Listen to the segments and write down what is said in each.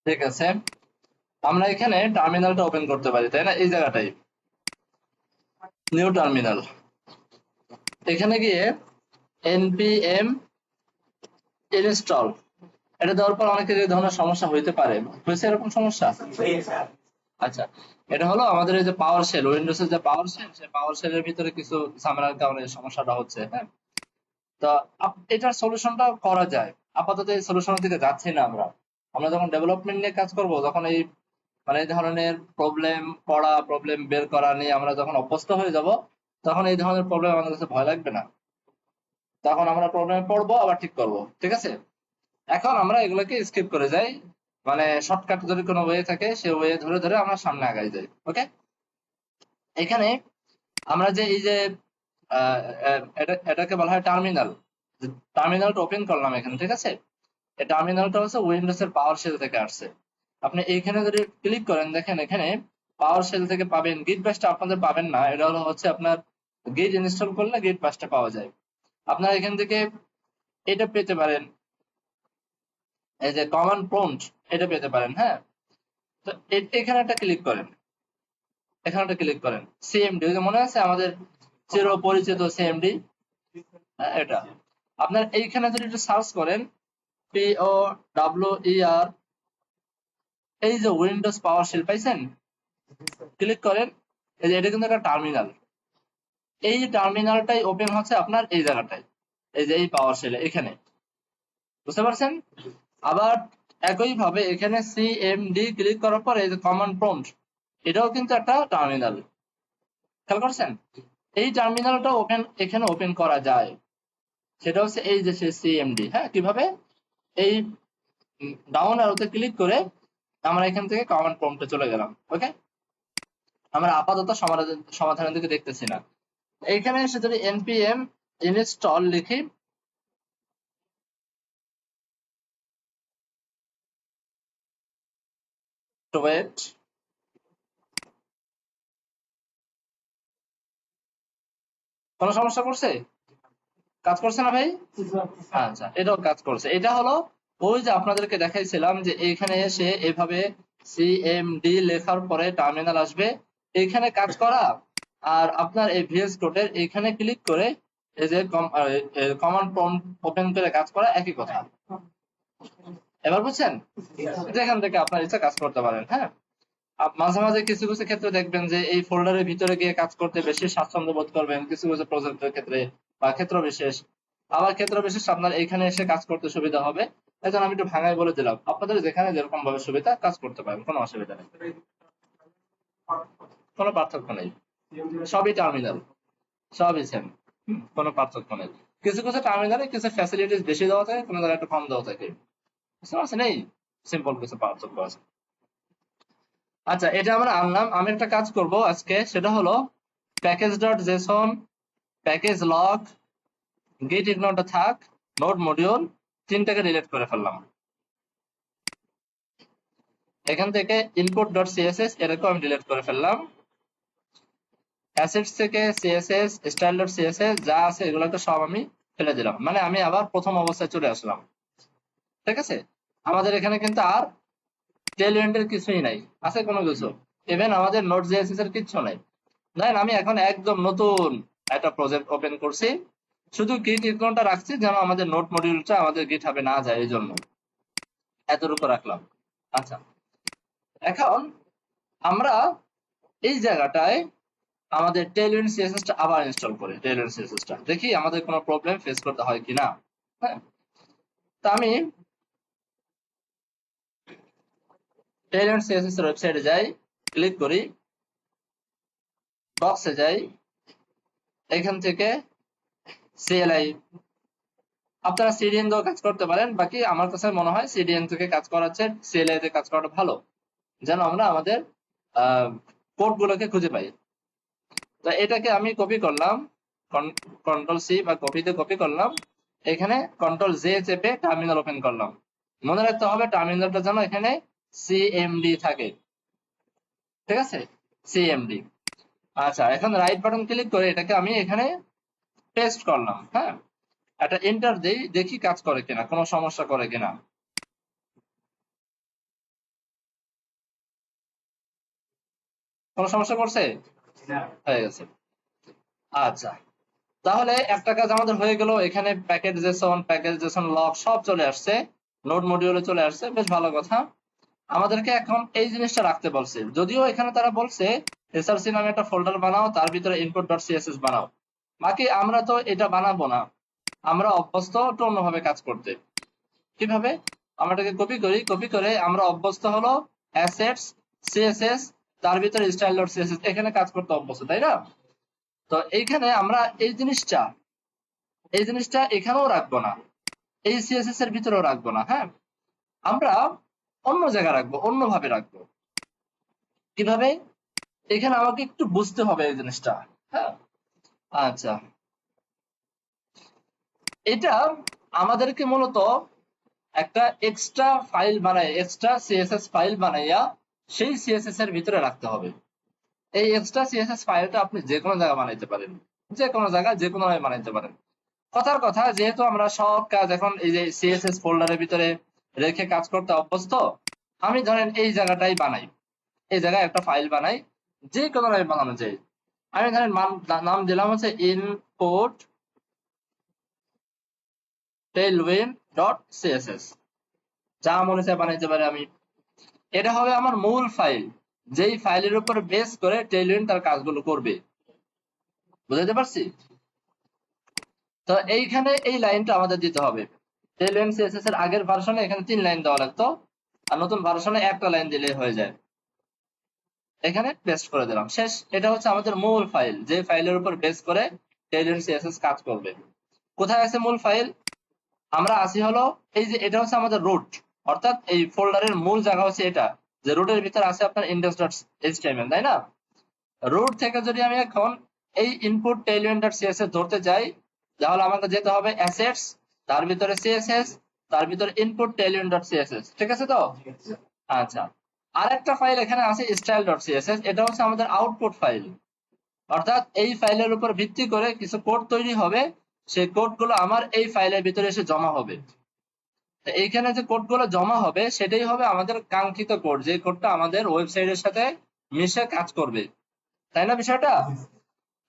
ঠিক আছে, আমরা এখানে টার্মিনালটা ওপেন করতে পারি, তাই না? এই জায়গাটাই নিউ টার্মিনাল। এখানে গিয়ে npm ইনস্টল, এটা দেওয়ার পর অনেকের এই ধরনের সমস্যা হইতে পারে, হয়েছে এরকম সমস্যা? আচ্ছা, এটা হলো আমাদের এই যে পাওয়ার শেল, উইন্ডোজের যে পাওয়ার শেল, সেই পাওয়ার শেলের ভিতরে কিছু ঝামেলার কারণে এই সমস্যাটা হচ্ছে। হ্যাঁ, তো এটার সলিউশনটা করা যায়। আপাতত এই সলিউশনের দিকে যাচ্ছি না আমরা। আমরা যখন ডেভেলপমেন্ট নিয়ে কাজ করব, তখন এই মানে এই ধরনের প্রবলেম পড়া, প্রবলেম বের করা নিয়ে আমরা যখন অভ্যস্ত হয়ে যাব, তখন এই ধরনের প্রবলেম আমাদের কাছে ভয় লাগবে না। তখন আমরা প্রবলেমে পড়বো, আবার ঠিক করব। ঠিক আছে, এখন আমরা এগুলোকে স্কিপ করে যাই, মানে শর্টকাট যদি কোনো ওয়ে থাকে, সে ওয়ে ধরে ধরে আমরা সামনে আগাই যাই। ওকে, এখানে আমরা যে এই যে এটাকে বলা হয় টার্মিনাল, টার্মিনালটা ওপেন করলাম এখানে। ঠিক আছে, এই টার্মিনালটা হচ্ছে উইন্ডোজ এর পাওয়ার শেল থেকে আসছে। আপনি এইখানে যদি ক্লিক করেন, দেখেন এখানে পাওয়ার শেল থেকে পাবেন, গিট ব্যাশটা আপনাদের পাবেন না। এটা হলো হচ্ছে আপনার গিট ইনস্টল করলে গিট ব্যাশটা পাওয়া যায়। আপনারা এখান থেকে এটা পেতে পারেন, এই যে কমান্ড প্রম্পট, এটা পেতে পারেন। হ্যাঁ, তো এখানে একটা ক্লিক করেন, এখানে একটা ক্লিক করেন। সিএমডি, ওই যে মনে আছে আমাদের চির পরিচিত সিএমডি, এটা আপনার এইখানে যদি একটু সার্চ করেন, POWER, এই যে উইন্ডোজ পাওয়ার শেল পাইছেন, ক্লিক করেন। এই যে এটা কিন্তু একটা টার্মিনাল, এই টার্মিনালটাই ওপেন হচ্ছে আপনার এই জায়গাটায়, এই যে এই পাওয়ার শেলে এখানে, বুঝতে পারছেন? আবার একই ভাবে এখানে সিএমডি ক্লিক করার পর এই যে কমান্ড প্রম্পট, এটাও কিন্তু একটা টার্মিনাল। খেয়াল করছেন? এই টার্মিনালটা ওপেন এখানে ওপেন করা যায়, সেটা হচ্ছে এই যে সিএমডি। হ্যাঁ, কিভাবে? এই ডাউন অ্যারোতে ক্লিক করে আমরা এখান থেকে কমান্ড প্রম্পটে চলে গেলাম। ওকে, আমরা আপাতত সমাধানের দিকে দেখতেছি না। এইখানে এসে যদি npm install লিখি, to wait, কোনো সমস্যা করছে? কাজ করছে না ভাই? আচ্ছা, এটাও কাজ করছে। এটা হলো ওই যে আপনাদেরকে দেখাইছিলাম যে এইখানে এসে এভাবে সিএমডি লেখার পরে টার্মিনাল আসবে, এইখানে কাজ করা। আর আপনার এই ভিএস কোডের এইখানে ক্লিক করে এই যে কমান্ড প্রম্পট ওপেন করে কাজ করা, একই কথা। এবার বুঝছেন? যেখান থেকে আপনার ইচ্ছা কাজ করতে পারেন। হ্যাঁ, মাঝে মাঝে কিছু কিছু ক্ষেত্রে দেখবেন যে এই ফোল্ডারের ভিতরে গিয়ে কাজ করতে বেশি স্বাচ্ছন্দ্য বোধ করবেন, কিছু কিছু প্রজেক্টের ক্ষেত্রে বা ক্ষেত্র বিশেষ। আবার ক্ষেত্র বিশেষ আপনার এখানে এসে কাজ করতে সুবিধা হবে। এই জন্য আমি একটু ভাঙায় বলে দিলাম, আপনাদের যেখানে যেরকম ভাবে সুবিধা কাজ করতে পারেন, কোনো অসুবিধা নেই, কোনো পার্থক্য নেই। সবই টার্মিনাল, সবই সেম, কোনো পার্থক্য নেই। কিছু কিছু টার্মিনালে কিছু ফ্যাসিলিটিস বেশি দেওয়া থাকে, কোনো জায়গায় একটু কম দেওয়া থাকে, বুঝতে পারছেন? এই সিম্পল কিছু পার্থক্য আছে। আচ্ছা, এটা আমরা আনলাম। আমি একটা কাজ করব আজকে, সেটা হলো package dot JSON, package lock, git ইগনোরটা থাক, নোড মডিউল, তিনটাকে ডিলিট করে ফেললাম। এখান থেকে ইনপুট ডট সিএসএস, এটাকেও আমি ডিলিট করে ফেললাম। অ্যাসেটস থেকে সিএসএস, স্টাইল ডট সিএসএস, যা আছে এগুলোকে সব আমি ফেলে দিলাম, মানে আমি আবার প্রথম অবস্থায় চলে আসলাম। ঠিক আছে, আমাদের এখানে কিন্তু আর টেল এন্ডের কিছুই নাই, আছে কোনো কিছু? ইভেন আমাদের নোট জেএসএস এর কিচ্ছু নাই। দেখেন, আমি এখন একদম নতুন একটা প্রজেক্ট ওপেন করছি, শুধু গিট ইকনটা রাখছি যেন আমাদের নোট মডিউলটা আমাদের গিট হাবে না যায়, এই জন্য এতটুকু রাখলাম। আচ্ছা, এখন আমরা এই জায়গাটায় আমাদের টেলউইন সিএসএস টা আবার ইনস্টল করি। টেলউইন সিএসএস টা দেখি আমাদের কোনো প্রবলেম ফেস করতে হয় কিনা। হ্যাঁ, তা আমি টেলউইন সিএসএস এর ওয়েবসাইটে যাই, ক্লিক করি, বক্সে যাই, এখান থেকে সিএলআই, আপনারা সিডিএন দিয়েও কাজ করতে পারেন, বাকি আমার কাছে মনে হয় সিডিএন থেকে কাজ করার চেয়ে সিএলআই তে কাজ করাটা ভালো, যেন আমরা আমাদের কোড গুলোকে খুঁজে পাই। তো এটাকে আমি কপি করলাম, কন্ট্রোল সি বা কপিতে কপি করলাম, এখানে কন্ট্রোল জে চেপে টার্মিনাল ওপেন করলাম। মনে রাখতে হবে টার্মিনালটা যেন এখানে সিএমডি থাকে। ঠিক আছে, সিএমডি। আচ্ছা, এখন রাইট বাটন ক্লিক করে এটাকে আমি এখানে পেস্ট করলাম। হ্যাঁ, একটা এন্টার দেই, দেখি কাজ করে কিনা, কোনো সমস্যা করে কিনা। কোনো সমস্যা করছে? হয়ে গেছে। আচ্ছা, তাহলে একটা কাজ আমাদের হয়ে গেল, এখানে প্যাকেজ জেসন লগ সব চলে আসছে, নোড মডিউলে চলে আসছে, বেশ ভালো কথা। আমাদেরকে এখন এই জিনিসটা রাখতে বলছে, যদিও এখানে তারা বলছে এসআরসি নামে একটা ফোল্ডার বানাও, তার ভিতরে input.css বানাও। বাকি আমরা তো এটা বানাবো না, আমরা অভ্যস্ত একটু অন্যভাবে কাজ করতে। কিভাবে? আমরা এটাকে কপি করে আমরা অভ্যস্ত হলো অ্যাসেটস সিএসএস, তার ভিতরে style.css, এখানে কাজ করতে অভ্যস্ত, তাই না? তো এইখানে আমরা এই জিনিসটা এখানেও রাখবো না, এই সিএসএস এর ভিতরেও রাখবো না। হ্যাঁ, আমরা অন্য জায়গায় রাখবো, অন্যভাবে রাখবো। কিভাবে? এখানে আমাকে একটু বুঝতে হবে এই জিনিসটা। হ্যাঁ, আচ্ছা, এটা আমাদেরকে মূলত একটা এক্সট্রা ফাইল বানায়, এক্সট্রা সিএসএস ফাইল বানাইয়া সেই সিএসএস এর ভিতরে রাখতে হবে। এই এক্সট্রা সিএসএস ফাইলটা আপনি যে কোনো জায়গায় বানাইতে পারেন, যে কোনো জায়গায় যে কোনো ভাবে বানাইতে পারেন। কথার কথা, যেহেতু আমরা সব কাজ এখন এই যে সিএসএস ফোল্ডারের ভিতরে রেখে কাজ করতে অভ্যস্ত, আমি ধরেন এই জায়গাটাই বানাই, এই জায়গায় একটা ফাইল বানাই, যে কোনো ভাবে বানানো যায়। আমি ধরেন নাম দিলাম হচ্ছে input tailwind.css, যা মনে চায় বানাইতে পারে আমি। এটা হবে আমার মূল ফাইল, যেই ফাইলের উপর বেস করে টেইলউইন্ড তার কাজগুলো করবে। বুঝাতে পারছি? তো এইখানে এই লাইনটা আমাদের দিতে হবে। টেইলউইন্ড সিএসএস এর আগের ভার্সনে এখানে 3 লাইন দেওয়া লাগতো, আর নতুন ভার্সনে একটা লাইন দিলে হয়ে যায়। এখানে পেস্ট করে দিলাম, শেষ। এটা হচ্ছে আমাদের মূল ফাইল, যে ফাইলের উপর বেস করে টেইলউইন্ড সিএসএস কাজ করবে। কোথায় আছে মূল ফাইল? আমরা আছি হলো এই যে, এটা হচ্ছে আমাদের রুট, অর্থাৎ এই ফোল্ডারের মূল জায়গা হচ্ছে এটা, যে রুটের ভিতরে আছে আপনার index.html, তাই না? রুট থেকে যদি আমি এখন এই ইনপুট tailwind.css ধরতে চাই, তাহলে আমাকে যেতে হবে অ্যাসেটস, তার ভিতরে সিএসএস, তার ভিতরে ইনপুট tailwind.css। ঠিক আছে তো? আচ্ছা, আরেকটা ফাইল এখানে আছে style.css, এটা হচ্ছে আমাদের আউটপুট ফাইল, অর্থাৎ এই ফাইলের উপর ভিত্তি করে কিছু কোড তৈরি হবে, সেই কোডগুলো আমার এই ফাইলের ভিতরে এসে জমা হবে। এইখানে যে কোডগুলো জমা হবে সেটাই হবে আমাদের কাঙ্ক্ষিত কোড, যে কোডটা আমাদের ওয়েবসাইটের সাথে মিশে কাজ করবে, তাই না বিষয়টা?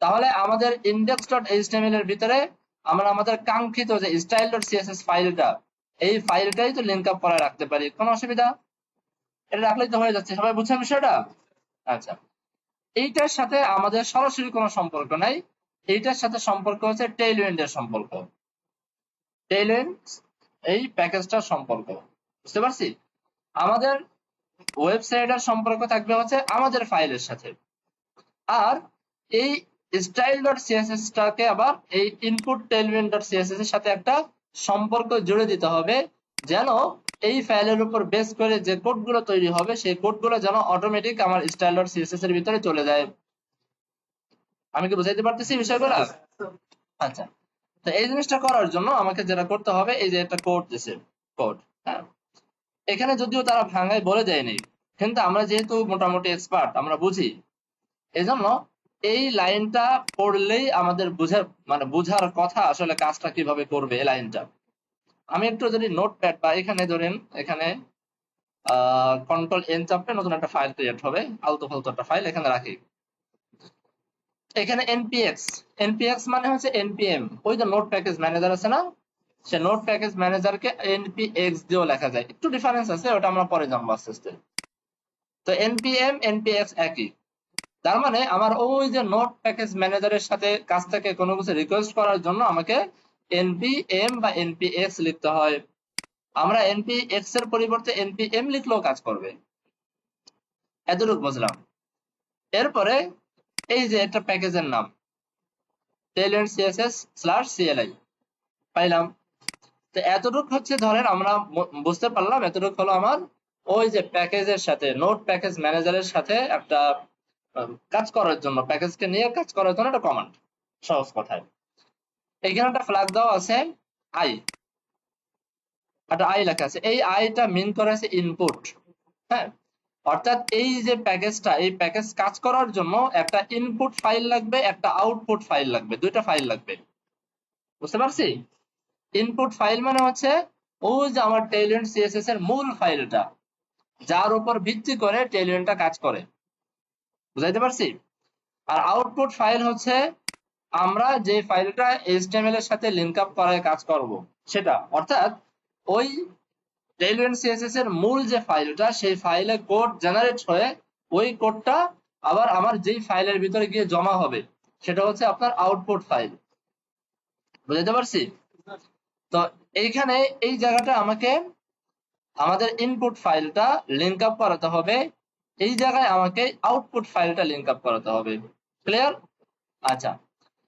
তাহলে আমাদের index.html এর ভিতরে আমরা আমাদের কাঙ্ক্ষিত যে style.css ফাইলটা, এই ফাইলটাই তো লিংক আপ করে রাখতে পারি, কোনো অসুবিধা? এটা রাখলেই তো হয়ে যাচ্ছে। সবাই বুঝছেন বিষয়টা? আচ্ছা, এইটার সাথে আমাদের সরাসরি কোনো সম্পর্ক নাই, এইটার সাথে সম্পর্ক হচ্ছে টেইলউইন্ড এর সম্পর্ক, টেইলউইন্ড এই প্যাকেজটার সম্পর্ক। বুঝতে পারছি? আমাদের ওয়েবসাইটের সম্পর্ক থাকবে হচ্ছে আমাদের ফাইলের সাথে, আর এই style.css টাকে আবার এই input tailwind.css এর সাথে একটা সম্পর্ক জুড়ে দিতে হবে, যেন এই ফাইলের উপর বেস করে যে কোডগুলো তৈরি হবে সেই কোডগুলো যেন অটোমেটিক আমার style.css এর ভিতরে চলে যায়। আমি কি বুঝাইতে পারতেছি বিষয়গুলো? আচ্ছা, তো এই জিনিসটা করার জন্য আমাকে যেটা করতে হবে, এই যে একটা কোড দিছে, কোড, হ্যাঁ, এখানে যদিও তারা ভাঙায় বলে দেয়নি, কিন্তু আমরা যেহেতু মোটামুটি এক্সপার্ট, আমরা বুঝি, এজন্য এই লাইনটা পড়লেই আমাদের বুঝার কথা আসলে কাজটা কিভাবে করবে এই লাইনটা। আমি একটু যদি নোটপ্যাড বা এখানে ধরেন, এখানে কন্ট্রোল এন চাপে নতুন একটা ফাইল ক্রিয়েট হবে, আলতু ফালতু একটা ফাইল এখানে রাখি। এখানে এনপিএক্স মানে হচ্ছে এনপিএম, ওই যে নোট প্যাকেজ ম্যানেজার আছে না, সে নোট প্যাকেজ ম্যানেজারকে এনপিএক্স দিয়েও লেখা যায়, একটু ডিফারেন্স আছে, ওটা আমরা পরে জানবো আস্তে আস্তে। তো এনপিএম এনপিএক্স একই, তার মানে আমার ওই যে নোট প্যাকেজ ম্যানেজারের সাথে কাছ থেকে কোনো কিছু রিকোয়েস্ট করার জন্য আমাকে npm বা npx লিখতে হয়। আমরা npx এর পরিবর্তে npm লিখলেও কাজ করবে, এতটুকু বুঝলাম। এরপরে এই যে একটা প্যাকেজের নাম tailwind.css/cli পাইলাম। তো এতটুকু হচ্ছে, ধরেন আমরা বুঝতে পারলাম, এতটুকু হলো আমার ওই যে প্যাকেজের সাথে, নোট প্যাকেজ ম্যানেজারের সাথে একটা কাজ করার জন্য, প্যাকেজকে নিয়ে কাজ করার জন্য একটা কমান্ড, সহজ কথায়। এখানে একটা ফ্ল্যাগ দেওয়া আছে আই, একটা আই লেখা আছে, এই আইটা মিন করা আছে ইনপুট। হ্যাঁ, অর্থাৎ এই যে প্যাকেজটা, এই প্যাকেজ কাজ করার জন্য একটা ইনপুট ফাইল লাগবে, একটা আউটপুট ফাইল লাগবে, দুইটা ফাইল লাগবে। বুঝতে পারছি? ইনপুট ফাইল মানে হচ্ছে ওই যে আমার টেইলউইন্ড সিএসএস এর মূল ফাইলটা, যার উপর ভিত্তি করে টেইলউইন্ডটা কাজ করে। বুঝাইতে পারছি? আর আউটপুট ফাইল হচ্ছে আমরা যে ফাইলটা HTML এর সাথে লিংক আপ করার কাজ করব সেটা, অর্থাৎ ওই টেইলরেন্ট সিএসএস এর মূল যে ফাইলটা, সেই ফাইলে কোড জেনারেট হয়ে ওই কোডটা আবার আমার যেই ফাইলের ভিতরে গিয়ে জমা হবে সেটা হচ্ছে আপনার আউটপুট ফাইল। বুঝতে পারছি? তো এইখানে এই জায়গাটা আমাকে আমাদের ইনপুট ফাইলটা লিংক আপ করাতে হবে, এই জায়গায় আমাকে আউটপুট ফাইলটা লিংক আপ করাতে হবে। ক্লিয়ার? আচ্ছা,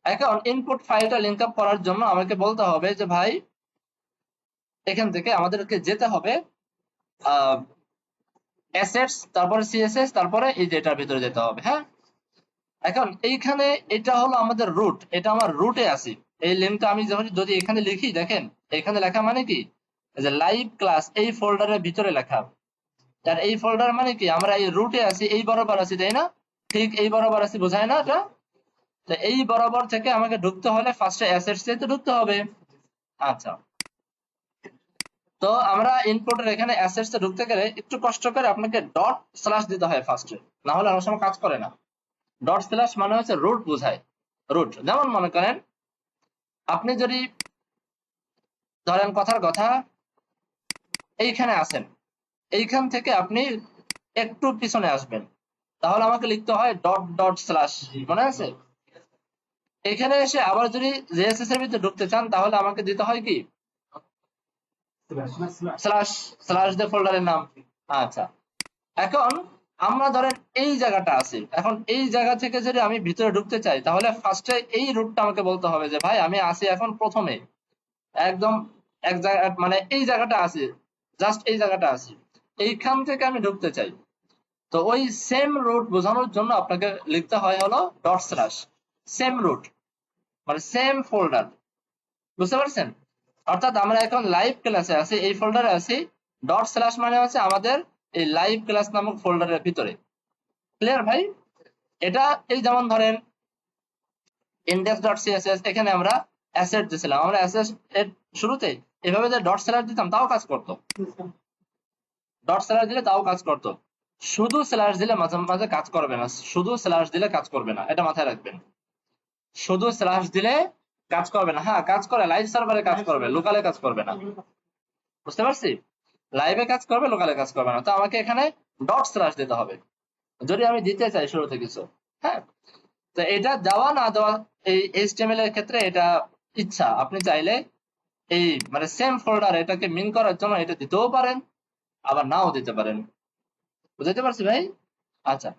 এখন ইনপুট ফাইলটা লিংক আপ করার জন্য আমাকে বলতে হবে যে ভাই এখান থেকে আমাদেরকে যেতে হবে অ্যাসেটস, তারপরে সিএসএস, তারপরে এই যেটার ভিতরে যেতে হবে। হ্যাঁ, এখন এইখানে এটা হলো আমাদের রুট, এটা আমার রুটে আছি। এই লিঙ্কটা আমি যদি এখানে লিখি, দেখেন এখানে লেখা মানে কি, যে লাইভ ক্লাস এই ফোল্ডারের ভিতরে লেখা। আর এই ফোল্ডার মানে কি, আমরা এই রুটে আছি, এই বরাবর আছি, তাই না? ঠিক এই বরাবর আছি, বোঝায় না এটা? তো এই বরাবর থেকে আমাকে ঢুকতে হলে ফার্স্টে অ্যাসেটস এ ঢুকতে হবে। আচ্ছা, তো আমরা ইনপুটের এখানে অ্যাসেটস এ ঢুকতে গেলে একটু কষ্ট করে আপনাকে ডট স্ল্যাশ দিতে হয় ফার্স্টে, না হলে অনেক সময় কাজ করে না। ডট স্ল্যাশ মানে হচ্ছে রুট বোঝায়। রুট, যেমন মনে করেন আপনি যদি ধরেন কথার কথা এইখানে আছেন, এইখান থেকে আপনি একটু পিছনে আসবেন, তাহলে আমাকে লিখতে হয় ডট ডট স্ল্যাশ, মনে আছে? এখানে এসে আবার যদি জেএসএস এর ভিতরে ঢুকতে চান তাহলে আমাকে দিতে হয় কি, স্ল্যাশ, স্ল্যাশ দিয়ে ফোল্ডারের নাম। আচ্ছা, এখন আমরা ধরেন এই জায়গাটা আছে, এখন এই জায়গা থেকে যদি আমি ভিতরে ঢুকতে চাই তাহলে ফার্স্টে এই রুটটা আমাকে বলতে হবে যে ভাই আমি আছি এখন প্রথমে একদম এক জায়গা, মানে এই জায়গাটা আছে, জাস্ট এই জায়গাটা আছে, এইখান থেকে আমি ঢুকতে চাই। তো ওই সেম রুট বোঝানোর জন্য আপনাকে লিখতে হয় হলো ডট স্ল্যাশ, সেম রুট মানে সেম ফোল্ডার। বুঝতে পারছেন? অর্থাৎ আমরা এখন লাইভ ক্লাসে আছি, এই ফোল্ডারে আছি, ডট স্ল্যাশ মানে হচ্ছে আমাদের এই লাইভ ক্লাস নামক ফোল্ডারের ভিতরে। ক্লিয়ার ভাই? এটা এই যেমন ধরেন index.css, এখানে আমরা অ্যাসেট দিছিলাম, আমরা অ্যাসেট এর শুরুতে এভাবে যে ডট স্ল্যাশ দিতাম তাও কাজ করতো, ডট স্ল্যাশ দিলে তাও কাজ করতো, শুধু স্ল্যাশ দিলে মাঝে মাঝে কাজ করবে না, শুধু স্ল্যাশ দিলে কাজ করবে না, এটা মাথায় রাখবেন। শুধু স্ল্যাশ দিলে কাজ করবে না। হ্যাঁ, কাজ করে, লাইভ সার্ভারে কাজ করবে, লোকালে কাজ করবে না। বুঝতে পারছি? লাইভে কাজ করবে, লোকালে কাজ করবে না। তো আমাকে এখানে ডট স্ল্যাশ দিতে হবে যদি আমি দিতে চাই শুরুতে কিছু। হ্যাঁ, তো এটা দেওয়া না দেওয়া এই HTML এর ক্ষেত্রে এটা ইচ্ছা, আপনি চাইলে এই মানে সেম ফোল্ডার এটাকে মিন করার জন্য এটা দিতেও পারেন, আবার নাও দিতে পারেন। বুঝতে পারছি ভাই? আচ্ছা,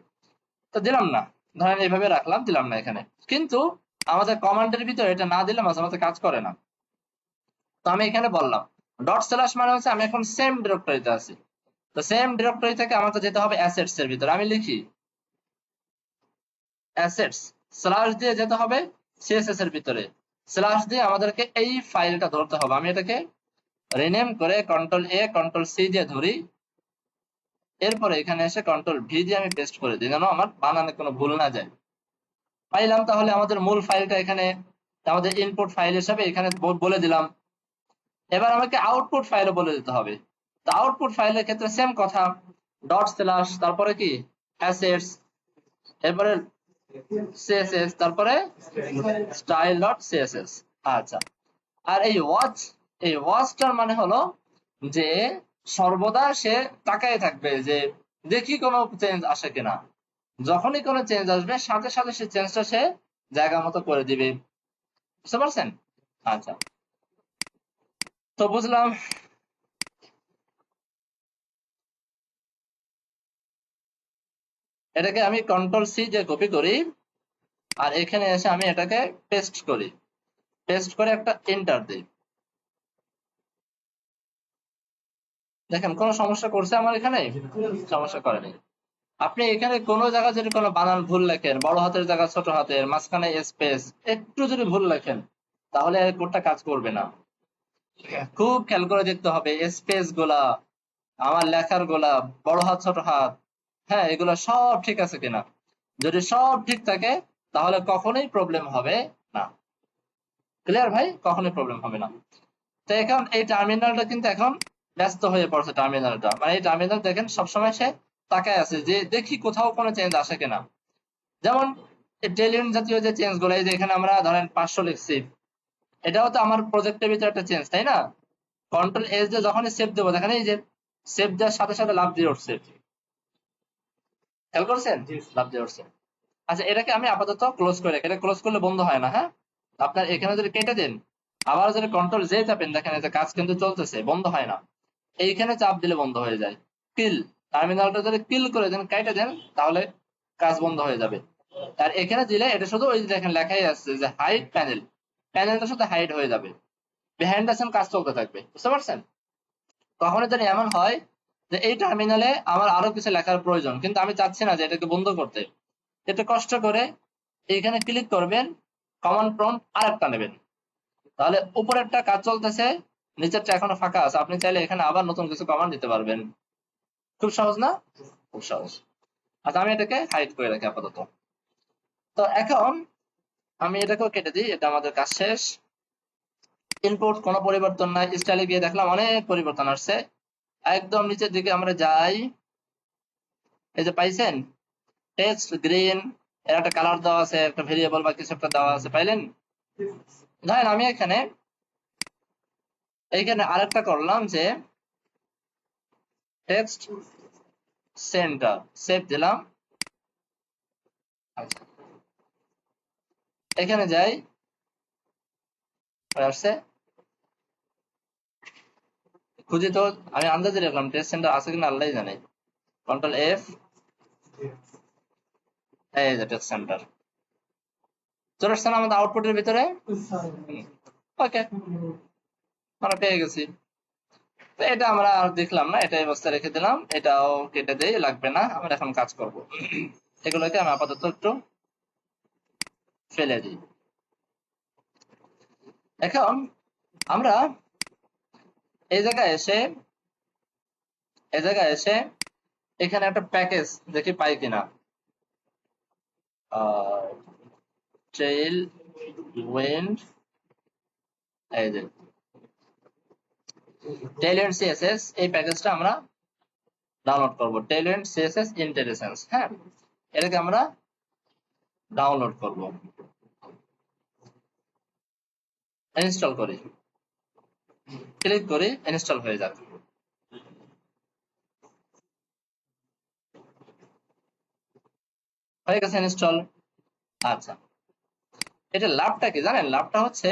তো দিলাম না, ধরেন এইভাবে রাখলাম, দিলাম না এখানে, কিন্তু আমাদের কমান্ডের ভিতরে এটা না দিলে মাঝে মাঝে কাজ করে না। তো আমি এখানে বললাম ডট স্ল্যাশ মানে হচ্ছে আমি এখন সেম ডিরেক্টরিতে আছি, তো সেম ডিরেক্টরি থেকে আমাকে যেতে হবে অ্যাসেটস এর ভিতরে। আমি লিখি অ্যাসেটস, স্ল্যাশ দিয়ে যেতে হবে সিএসএস এর ভিতরে, স্ল্যাশ দিয়ে আমাদেরকে এই ফাইলটা ধরতে হবে। আমি এটাকে রিনেম করে কন্ট্রোল-A কন্ট্রোল-C দিয়ে ধরি, এরপরে এখানে এসে কন্ট্রোল-V দিয়ে আমি পেস্ট করে দিই, যেন আমার বানানে কোনো ভুল না যায়। পাইলাম, তাহলে আমাদের মূল ফাইলটা এখানে আমাদের ইনপুট ফাইল হিসেবে এখানে বলে দিলাম। এবার আমাকে আউটপুট ফাইলও বলে দিতে হবে। তো আউটপুট ফাইলের ক্ষেত্রে সেম কথা, ডট স্ল্যাশ, তারপরে কি অ্যাসেটস, এরপরে সিএসএস, তারপরে স্টাইল ডট সিএসএস। আচ্ছা, আর এই ওয়াচ, এই ওয়াচটার মানে হলো যে সর্বদা সে তাকায় থাকবে যে দেখি কোনো চেঞ্জ আসে কিনা, যখনই কোনো চেঞ্জ আসবে সাথে সাথে সে চেঞ্জটা সে জায়গা মতো করে দিবে। বুঝতে পারছেন? আচ্ছা, তো বুঝলাম। এটাকে আমি কন্ট্রোল-C দিয়ে কপি করি, আর এখানে এসে আমি এটাকে পেস্ট করি, পেস্ট করে একটা এন্টার দিই। দেখেন কোনো সমস্যা করছে আমার এখানে? সমস্যা করেনি। আপনি এখানে কোনো জায়গায় যদি কোনো বানান ভুল লেখেন, বড় হাতের জায়গা ছোট হাতের, মাঝখানে স্পেস একটু যদি ভুল লেখেন তাহলে কোডটা কাজ করবে না। খুব খেয়াল করে দেখতে হবে স্পেস গুলা, আমার লেখার গুলা, বড় হাত ছোট হাত, হ্যাঁ এগুলো সব ঠিক আছে কিনা। যদি সব ঠিক থাকে তাহলে কখনোই প্রবলেম হবে না। ক্লিয়ার ভাই? কখনোই প্রবলেম হবে না। তো এখন এই টার্মিনালটা কিন্তু এখন ব্যস্ত হয়ে পড়ছে, টার্মিনালটা মানে এই টার্মিনাল দেখেন সবসময় সে তাকায় আছে যে দেখি কোথাও কোনো চেঞ্জ আসে কিনা। যেমন টেলিয়ন জাতীয় যে চেঞ্জ গুলো, এই যে এখানে আমরা ধরেন 500 লিখছি, এটাও তো আমার প্রজেক্টের ভিতরে একটা চেঞ্জ, তাই না? কন্ট্রোল এস দিয়ে যখনই সেভ দেবো, দেখেন এই যে সেভ দেওয়ার সাথে সাথে লাভ দিয়ে উঠছে, খেয়াল করছেন? লাভ দিয়ে উঠছে। আচ্ছা, এটাকে আমি আপাতত ক্লোজ করে রাখি, এটা ক্লোজ করলে বন্ধ হয় না, হ্যাঁ? আপনার এখানে যদি কেটে দেন, আবার যদি কন্ট্রোল জে চাপেন, দেখেন এই যে কাজ কিন্তু চলতেছে, বন্ধ হয় না। এইখানে চাপ দিলে বন্ধ হয়ে যায়। কিল, টার্মিনালটা যদি কিল করে দেন, কেটে দেন, তাহলে কাজ বন্ধ হয়ে যাবে। আর এখানে দিলে এটা শুধু ওই যে দেখেন লেখাই আসছে যে হাইড প্যানেল, প্যানেলটা শুধু হাইড হয়ে যাবে, বিহাইন্ড দ্য সিন কাজ চলতে থাকবে, বুঝতে পারছেন? কখনো যদি এমন হয় যে এই টার্মিনালে আমার আরো কিছু লেখার প্রয়োজন, কিন্তু আমি চাচ্ছি না যে এটাকে বন্ধ করতে, একটু কষ্ট করে এইখানে ক্লিক করবেন, কমান্ড প্রম্পট আরেকটা নেবেন, তাহলে উপরেরটা কাজ চলতেছে, নিচেরটা এখনো ফাঁকা আছে, আপনি চাইলে এখানে আবার নতুন কিছু কমান্ড দিতে পারবেন। খুব সহজ না? খুব সহজ। আচ্ছা, আমি এটাকে হাইড করে রাখি আপাতত। তো এখন আমি এটাকেও কেটে দিই, এটা আমাদের কাজ শেষ। ইনপুট কোনো পরিবর্তন নাই, স্টাইলে গিয়ে দেখলাম অনেক পরিবর্তন আসছে। একদম নিচের দিকে আমরা যাই, এই যে পাইছেন টেক্সট গ্রিন, এর একটা কালার দেওয়া আছে, একটা ভেরিয়েবল বা কিছু একটা দেওয়া আছে, পাইলেন? ধরেন আমি এখানে এইখানে আরেকটা করলাম যে টেক্সট সেন্টার, সেভ দিলাম। আচ্ছা, এখানে যাই, আসছে, খুঁজি তো, আমি আন্দাজে রাখলাম টেক্সট সেন্টার আছে কিনা আল্লাহ জানে। কন্ট্রোল এফ, এই যে টেক্সট সেন্টার চলে আসছে না আমাদের আউটপুটের ভিতরে। ওকে, আমরা পেয়ে গেছি। তো এটা আমরা আর দেখলাম না, এটা এই অবস্থায় রেখে দিলাম, এটাও কেটে দেই, লাগবে না, আমরা এখন কাজ করব। এগুলোকে আমি আপাতত একটু ফেলে দিই। এখন আমরা এই জায়গায় এসে, এই জায়গায় এসে এখানে একটা প্যাকেজ দেখি পাই কিনা, ট্রেইল উইন্ড, এই যে টেইলর সিএসএস, এই প্যাকেজটা আমরা ডাউনলোড করব, টেইলর সিএসএস ইন্টেলিজেন্স, হ্যাঁ, এটাকে আমরা ডাউনলোড করব, ইনস্টল করি, ক্লিক করি, ইনস্টল হয়ে যাবে, হয়ে গেছে ইনস্টল। আচ্ছা, এটা লাভটা কি জানেন? লাভটা হচ্ছে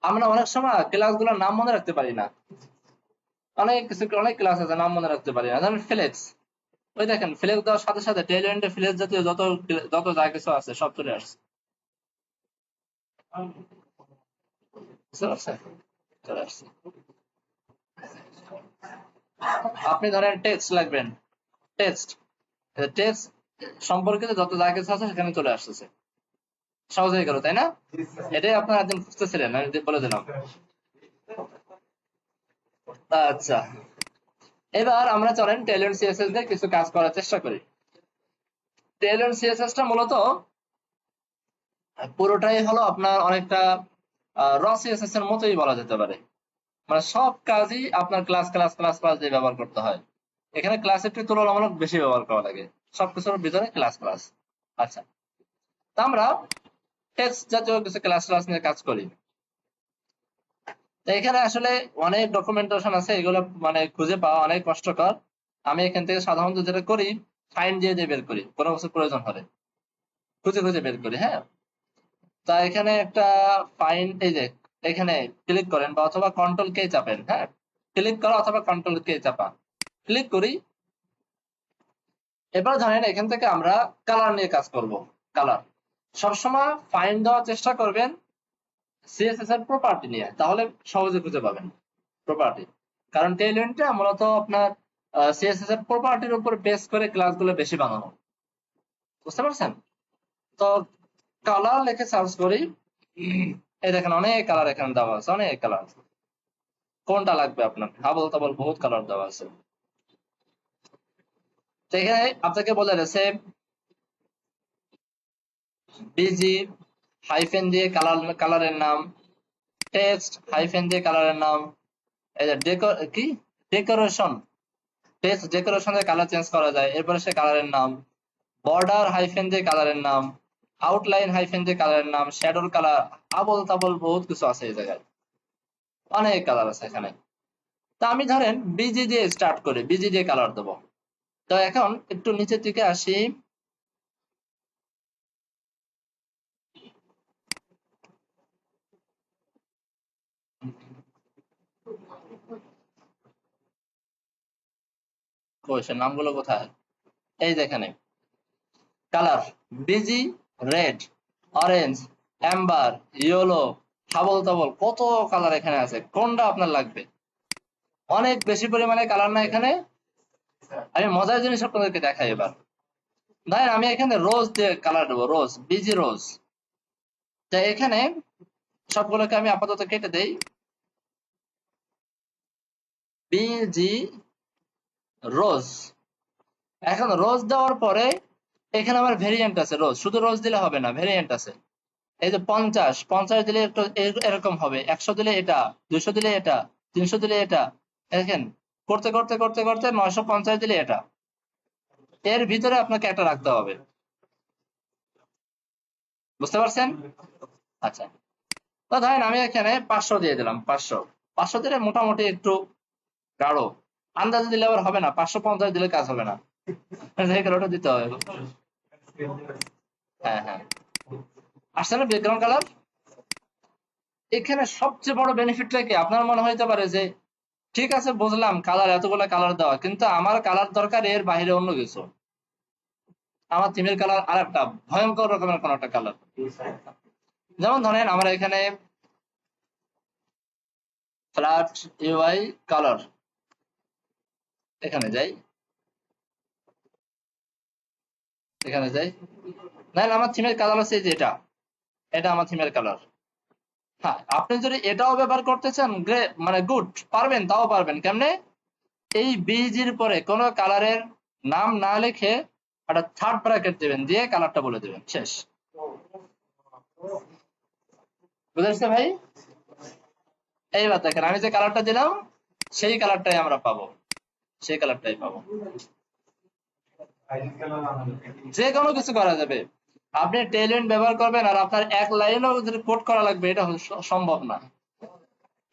আমরা অনেক সময় ক্লাসগুলোর নাম মনে রাখতে পারি না, অনেক কিছু, অনেক ক্লাস আছে নাম মনে রাখতে পারি না, যেমন ফ্লেক্স, ওই দেখেন ফ্লেক্স দেওয়ার সাথে সাথে টেইলরেন্টে ফ্লেক্স জাতীয় যত যত যা কিছু আছে সব চলে আসছে, বুঝতে পারছেন? চলে আসছে। আপনি ধরেন টেক্সট লাগবেন, টেক্সট, টেক্সট সম্পর্কিত যত যা কিছু আছে সেখানে চলে আসতেছে, সহজ হয়ে গেল, তাই না? এটাই আপনারা একদিন খুঁজতেছিলেন, আমি বলে দিলাম। আচ্ছা, এবার আমরা চলেন টেইলর সিএসএস দিয়ে কিছু কাজ করার চেষ্টা করি। টেইলর সিএসএস টা মূলত পুরোটাই হলো আপনার অনেকটা র সিএসএস এর মতোই বলা যেতে পারে, মানে সব কাজই আপনার ক্লাস ক্লাস ক্লাস ক্লাস দিয়ে ব্যবহার করতে হয়, এখানে ক্লাস একটু তুলনামূলক বেশি ব্যবহার করা লাগে, সবকিছুর ভিতরে ক্লাস ক্লাস। আচ্ছা, তা আমরা টেক্সট জাতীয় কিছু ক্লাস ক্লাস নিয়ে কাজ করি। তো এখানে আসলে অনেক ডকুমেন্টেশন আছে, এগুলো মানে খুঁজে পাওয়া অনেক কষ্টকর। আমি এখান থেকে সাধারণত যেটা করি, ফাইন্ড দিয়ে দিয়ে বের করি, কোনো কিছু প্রয়োজন হলে খুঁজে খুঁজে বের করি, হ্যাঁ। তা এখানে একটা ফাইন্ড, এই যে এখানে ক্লিক করেন বা অথবা কন্ট্রোল কে চাপেন, হ্যাঁ, ক্লিক করা অথবা কন্ট্রোল কে চাপা, ক্লিক করি। এবার ধরেন এখান থেকে আমরা কালার নিয়ে কাজ করব। কালার সবসময় ফাইন্ড দেওয়ার চেষ্টা করবেন সিএসএস এর প্রপার্টি নিয়ে, তাহলে সহজে খুঁজে পাবেন প্রপার্টি, কারণ টেইলরেন্টটা মূলত আপনার সিএসএস এর প্রপার্টির উপর বেস করে ক্লাসগুলো বেশি বানানো, বুঝতে পারছেন? তো কালার লিখে সার্চ করি, এই দেখেন অনেক কালার এখানে দেওয়া আছে, অনেক কালার, কোনটা লাগবে আপনার? হাবল তাবল বহুত কালার দেওয়া আছে। তো এখানে আপনাকে বলে দিয়েছে বিজি হাইফেন দিয়ে কালারের নাম, টেক্সট হাইফেন দিয়ে কালারের নাম, এই যে কি ডেকোরেশন, টেক্সট ডেকোরেশনের কালার চেঞ্জ করা যায়, এরপরে সে কালারের নাম, বর্ডার হাইফেন দিয়ে কালারের নাম, আউটলাইন হাইফেন দিয়ে কালারের নাম, শ্যাডোর কালার, আবল তাবল বহুত কিছু আছে এই জায়গায়, অনেক কালার আছে এখানে। তা আমি ধরেন বিজি দিয়ে স্টার্ট করে বিজি দিয়ে কালার দেবো। তো এখন একটু নিচের দিকে আসি, কোয়েশ্চেন নামগুলো কোথায়, এই যেখানে colour busy, red, orange, Amber, yellow, Hubble তাবল, কত কালার এখানে আছে, কোনটা আপনার লাগবে? অনেক বেশি পরিমাণে কালার না এখানে। আমি মজার জিনিস আপনাদেরকে দেখাই এবার। দেখেন আমি এখানে রোজ দিয়ে কালার দেবো, রোজ, বিজি রোজ। তো এখানে সবগুলোকে আমি আপাতত কেটে দেই, বিজি রোজ। এখন রোজ দেওয়ার পরে এখানে আমার ভেরিয়েন্ট আছে, রোজ শুধু রোজ দিলে হবে না, ভেরিয়েন্ট আছে। এই যে 50, 50 দিলে একটু এরকম হবে, 100 দিলে এটা, 200 দিলে এটা, 300 দিলে এটা। দেখেন করতে করতে করতে করতে 950 দিলে এটা। এর ভিতরে আপনাকে একটা রাখতে হবে, বুঝতে পারছেন? আচ্ছা, তো ধরেন আমি এখানে 500 দিয়ে দিলাম, 500, 500 দিলে মোটামুটি একটু গাঢ়। আন্দাজে দিলে আবার হবে না, 550 দিলে কাজ হবে না, ওটা দিতে হবে। হ্যাঁ হ্যাঁ, আসছে না ব্যাকগ্রাউন্ড কালার? এখানে সবচেয়ে বড় বেনিফিটটা কি আপনার মনে হইতে পারে যে ঠিক আছে বুঝলাম কালার, এতগুলো কালার দেওয়া, কিন্তু আমার কালার দরকার এর বাইরে অন্য কিছু। আমার থিমের কালার আর একটা ভয়ঙ্কর রকমের কোন একটা কালার। যেমন ধরেন আমরা এখানে ফ্ল্যাট ইউআই কালার, এখানে যাই, এখানে যাই, দেখেন আমার থিমের কালার আছে যে এটা, এটা আমার থিমের কালার। হ্যাঁ, আপনি যদি এটাও ব্যবহার করতে চান গ্রে মানে গুড, পারবেন, তাও পারবেন কেমনে? এই বিজির পরে কোন কালারের নাম না লিখে একটা থার্ড ব্র্যাকেট দিবেন, দিয়ে কালারটা বলে দিবেন, শেষ। বুঝেছে ভাই? এইবার দেখেন আমি যে কালারটা দিলাম সেই কালারটাই আমরা পাবো, সেই কালারটাই পাবো। যে কোনো কিছু করা যাবে। আপনি টেলএন্ড ব্যবহার করবেন আর আপনার এক লাইনও যদি কোড করা লাগবে এটা সম্ভব না,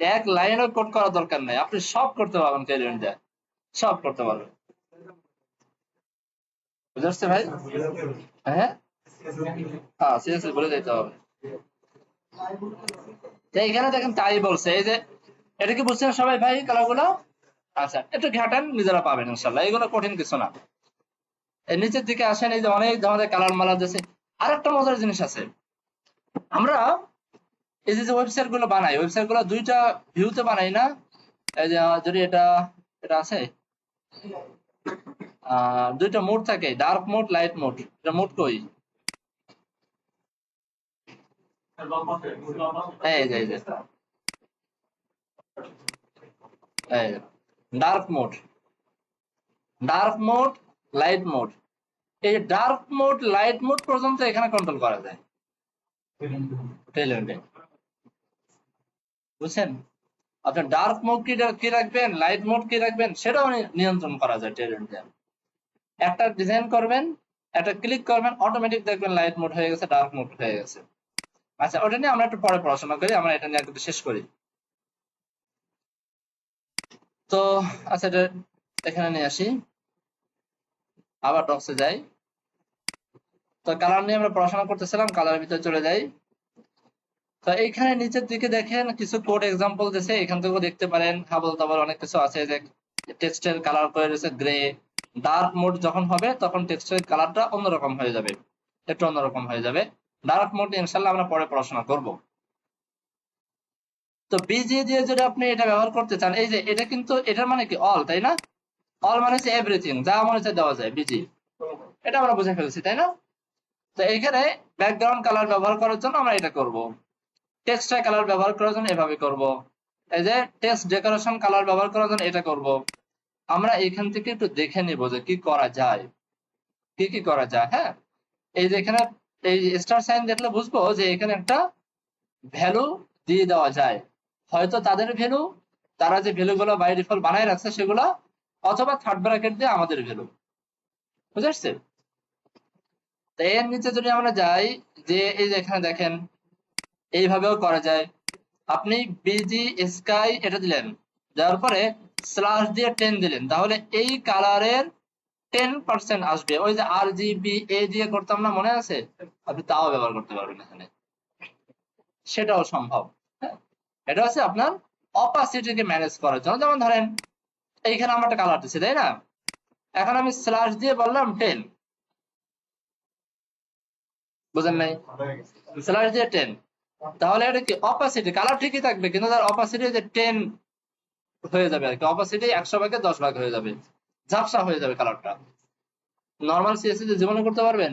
এক লাইনও কোড করার দরকার নাই, আপনি সব করতে পারবেন টেলএন্ড দিয়ে, সব করতে পারবেন। বুঝতে পারছে ভাই? হ্যাঁ হ্যাঁ, সিরিয়াসলি বলে দিতে হবে। তো এখানে দেখেন তাই বলছে, এই যে এটা কি বুঝছেন সবাই ভাই কালারগুলো? আচ্ছা, একটু ঘাটান, নিজেরা পাবেন ইনশাল্লাহ, এগুলো কঠিন কিছু না। এর নিচের দিকে আসেন, এই যে অনেক ধরনের কালার মালা দিয়েছে। আর একটা মজার জিনিস আছে, আমরা এই যে ওয়েবসাইট গুলো বানাই, ওয়েবসাইট গুলো দুইটা ভিউতে বানাই না? এই যে যদি এটা এটা আছে, দুইটা মোড থাকে, ডার্ক মোড, লাইট মোড। এটা মোড কই? এই যে এই dark mode, dark mode, light mode. এই ডার্ক মোড, লাইট মোড পর্যন্ত এখানে কন্ট্রোল করা যায় টেলএন্ডে, বুঝছেন? আপনি ডার্ক মোড কি রাখবেন, লাইট মোড কি রাখবেন, সেটাও নিয়ন্ত্রণ করা যায় টেলএন্ডে। একটা ডিজাইন করবেন, একটা ক্লিক করবেন, অটোমেটিক দেখবেন লাইট মোড হয়ে গেছে, ডার্ক মোড হয়ে গেছে। আচ্ছা, ওটা নিয়ে আমরা একটু পরে পড়াশোনা করি, আমরা এটা নিয়ে একটু শেষ করি। তো আচ্ছা, এটা এখানে নিয়ে আসি, আবার ডক্সে যাই। তো কালার নিয়ে আমরা পড়াশোনা করতেছিলাম, কালারের ভিতরে চলে যাই। তো এইখানে নিচের দিকে দেখেন কিছু কোড এক্সাম্পল দিয়েছে, এখান থেকেও দেখতে পারেন হাবল তাবল অনেক কিছু আছে। যে টেক্সটের কালার করে রয়েছে গ্রে, ডার্ক মোড যখন হবে তখন টেক্সটের কালারটা অন্যরকম হয়ে যাবে, একটু অন্যরকম হয়ে যাবে। ডার্ক মোড ইনশাল্লাহ আমরা পরে পড়াশোনা করব। তো বিজি দিয়ে যদি আপনি এটা ব্যবহার করতে চান, এই যে এটা কিন্তু এটার মানে কি অল, তাই না? অল মানে হচ্ছে এভরিথিং, যা মনে হচ্ছে দেওয়া যায়, বিজি, এটা আমরা বুঝে ফেলছি, তাই না? তো এখানে ব্যাকগ্রাউন্ড কালার ব্যবহার করার জন্য আমরা এটা করব, টেক্সটার কালার ব্যবহার করার জন্য এভাবে করব, এই যে টেক্সট ডেকোরেশন কালার ব্যবহার করার জন্য এটা করব। আমরা এখান থেকে একটু দেখে নিব যে কি করা যায়, কি কি করা যায়। হ্যাঁ, এই যে এখানে এই স্টার সাইন দেখলে বুঝবো যে এখানে একটা ভ্যালু দিয়ে দেওয়া যায়, হয়তো তাদের ভ্যালু, তারা যে ভ্যালু গুলো বাই ডিফল্ট বানায় রাখছে সেগুলো, অথবা থার্ড ব্র্যাকেট দিয়ে আমাদের ভ্যালু। বুঝে আসছে? এর নিচে যদি আমরা যাই, যে এই যে এখানে দেখেন এইভাবেও করা যায়। আপনি বিজি স্কাই এটা দিলেন, দেওয়ার পরে স্ল্যাশ দিয়ে 10 দিলেন, তাহলে এই কালারের 10% আসবে। ওই যে RGBA দিয়ে করতাম না, মনে আছে? আপনি তাও ব্যবহার করতে পারবেন এখানে, সেটাও সম্ভব। হ্যাঁ, এটা হচ্ছে আপনার অপাসিটিকে ম্যানেজ করার জন্য। যেমন ধরেন এইখানে আমার একটা কালার দিচ্ছে, তাই না? এখন আমি স্ল্যাশ দিয়ে বললাম 10, বুঝেন নাই? স্ল্যাশ দিয়ে 10, তাহলে এটা কি অপাসিটি, কালার ঠিকই থাকবে কিন্তু তার অপাসিটি যে 10 হয়ে যাবে আর কি, অপাসিটি 100 ভাগে 10 ভাগ হয়ে যাবে, ঝাপসা হয়ে যাবে কালারটা। নর্মাল সিএসএস এ জীবনে করতে পারবেন?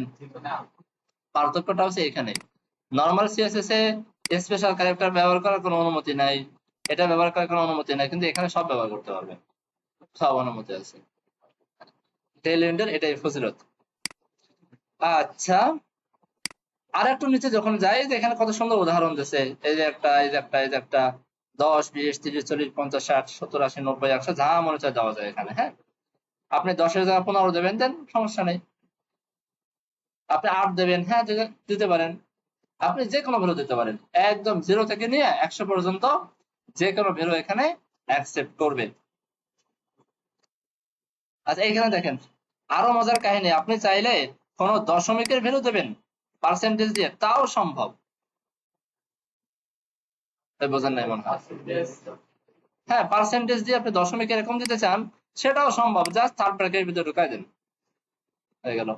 পার্থক্যটা হচ্ছে এখানে, normal CSS a special character ব্যবহার করার কোনো অনুমতি নাই, এটা ব্যবহার করার কোনো অনুমতি নাই, কিন্তু এখানে সব ব্যবহার করতে পারবেন, সব অনুমতি আছে। টেল এন্ডের এটাই ফজিলত। আচ্ছা, আর একটু নিচে যখন যাই, যে এখানে কত সুন্দর উদাহরণ দিচ্ছে, এই যে একটা, এই যে একটা, এই যে একটা, 10, 20, 30, 40, 50, 60, 70, 80, 90, 100 যা মনে চায় দেওয়া যায় এখানে। হ্যাঁ, আপনি 10-এর জায়গায় 15 দেবেন, দেন, সমস্যা নেই। আপনি 8 দেবেন, হ্যাঁ দিতে পারেন। আপনি যে কোনো ভ্যালু দিতে পারেন, একদম 0 থেকে নিয়ে 100 পর্যন্ত যে কোনো ভ্যালু এখানে অ্যাকসেপ্ট করবে। আচ্ছা, এখানে দেখেন আরো মজার কাহিনী, আপনি চাইলে কোনো দশমিকের ভ্যালু দেবেন পার্সেন্টেজ দিয়ে, তাও সম্ভব। বোঝেন নাই মনে হয়? হ্যাঁ, পার্সেন্টেজ দিয়ে আপনি দশমিক এরকম দিতে চান, সেটাও সম্ভব, জাস্ট থার্ড ব্র্যাকেটের ভিতরে ঢুকাই দেন, হয়ে গেল।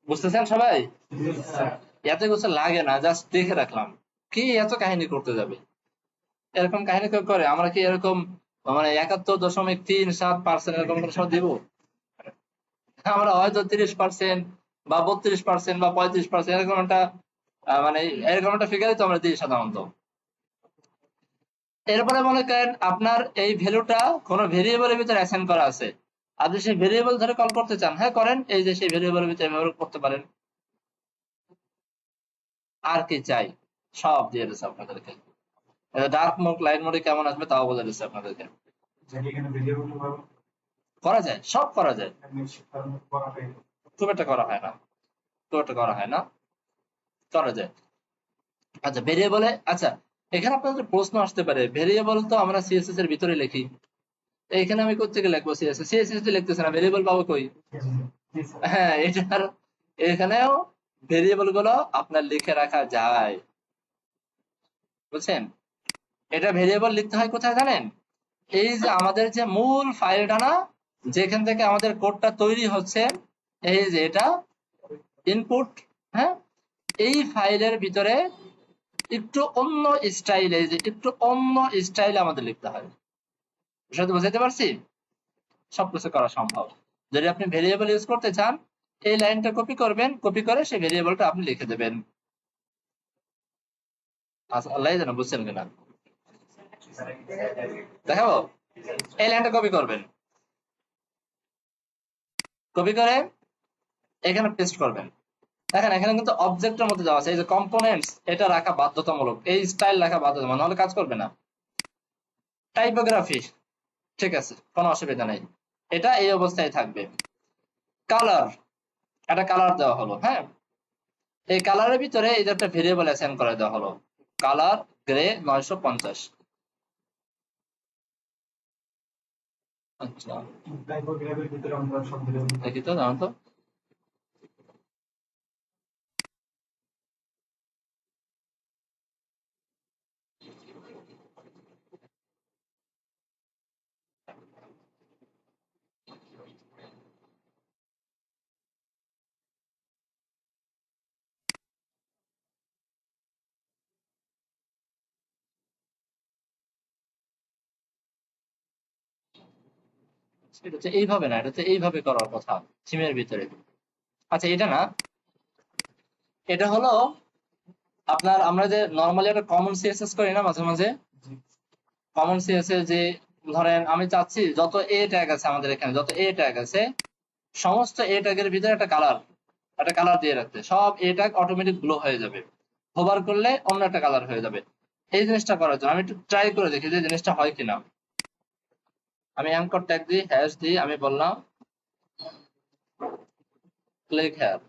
বুঝতেছেন সবাই? এত কিছু লাগে না, জাস্ট দেখে রাখলাম, কি এত কাহিনী করতে যাবে? এরকম কাহিনী কেউ করে? আমরা কি এরকম মানে 71.37% এরকম করে সব দিব? আমরা হয়তো 30% বা 32% বা 35% এরকম একটা মানে এরকম একটা ফিগারই তো আমরা দিই সাধারণত। এরপরে মনে করেন আপনার এই ভ্যালুটা কোনো ভেরিয়েবলের ভিতরে অ্যাসাইন করা আছে, আপনি সেই ভেরিয়েবল ধরে কল করতে চান, হ্যাঁ করেন, এই যে সেই ভেরিয়েবলের ভিতরে ব্যবহার করতে পারেন। আর কি চাই, সব দিয়ে দিচ্ছে আপনাদেরকে। ডার্ক মোড, লাইট মোডে কেমন আসবে তাও বলে দিচ্ছে আপনাদেরকে। করা যায়, সব করা যায়, খুব একটা করা হয় না, খুব একটা করা হয় না, করা যায়। আচ্ছা, ভেরিয়েবলে, আচ্ছা এখানে আপনাদের প্রশ্ন আসতে পারে, ভেরিয়েবল তো আমরা সিএসএস এর ভিতরে লিখি, এইখানে আমি কোথেকে লিখবো সিএসএস? সিএসএস তো লিখতেছে না, ভেরিয়েবল পাবো কই? হ্যাঁ, এটার এখানেও ভেরিয়েবল গুলো আপনার লিখে রাখা যায়, বুঝছেন? এটা ভেরিয়েবল লিখতে হয় কোথায় জানেন? এই যে আমাদের যে মূল ফাইলটা না, যেখান থেকে আমাদের কোডটা তৈরি হচ্ছে, এই যে এটা ইনপুট, হ্যাঁ, এই ফাইলের ভিতরে একটু অন্য স্টাইলে, যে একটু অন্য স্টাইলে আমাদের লিখতে হয়। বিষয়টা বুঝাতে পারছি? সবকিছু করা সম্ভব। যদি আপনি ভেরিয়েবল ইউজ করতে চান, এই লাইনটা কপি করবেন, কপি করে সেই ভেরিয়েবলটা আপনি লিখে দেবেন। আচ্ছা, আল্লাহ জানে বুঝছেন কিনা, দেখাবো। এই লাইনটা কপি করবেন, কপি করে এখানে পেস্ট করবেন। দেখেন এখানে কিন্তু অবজেক্টের মধ্যে দেওয়া আছে, এই যে কম্পোনেন্টস, এটা রাখা বাধ্যতামূলক, এই স্টাইল রাখা বাধ্যতামূলক, নাহলে কাজ করবে না। টাইপোগ্রাফি, ঠিক আছে, কোনো অসুবিধা নেই, এটা এই অবস্থায় থাকবে। কালার, একটা কালার দেওয়া হলো, হ্যাঁ, এই কালারের ভিতরে এই যে একটা ভেরিয়েবল অ্যাসাইন করে দেওয়া হলো, কালার গ্রে 950। আচ্ছা, দেখি তো, জানো তো। এটা হচ্ছে এইভাবে না, এটা হচ্ছে এইভাবে করার কথা থিমের ভিতরে। আচ্ছা, এটা না, এটা হলো আপনার, আমরা যে নর্মালি একটা কমন সিএসএস করি না মাঝে মাঝে, কমন সিএসএস যে ধরেন আমি চাচ্ছি যত এ ট্যাগ আছে আমাদের এখানে, যত এ ট্যাগ আছে, সমস্ত এ ট্যাগের ভিতরে একটা কালার দিয়ে রাখতে, সব এ ট্যাগ অটোমেটিক ব্লো হয়ে যাবে, হোভার করলে অন্য একটা কালার হয়ে যাবে। এই জিনিসটা করার জন্য আমি একটু ট্রাই করে দেখি যে জিনিসটা হয় কিনা। আমি অ্যাঙ্কর ট্যাগ দিই, হ্যাশ দিই, আমি বললাম ক্লিক হেয়ার,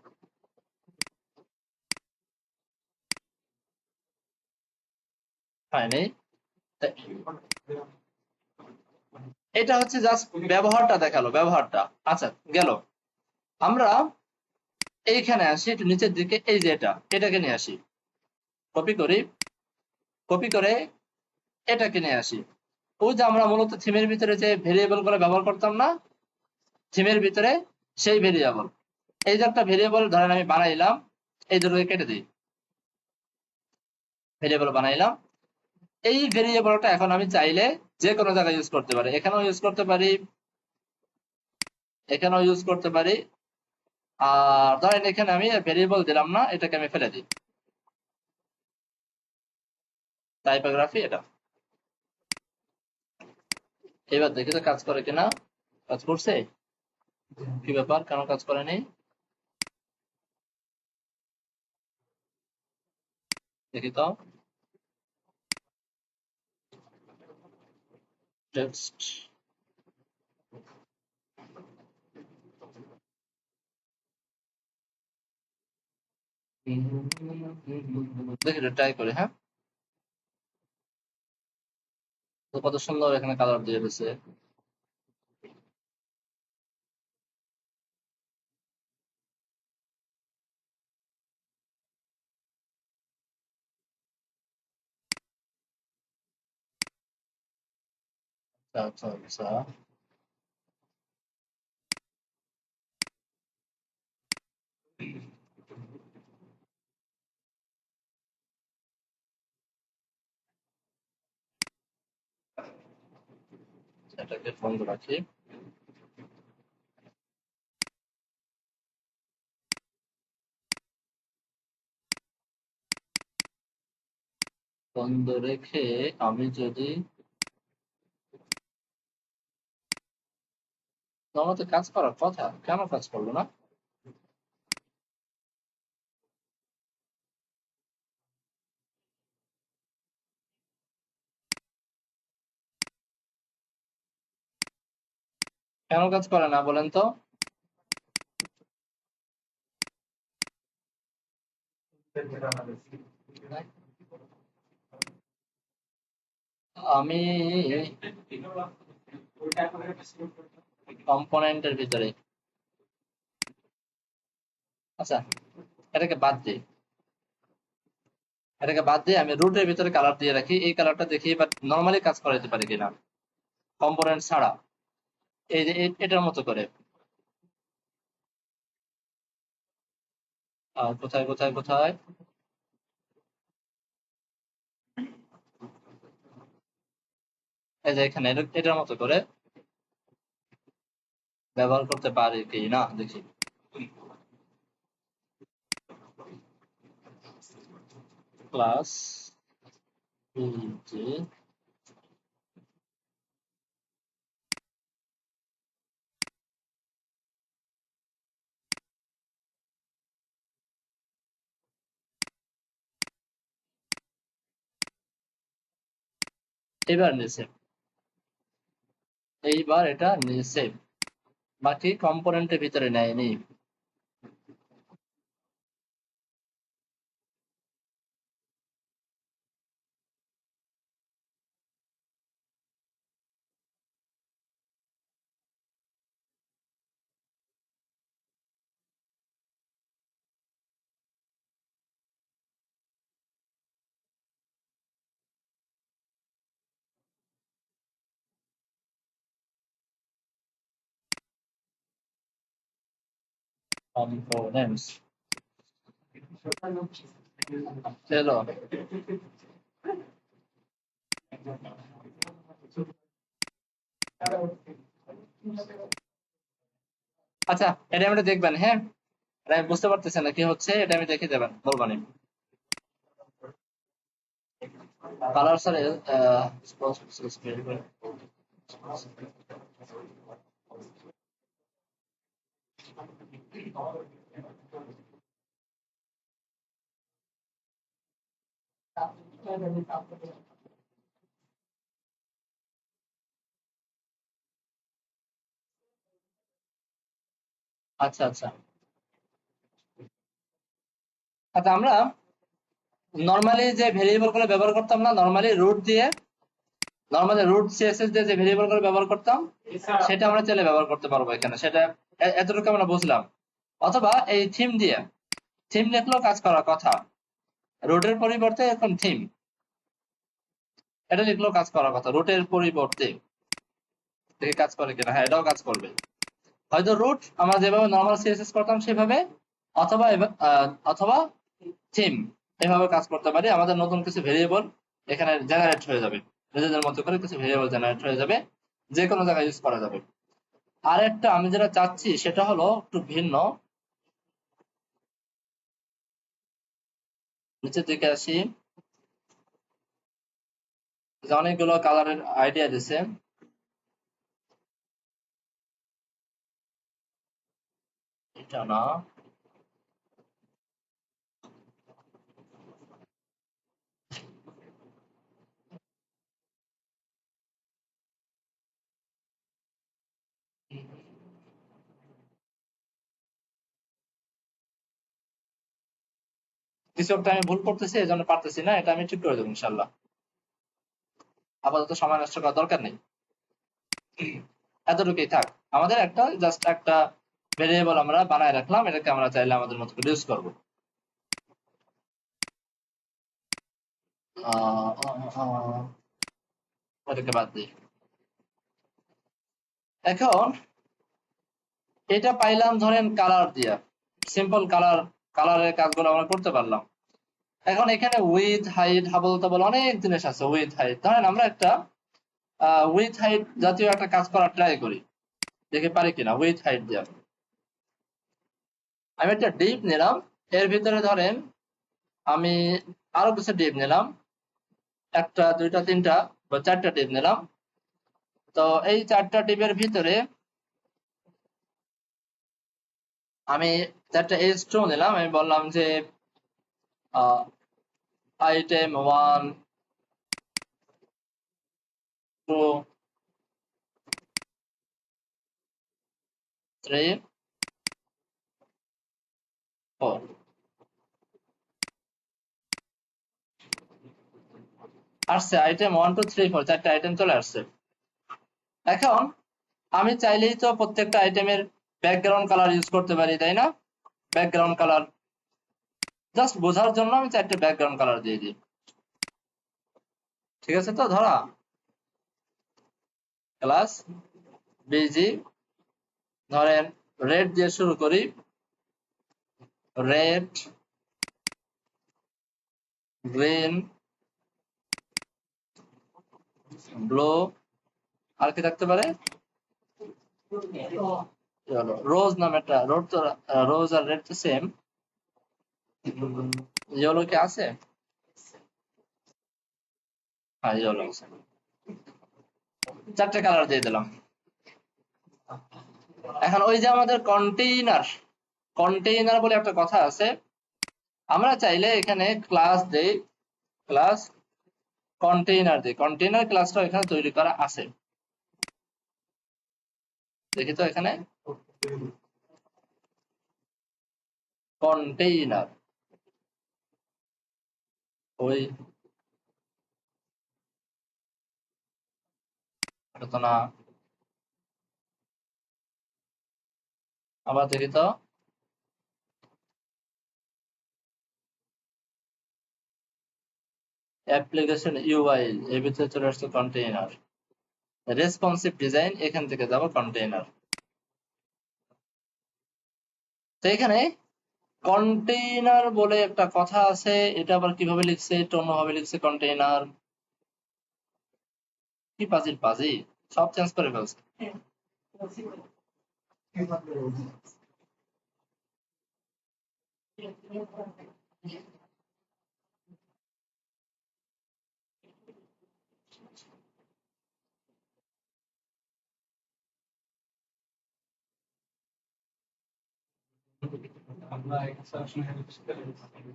হয়নি। এটা হচ্ছে জাস্ট ব্যবহারটা দেখালো, ব্যবহারটা। আচ্ছা গেল। আমরা এইখানে আসি একটু নিচের দিকে, এই যে এটাকে নিয়ে আসি, কপি করি, কপি করে এটাকে নিয়ে আসি। ওই যে আমরা মূলত থিমের ভিতরে যে ভেরিয়েবল গুলো ব্যবহার করতাম না, থিমের ভিতরে সেই ভেরিয়েবল, এই যে একটা ভেরিয়েবল ধরেন আমি বানাইলাম, এই দুটোকে কেটে দিই, ভেরিয়েবল বানাইলাম। এই ভেরিয়েবলটা এখন আমি চাইলে যে কোনো জায়গায় ইউজ করতে পারি, এখানেও ইউজ করতে পারি, এখানেও ইউজ করতে পারি। আর ধরেন এখানে আমি ভেরিয়েবল দিলাম না, এটাকে আমি ফেলে দিই, টাইপোগ্রাফি এটা। এবার দেখি তো কাজ করে কিনা। কাজ করছে? কি ব্যাপার, কেন কাজ করেনি দেখি তো। টেক্সট, দেখি ট্রাই করে, হ্যাঁ। তো কত সুন্দর এখানে কালার দিয়ে দিয়েছে। আচ্ছা আচ্ছা আচ্ছা। এটাকে বন্ধ রাখি। বন্ধ রেখে আমি যদি আমার তো কাজ করার কথা, কেন কাজ করলো না? কেন কাজ করে না বলেন তো? আমি কম্পোনেন্টের ভিতরে, আচ্ছা এটাকে বাদ দিই, এটাকে বাদ দিয়ে আমি রুটের ভিতরে কালার দিয়ে রাখি, এই কালারটা দেখি এবার নর্মালি কাজ করাতে পারি কিনা কম্পোনেন্ট ছাড়া। এই যে এটার মতো করে। আর কোথায় কোথায় কোথায়, এই যে এখানে এটার মতো করে ব্যবহার করতে পারি কি না দেখি। ক্লাস, এই যে এবার নিচে, এইবার এটা নিচে, বাকি কম্পোনেন্টের ভিতরে নেয়নি। কম্পোনেন্টস এলো। আচ্ছা এটা আমি একটু দেখবেন, হ্যাঁ। এটা আমি বুঝতে পারতেছি না কি হচ্ছে, এটা আমি দেখে দেবেন, বলবানি। কালার স্যার, আচ্ছা আচ্ছা। আচ্ছা আমরা নরমালি যে ভেরিয়েবল গুলো ব্যবহার করতাম না, নরমালি রুট সিএসএস দিয়ে যে ভেরিয়েবল গুলো ব্যবহার করতাম, সেটা আমরা চাইলে ব্যবহার করতে পারবো এখানে। সেটা এতটুকু আমরা বুঝলাম। অথবা এই থিম লিখলেও কাজ করার কথা। রুটের পরিবর্তে এখন থিম, এটা লিখলেও কাজ করার কথা। রুটের পরিবর্তে দেখে কাজ করে কিনা। হ্যাঁ, এটাও কাজ করবে। হয়তো রুট আমরা যেভাবে নর্মাল সিএসএস করতাম সেভাবে, অথবা অথবা থিম এভাবে কাজ করতে পারি। আমাদের নতুন কিছু ভেরিয়েবল এখানে জেনারেট হয়ে যাবে, নিজেদের মতো করে কিছু ভেরিয়েবল জেনারেট হয়ে যাবে, যে কোনো জায়গায় ইউজ করা যাবে। আর একটা আমি যেটা চাচ্ছি সেটা হলো একটু ভিন্ন। নিচের দিকে আসি, যে অনেকগুলো কালারের আইডিয়া দিছে। এটা না, কিছু একটা আমি ভুল করতেছি, এই জন্য পারতেছি না। এটা আমি ঠিক করে দেবো ইনশাল্লাহ। আপাতত সময় নষ্ট করার দরকার নেই, এতটুকুই থাক। আমাদের একটা জাস্ট একটা ভেরিয়েবল আমরা বানায় রাখলাম, এটাকে আমরা চাইলে আমাদের মতো করে ইউজ করবো। ওটাকে বাদ দিই। এখন এটা পাইলাম ধরেন কালার দিয়া, সিম্পল কালারের কাজগুলো আমরা করতে পারলাম। এখন এখানে উইথ হাইট হাবল তাবল অনেক জিনিস আছে। উইথ হাইট ধরেন আমরা একটা উইথ হাইট জাতীয় একটা কাজ করার ট্রাই করি, দেখে পারি কিনা উইথ হাইট দিয়া। আমি একটা ডিপ নিলাম, এর ভিতরে ধরেন আমি আরো কিছু ডিপ নিলাম, একটা দুইটা তিনটা বা চারটা ডিপ নিলাম। তো এই চারটা ডিপের ভিতরে আমি চারটা H2 নিলাম। আমি বললাম যে আইটেম 1 2 3 4 আসছে। আইটেম 1 2 3 4 চারটা আইটেম চলে আসছে। এখন আমি চাইলেই তো প্রত্যেকটা আইটেমের ব্যাকগ্রাউন্ড কালার ইউজ করতে পারি, তাই না? ব্যাকগ্রাউন্ড কালার জাস্ট বোঝার জন্য আমি চারটে ব্যাকগ্রাউন্ড কালার দিয়ে দিই। ঠিক আছে তো? ধরা ক্লাস বিজি, ধরেন রেড দিয়ে শুরু করি, রেড, গ্রিন, ব্লু, আর কি থাকতে পারে, রোজ নামে একটা রোড তো। রোজ আর রেড তো সেম। ইয়েলো কি আছে? হ্যাঁ, ইয়েলো আছে। চারটে কালার দিয়ে দিলাম। এখন ওই যে আমাদের কন্টেইনার বলে একটা কথা আছে, আমরা চাইলে এখানে ক্লাস দেই, ক্লাস কন্টেইনার দিই। কন্টেইনার ক্লাসটা এখানে তৈরি করা আছে, দেখি তো এখানে কন্টেইনার। ওই এটা তো না। আবার দেখি তো, অ্যাপ্লিকেশন ইউআই এর ভিতরে চলে আসছে কন্টেইনার। রেসপন্সিভ ডিজাইন, এখান থেকে যাব কন্টেইনার। তো এখানে কন্টেইনার বলে একটা কথা আছে, এটা আবার কিভাবে লিখছে, এটা অন্যভাবে লিখছে কন্টেইনার। কি পাজিল পাজি, সব চেঞ্জ করে ফেলছে।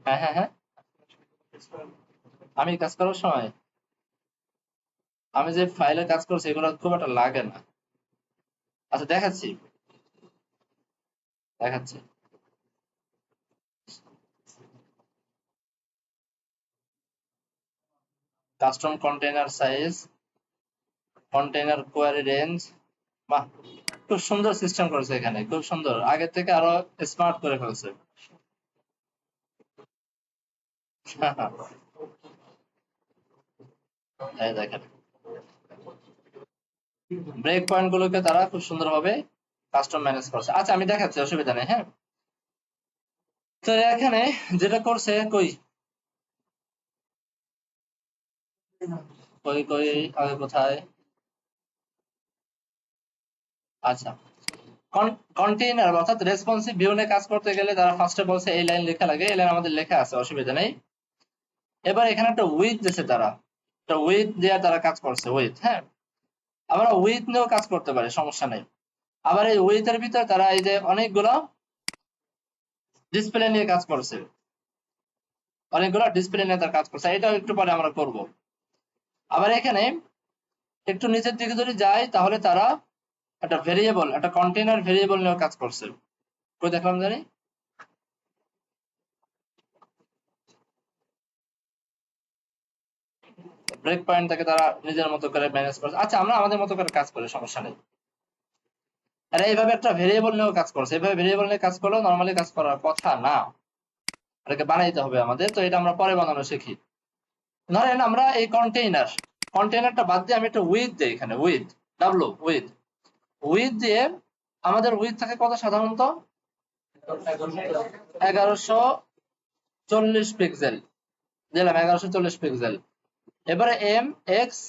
হ্যাঁ হ্যাঁ হ্যাঁ, আমি কাজ করার সময় আমি যে ফাইলে কাজ করছি এগুলো খুব একটা লাগে না। আচ্ছা, দেখাচ্ছি দেখাচ্ছি। Custom container size, container query range. বাহ, খুব সুন্দর সিস্টেম করেছে এখানে, খুব সুন্দর, আগে থেকে আরো স্মার্ট করে ফেলছে। এই দেখেন ব্রেক পয়েন্ট গুলোকে তারা খুব সুন্দরভাবে কাস্টম ম্যানেজ করছে। আচ্ছা আমি দেখাচ্ছি, অসুবিধা নেই। হ্যাঁ, তো এখানে যেটা করছে, কই কই কই আগে কোথায়, আচ্ছা কন্টেইনার অর্থাৎ রেসপন্সিভ ভিউ নিয়ে কাজ করতে গেলে তারা ফার্স্টে বলছে এই লাইন লেখা লাগে, এই লাইন আমাদের লেখা আছে, অসুবিধা নেই। এবার এখানে একটা উইথ দিয়েছে, তারা একটা উইথ দিয়ে তারা কাজ করছে, উইথ। হ্যাঁ, আমরা উইথ নিয়েও কাজ করতে পারি, সমস্যা নেই। আবার এই উইথ এর ভিতর তারা এই যে অনেকগুলো ডিসপ্লে নিয়ে কাজ করছে, অনেকগুলো ডিসপ্লে নিয়ে তারা কাজ করছে, এটাও একটু পরে আমরা করব। আবার এখানে একটু নিচের দিকে যদি যাই, তাহলে তারা একটা ভেরিয়েবল, একটা কন্টেইনার ভেরিয়েবল নিয়ে কাজ করছে। কই দেখলাম জানি, ব্রেক পয়েন্ট থেকে তারা নিজের মতো করে ম্যানেজ করছে। আচ্ছা আমরা আমাদের মতো করে কাজ করি, সমস্যা নেই। আর এইভাবে একটা ভেরিয়েবল নিয়েও কাজ করছে, এইভাবে ভেরিয়েবল নিয়ে কাজ করলেও নর্মালি কাজ করার কথা না, এটাকে বানাইতে হবে আমাদের, তো এটা আমরা পরে বানানো শিখি। ধরেন আমরা এই কন্টেইনারটা বাদ দিয়ে আমি একটা উইথ দিই, এখানে উইথ ডাব্লু উইথ, উইথ দিয়ে আমাদের উইথ থাকে কত সাধারণত 1140 পিক্সেল দিলাম, 1140 পিক্সেল। এবারে এম এক্স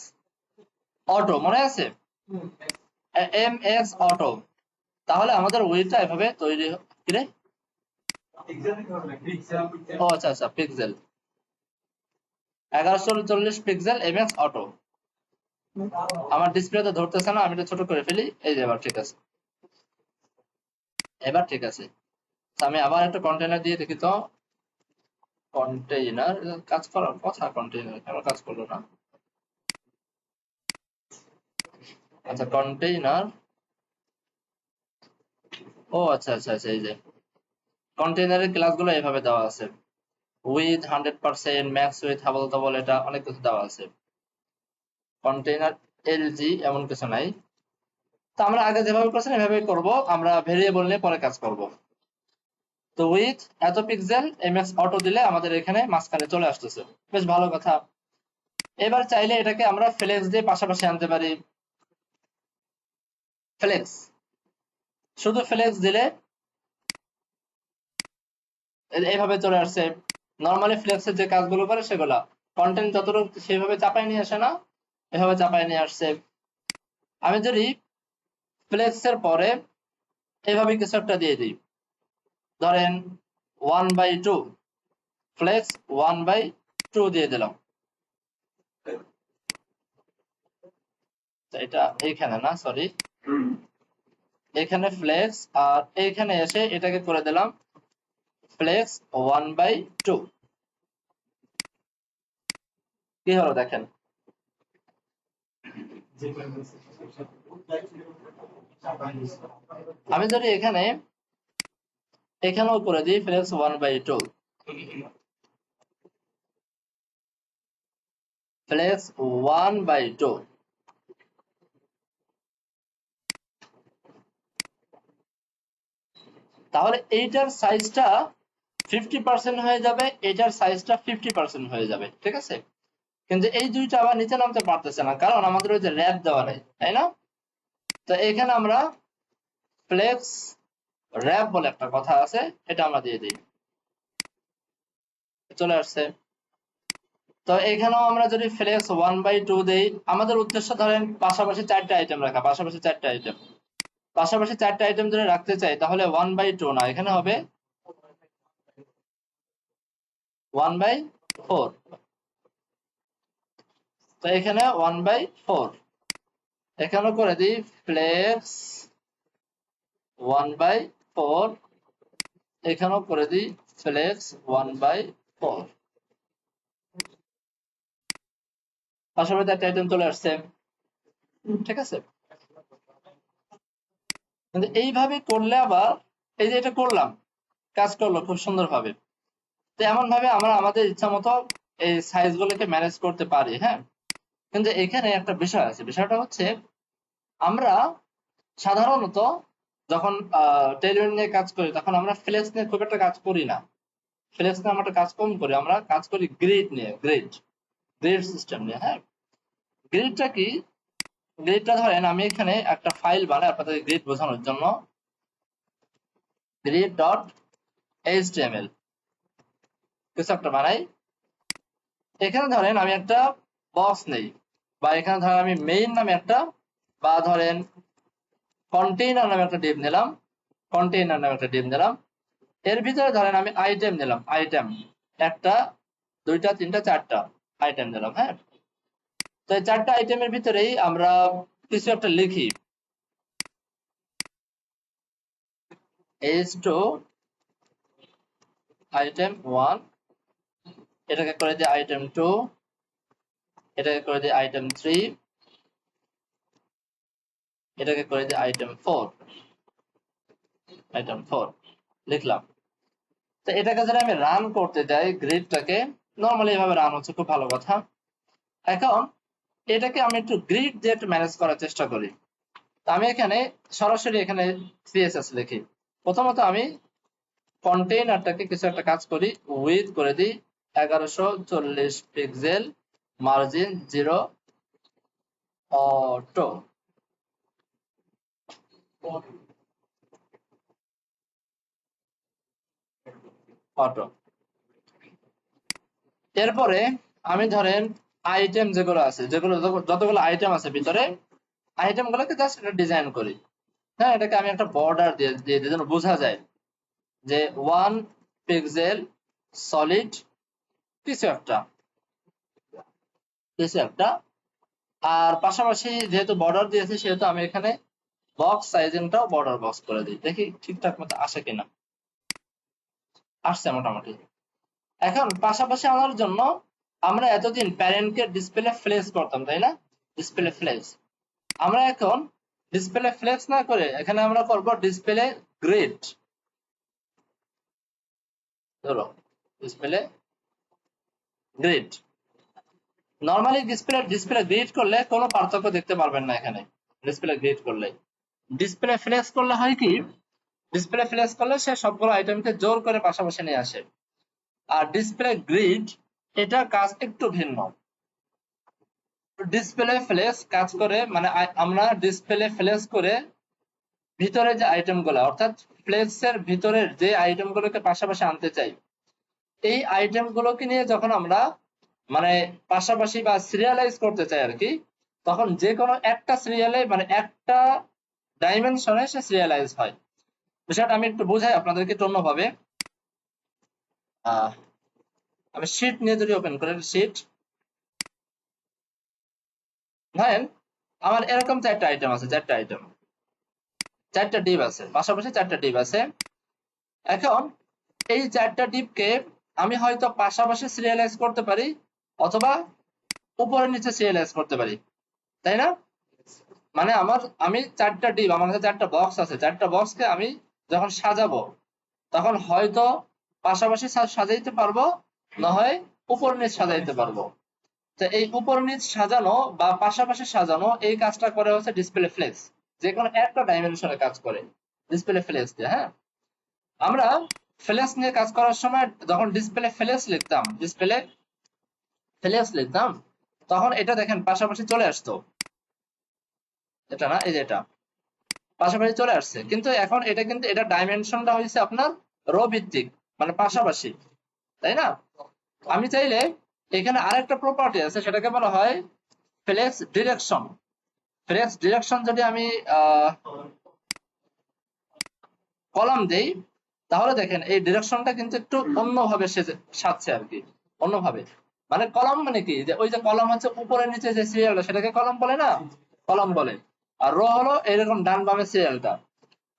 অটো, মনে আছে এম এক্স অটো, তাহলে আমাদের উইথটা এভাবে তৈরি কিরে, ও আচ্ছা আচ্ছা pixel 1140 pixel M X auto. আমার ডিসপ্লেতে ধরতেছে না, আমি এটা ছোট করে ফেলি, এই যে এবার ঠিক আছে, এবার ঠিক আছে। তো আমি আবার একটা কন্টেইনার দিয়ে দেখি তো, কন্টেইনার কাজ করার কথা, কন্টেইনার কেন কাজ করলো না? আচ্ছা কন্টেইনার, ও আচ্ছা আচ্ছা আচ্ছা, এই যে কন্টেইনারের ক্লাসগুলো এইভাবে দেওয়া আছে, উইথ 100%, ম্যাক্স উইথ, হাবল তাবল, এটা অনেক কিছু দেওয়া আছে। কন্টেইনার এলজি এমন কিছু নাই। তো আমরা আগে যেভাবে করছিলাম এভাবেই করব, আমরা ভেরিয়েবল নিয়ে পরে কাজ করব। তো উইথ এত পিক্সেল এমএক্স অটো দিলে আমাদের এখানে মাঝখানে চলে আসতেছে, বেশ ভালো কথা। এবার চাইলে এটাকে আমরা ফ্লেক্স দিয়ে পাশাপাশি আনতে পারি, ফ্লেক্স, শুধু ফ্লেক্স দিলে এইভাবে চলে আসছে। নরমালি ফ্লেক্সের যে কাজগুলো করে সেগুলা কন্টেন্ট যতটুকু সেইভাবে চাপায় নিয়ে আসে না, এভাবে চাপায় নিয়ে আসছে। আমি যদি ফ্লেক্সের পরে এইভাবে কিছু একটা দিয়ে দিই, ধরেন 1/2 ফ্লেক্স 1/2 দিয়ে দিলাম, এটা এইখানে না, সরি, এখানে ফ্লেক্স, আর এইখানে এসে এটাকে করে দিলাম ফ্লেক্স 1/2। কি হলো দেখেন, আমি যদি এখানেও করে দিই ফ্লেক্স 1/2, ফ্লেক্স 1/2, তাহলে এইটার সাইজটা 50% হয়ে যাবে, এটার সাইজটা 50% হয়ে যাবে, ঠিক আছে। কিন্তু এই দুইটা আবার নিচে নামতে পারতেছে না, কারণ আমাদের ওই যে র্যাপ দেওয়া নেই, তাই না? তো এখানে আমরা ফ্লেক্স র্যাপ বলে একটা কথা আছে, এটা আমরা দিয়ে দিই, চলে আসছে। তো এখানেও আমরা যদি ফ্লেক্স 1/2 দেই, আমাদের উদ্দেশ্য ধরেন পাশাপাশি 4টা আইটেম রাখা, পাশাপাশি 4টা আইটেম, পাশাপাশি 4টা আইটেম যদি রাখতে চাই, তাহলে 1/2 না, এখানে হবে 1/4। তো এখানে 1/4, এখানেও করে দিই ফ্লেক্স 1/4, এখানেও করে দিই ফ্লেক্স 1/4, পাশাপাশি 4টা আইটেম চলে আসছে, ঠিক আছে। কিন্তু এইভাবে করলে আবার, এই যে এটা করলাম, কাজ করলো খুব সুন্দরভাবে। তো এমন ভাবে আমরা আমাদের ইচ্ছা মতো এই সাইজ গুলোকে ম্যানেজ করতে পারি, হ্যাঁ। কিন্তু এখানে একটা বিষয় আছে, বিষয়টা হচ্ছে আমরা সাধারণত যখন টেইলরিং নিয়ে কাজ করি তখন আমরা ফ্লেক্স নিয়ে খুব একটা কাজ করি না। ফ্লেক্স নিয়ে আমরা কাজ কম করি, আমরা কাজ করি গ্রিড নিয়ে, গ্রিড সিস্টেম নিয়ে, হ্যাঁ। গ্রিডটা কি? গ্রিডটা ধরেন আমি এখানে একটা ফাইল বানাই আপনাদের গ্রিড বোঝানোর জন্য, গ্রিড ডট এইচটিএমএল কিছু একটা বানাই। এখানে ধরেন আমি একটা বক্স নেই, বা এখানে ধরেন আমি মেইন নামে একটা, বা ধরেন কন্টেইনার নামে একটা ডিভ নিলাম, এর ভিতরে ধরেন আমি আইটেম নিলাম, আইটেম একটা, দুইটা, তিনটা, চারটা আইটেম নিলাম, হ্যাঁ। তো এই চারটা আইটেমের ভিতরেই আমরা কিছু একটা লিখি, h2 আইটেম 1, এটাকে করে দিই আইটেম 2, এটাকে করে দিই আইটেম 3, এটাকে করে দিই আইটেম 4, লিখলাম। তো এটাকে যদি আমি রান করতে যাই গ্রিডটাকে, নরমালি এভাবে রান হচ্ছে, খুব ভালো কথা। এখন এটাকে আমি একটু গ্রিড দিয়ে একটু ম্যানেজ করার চেষ্টা করি। তো আমি এখানে সরাসরি এখানে সিএসএস লিখি। প্রথমত আমি কন্টেইনারটাকে কিছু একটা কাজ করি, উইথ করে দিই 1140 পিক্সেল, মার্জিন 0, অটো, এরপরে আমি ধরেন আইটেম যেগুলো আছে, যতগুলো আইটেম আছে ভিতরে, আইটেম গুলোকে জাস্ট একটা ডিজাইন করি, হ্যাঁ। এটাকে আমি একটা বর্ডার দিয়ে দিয়ে যেন বোঝা যায় যে 1 পিক্সেল সলিড কিছু একটা, আর পাশাপাশি যেহেতু বর্ডার দিয়েছি সেহেতু আমি এখানে বক্স সাইজিংটাও বর্ডার বক্স করে দিই, দেখি ঠিকঠাক মতো আসে কিনা। আসছে মোটামুটি। এখন পাশাপাশি আনার জন্য আমরা এতদিন প্যারেন্টকে ডিসপ্লে ফ্লেক্স করতাম, তাই না? Display flakes. আমরা এখন ডিসপ্লে ফ্লেক্স না করে এখানে আমরা করব ডিসপ্লে গ্রিড। ধরো display grid. Normally display grid করলে কোনো পার্থক্য দেখতে পারবেন না এখানে। ডিসপ্লে গ্রিড করলে, ডিসপ্লে ফ্লেক্স করলে হয় কি, ডিসপ্লে ফ্লেক্স করলে সে সবগুলো আইটেমকে জোর করে পাশাপাশি নিয়ে আসে। আর ডিসপ্লে গ্রিড এটার কাজ একটু ভিন্ন। ডিসপ্লে ফ্লেক্স কাজ করে মানে আমরা ডিসপ্লে ফ্লেক্স করে ভিতরে যে আইটেম গুলো, অর্থাৎ ফ্লেক্সের ভিতরের যে আইটেম গুলোকে পাশাপাশি আনতে চাই, এই আইটেম গুলোকে নিয়ে যখন আমরা মানে পাশাপাশি বা সিরিয়ালাইজ করতে চাই আর কি, তখন যে কোনো একটা সিরিয়ালে মানে একটা ডাইমেনশনে সে সিরিয়ালাইজ হয়। বিষয়টা আমি একটু বোঝাই আপনাদেরকে একটু অন্যভাবে। আমি শীট নিয়ে যদি ওপেন করি, শীট ধরেন আমার এরকম চারটা আইটেম আছে, চারটা ডিপ আছে, পাশাপাশি চারটা ডিপ আছে। এখন এই চারটা ডিপকে আমি হয়তো পাশাপাশি সিরিয়ালাইজ করতে পারি, অথবা উপরে নিচে সিরিয়ালাইজ করতে পারি, তাই না? মানে আমি চারটা ডিপ, আমার কাছে চারটা বক্স আছে, চারটা বক্সকে আমি যখন সাজাবো তখন হয়তো পাশাপাশি সাজাইতে পারবো, না হয় উপর নিচ সাজাইতে পারবো। তো এই উপর নিচ সাজানো বা পাশাপাশি সাজানো এই কাজটা করে হচ্ছে ডিসপ্লে ফ্লেক্স, যে কোনো একটা ডাইমেনশনে কাজ করে ডিসপ্লে ফ্লেক্স দিয়ে, হ্যাঁ। আমরা ফ্লেক্স নিয়ে কাজ করার সময় যখন ডিসপ্লে ফ্লেক্স লিখতাম তখন এটা দেখেন পাশাপাশি চলে আসতো, এটা না, এই যে এটা পাশাপাশি চলে আসছে। কিন্তু এখন এটা কিন্তু এটা ডাইমেনশনটা হয়েছে আপনার রো ভিত্তিক, মানে পাশাপাশি, তাই না? আমি চাইলে এখানে আরেকটা প্রপার্টি আছে, সেটাকে বলা হয় ফ্লেক্স ডিরেকশন। ফ্লেক্স ডিরেকশন যদি আমি কলাম দেই, তাহলে দেখেন এই ডিরেকশনটা কিন্তু একটু অন্যভাবে সাজছে আর কি, অন্যভাবে। মানে কলাম মানে কি, যে ওই যে কলাম হচ্ছে উপরে নিচে যে সিরিয়ালটা সেটাকে কলাম বলে না, কলাম বলে। আর রো হলো এরকম ডান বামে সিরিয়ালটা।